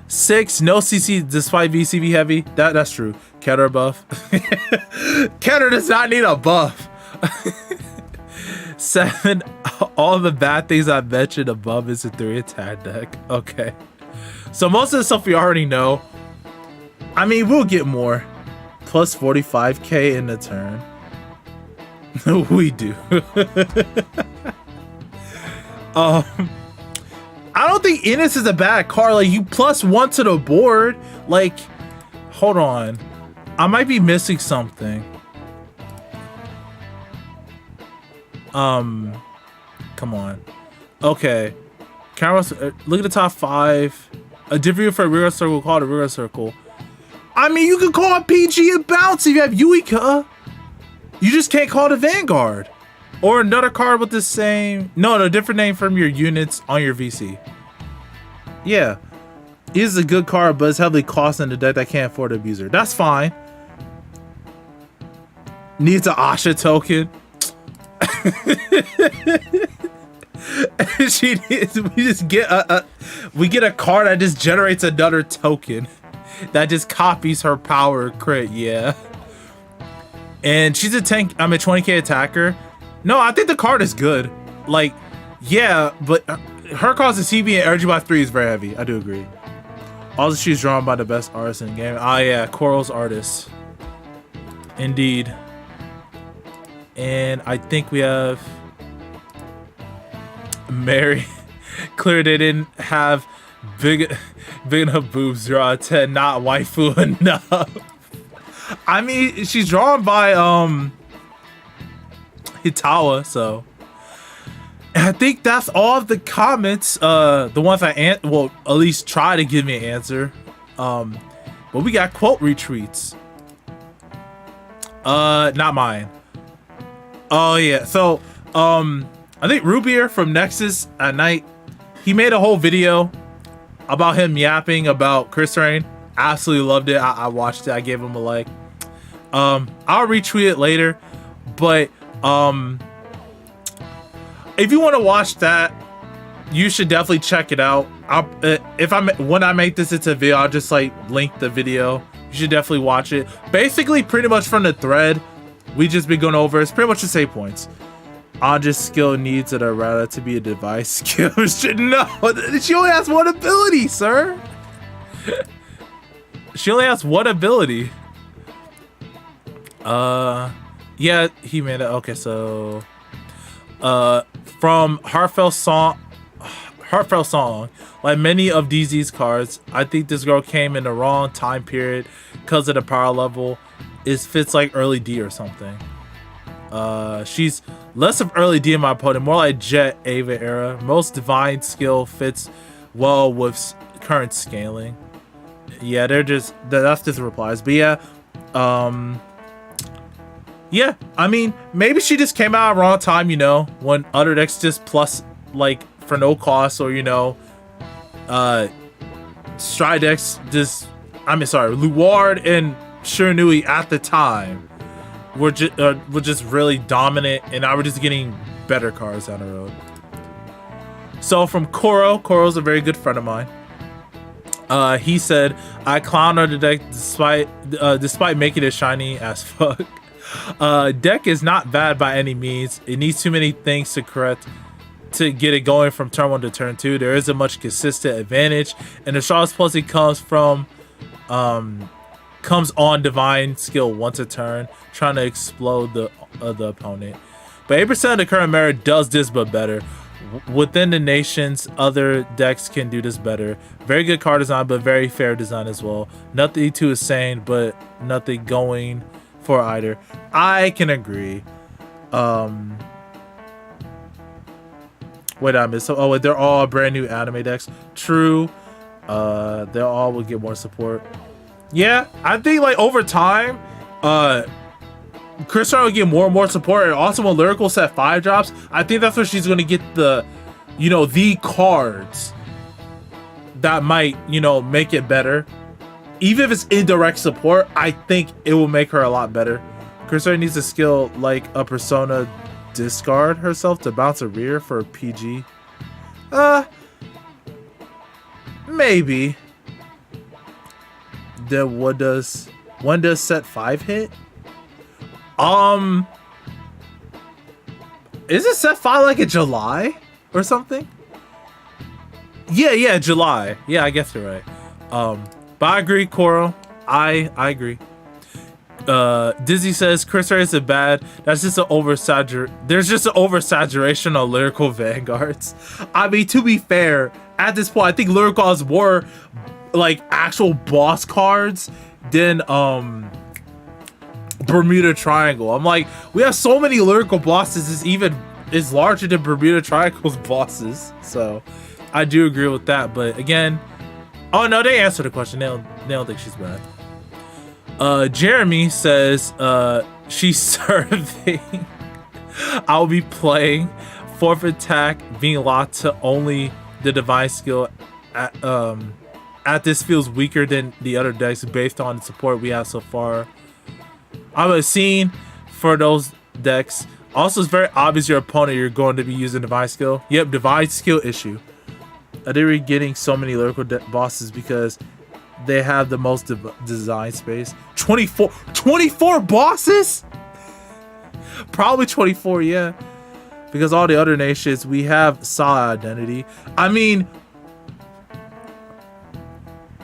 6, no CC despite VCV heavy. That's true. Keter buff. Keter does not need a buff. 7, all the bad things I mentioned above is a 3 attack deck. Okay. So most of the stuff we already know. I mean, we'll get more. Plus 45k in the turn. We do. I don't think Innis is a bad card. Like, you +1 to the board. Like, hold on. I might be missing something. Come on. Okay. Cameras, look at the top 5. A different for a rear circle, call it a rear circle. I mean, you can call it PG and bounce if you have Yuika. You just can't call it a Vanguard. Or another card with the same... No, different name from your units on your VC. Yeah. It is a good card, but it's heavily costing the deck that can't afford an abuser. That's fine. Needs an Asha token. We get a card that just generates another token. That just copies her power crit, yeah. And she's a 20k attacker. No, I think the card is good. Like, yeah, but her cost of CB and energy by 3 is very heavy. I do agree. Also, she's drawn by the best artist in the game. Ah, yeah, Coral's artist. Indeed. And I think we have Mary. Clear they didn't have big enough boobs. Draw a 10, not waifu enough. I mean, she's drawn by Hitawa, so. And I think that's all of the comments. The ones I well, at least try to give me an answer. But we got quote retweets. Not mine. Oh yeah, so I think Rubier from Nexus at Night, he made a whole video about him yapping about Chris Rain. Absolutely loved it. I watched it. I gave him a like. I'll retweet it later, but if you want to watch that, you should definitely check it out. When I make this into a video, I'll just like link the video. You should definitely watch it. Basically, pretty much from the thread we just been going over, it's pretty much the same points. On just skill needs that are rather to be a device skill. No, she only has one ability, sir. She only has one ability. Yeah, he made it. Okay, so from Heartfelt Song, like many of DZ's cards, I think this girl came in the wrong time period because of the power level. It fits like early D or something. She's less of early D in my opponent, more like Jet Ava era. Most divine skill fits well with current scaling. Yeah, they're just that's just replies. But yeah, yeah, I mean, maybe she just came out at the wrong time, you know, when other decks just plus like for no cost, or you know, Stride decks just, I mean, sorry, Luard and Shiranui at the time were just really dominant, and now we're just getting better cards down the road. So from Koro's a very good friend of mine. He said, I clown on the deck despite making it shiny as fuck. Deck is not bad by any means. It needs too many things to correct to get it going from turn 1 to turn 2. There isn't much consistent advantage, and the strongest plus it comes on divine skill once a turn, trying to explode the opponent. But 8% of the current meta does this but better. Within the nations, other decks can do this better. Very good card design, but very fair design as well. Nothing too insane, but nothing going for either. I can agree. Wait, I missed. Oh, wait, they're all brand new anime decks. True. They all will get more support. Yeah, I think like over time, Chris will get more and more support, and also when Lyrical set 5 drops, I think that's where she's gonna get the, you know, the cards that might, you know, make it better. even if it's indirect support, I think it will make her a lot better. Crystal needs a skill like a persona discard herself to bounce a rear for a PG. Maybe. Then when does set 5 hit? Is it set 5 like in July or something? Yeah, July. Yeah, I guess you're right. But I agree, Coral. I agree. Dizzy says Chris Ray isn't bad. That's just an there's just an oversaturation of lyrical vanguards. I mean, to be fair, at this point, I think lyrical has more like actual boss cards than Bermuda Triangle. I'm like, we have so many lyrical bosses is larger than Bermuda Triangle's bosses. So I do agree with that. But again, oh no, they answered the question. They don't think she's bad. Jeremy says she's serving. I'll be playing fourth attack being locked to only the divine skill at this feels weaker than the other decks based on the support we have so far. I'm a scene for those decks. Also, it's very obvious your opponent you're going to be using divine skill. Yep, divine skill issue. I think we're getting so many lyrical bosses because they have the most design space. 24 bosses? Probably 24, yeah. Because all the other nations, we have solid identity. I mean,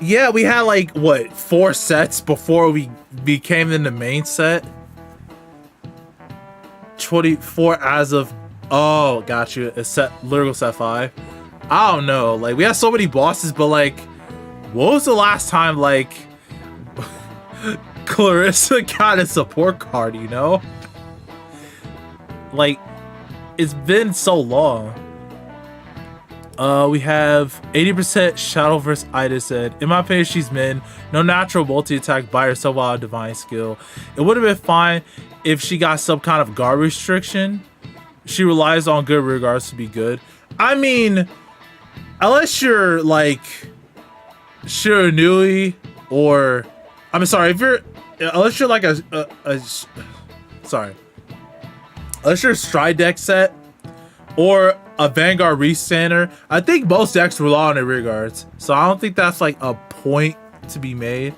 yeah, we had like, what, 4 sets before we became in the main set? 24 as of, oh, got you. It's lyrical set 5. I don't know. Like, we have so many bosses, but like, what was the last time, like, Clarissa got a support card, you know? Like, it's been so long. We have 80% Shadow vs. Ida said, in my opinion, she's min. No natural multi-attack by herself while a divine skill. It would have been fine if she got some kind of guard restriction. She relies on good regards to be good. I mean, unless you're, like, Shiranui or... I'm sorry, unless you're like unless you're a Stride deck set or a Vanguard Recenter, I think most decks rely on the rear guards. So I don't think that's like a point to be made.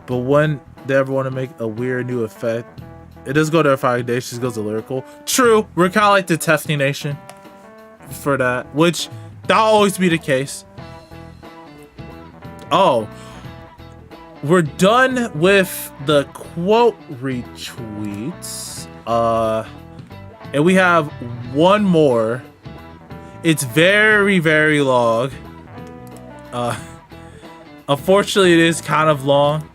But when they ever want to make a weird new effect, it does go to Foundations, goes to Lyrical. True, we're kind of like the Testing Nation for that, which that'll always be the case. Oh, we're done with the quote retweets. And we have one more. It's very, very long. Unfortunately, it is kind of long,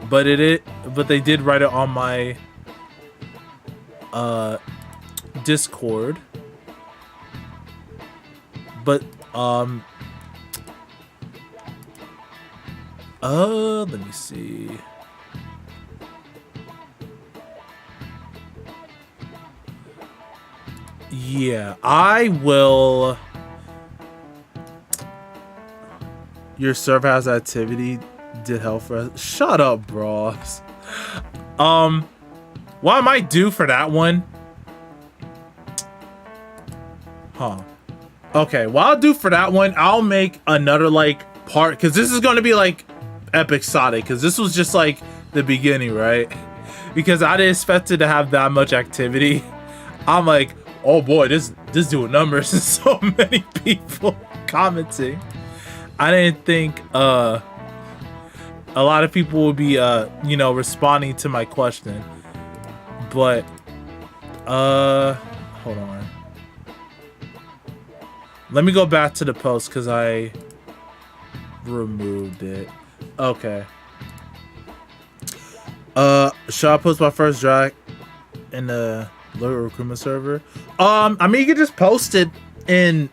but but they did write it on my Discord. But let me see. Yeah, I will. Your server has activity. Did help for us. Shut up, bros. What I might do for that one. Huh. Okay, what I'll do for that one, I'll make another like part, because this is going to be like episodic, because this was just like the beginning, right? Because I didn't expect it to have that much activity. I'm like, oh boy, this doing numbers and so many people commenting. I didn't think a lot of people would be you know, responding to my question. But hold on. Let me go back to the post because I removed it. Okay. Should I post my first drag in the Lyrical recruitment server? I mean, you can just post it in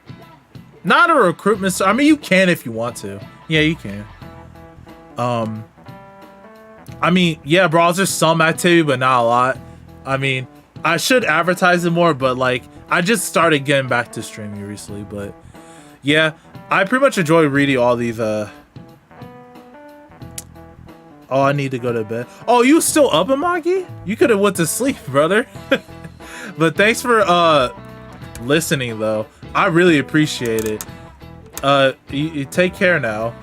not a recruitment. I mean, you can if you want to. Yeah, you can. I mean, yeah, bro, there's some activity, but not a lot. I mean, I should advertise it more, but like, I just started getting back to streaming recently. But yeah, I pretty much enjoy reading all these Oh, I need to go to bed. Oh, you still up, Amagi? You could have went to sleep, brother. But thanks for listening, though. I really appreciate it. You take care now.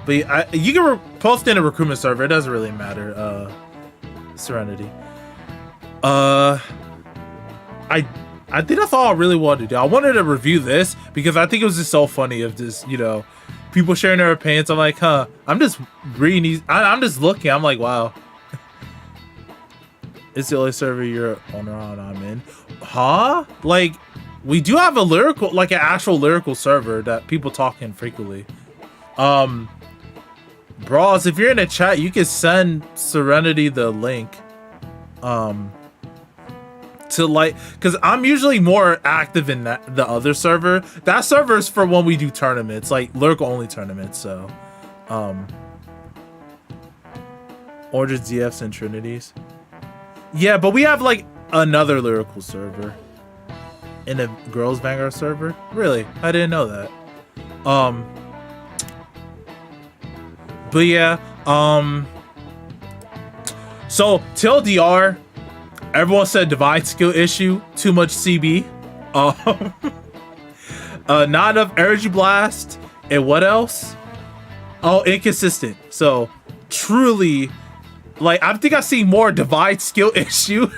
But you can post in a recruitment server. It doesn't really matter. Serenity. I think that's all I really wanted to do. I wanted to review this because I think it was just so funny of just, you know, people sharing their opinions. I'm like, huh, I'm just reading these. I'm just looking. I'm like, wow. It's the only server you're on around I'm in. Huh? Like, we do have a lyrical, like an actual lyrical server that people talk in frequently. Bros, if you're in a chat, you can send Serenity the link. To like, because I'm usually more active in the other server. That server is for when we do tournaments, like lyrical only tournaments. So, or just DFs and Trinities. Yeah, but we have like another lyrical server in a Girls Vanguard server. Really, I didn't know that. But yeah, so TLDR. Everyone said divine skill issue, too much CB, not enough energy blast, and what else? Oh, inconsistent. So truly, like, I think I've seen more divine skill issue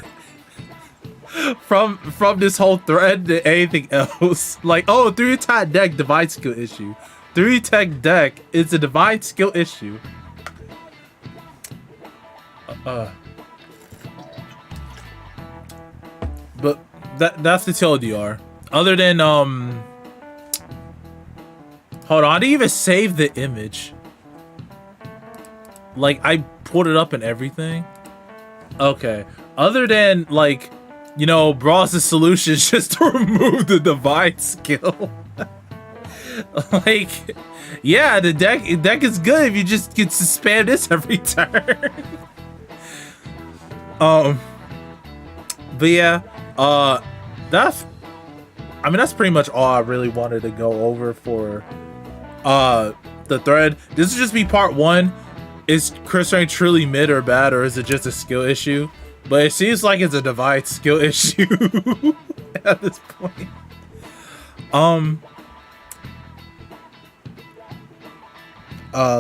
from this whole thread than anything else. Like, oh, 3 attack deck divine skill issue, 3 attack deck is a divine skill issue. But that's the TLDR. Other than hold on, I didn't even save the image. Like, I pulled it up and everything. Okay. Other than, like, you know, Bros' solution is just to remove the divine skill. Like, yeah, the deck is good if you just get to spam this every turn. But yeah, that's pretty much all I really wanted to go over for the thread. This will just be part 1. Is Chris rank truly mid or bad, or is it just a skill issue? But it seems like it's a divine skill issue at this point.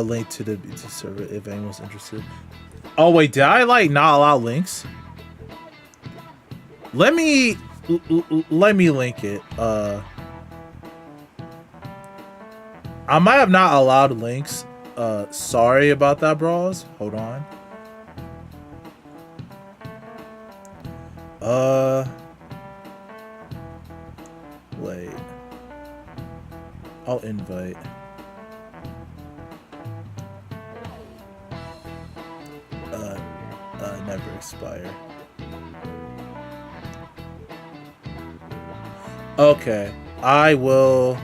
Link to the BT server if anyone's interested. Oh wait, did I like not allow links? Let me link it. I might have not allowed links. Sorry about that, bros. Hold on. Wait. I'll invite. Never expire. Okay, I will.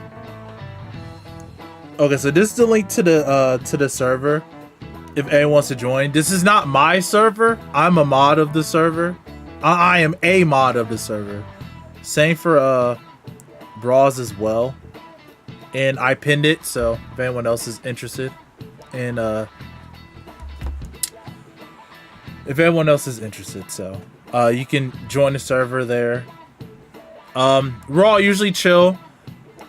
Okay, so this is the link to the server. If anyone wants to join, this is not my server. I'm a mod of the server. I am a mod of the server. Same for Bros as well. And I pinned it, so if anyone else is interested, and if anyone else is interested, so you can join the server there. We're all usually chill.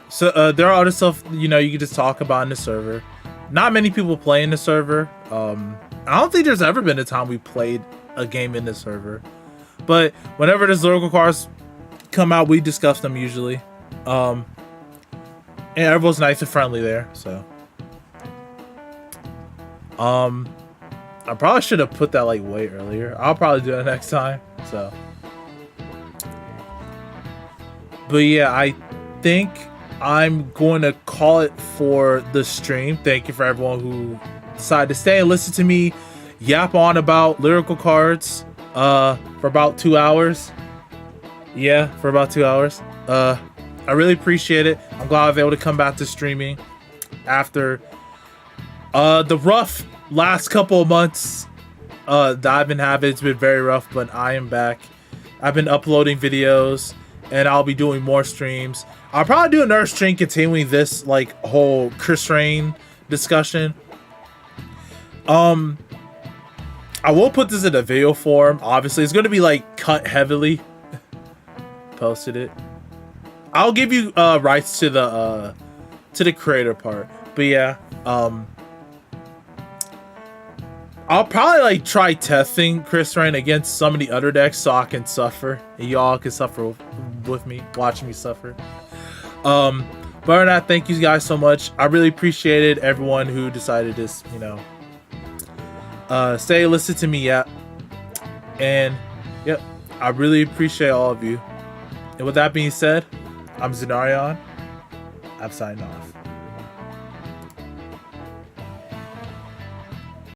So there are other stuff, you know, you can just talk about in the server. Not many people play in the server. I don't think there's ever been a time we played a game in the server. But whenever there's lyrical cards come out, we discuss them usually. And everyone's nice and friendly there, so. I probably should have put that like way earlier. I'll probably do it next time, so. But yeah, I think I'm going to call it for the stream. Thank you for everyone who decided to stay and listen to me yap on about lyrical cards for about 2 hours. Yeah, for about 2 hours. I really appreciate it. I'm glad I was able to come back to streaming after the rough last couple of months that I've been having. It's been very rough, but I am back. I've been uploading videos, and I'll be doing more streams. I'll probably do another stream continuing this like whole Chris Rain discussion. Um, I will put this in a video form. Obviously, it's gonna be like cut heavily. Posted it. I'll give you rights to the creator part. But yeah, I'll probably like try testing Chris Rain against some of the other decks so I can suffer and y'all can suffer with me, watching me suffer. But other than that, thank you guys so much. I really appreciated everyone who decided to, you know, stay listen to me. Yeah, and yep, I really appreciate all of you. And with that being said, I'm Zenarion. I'm signing off.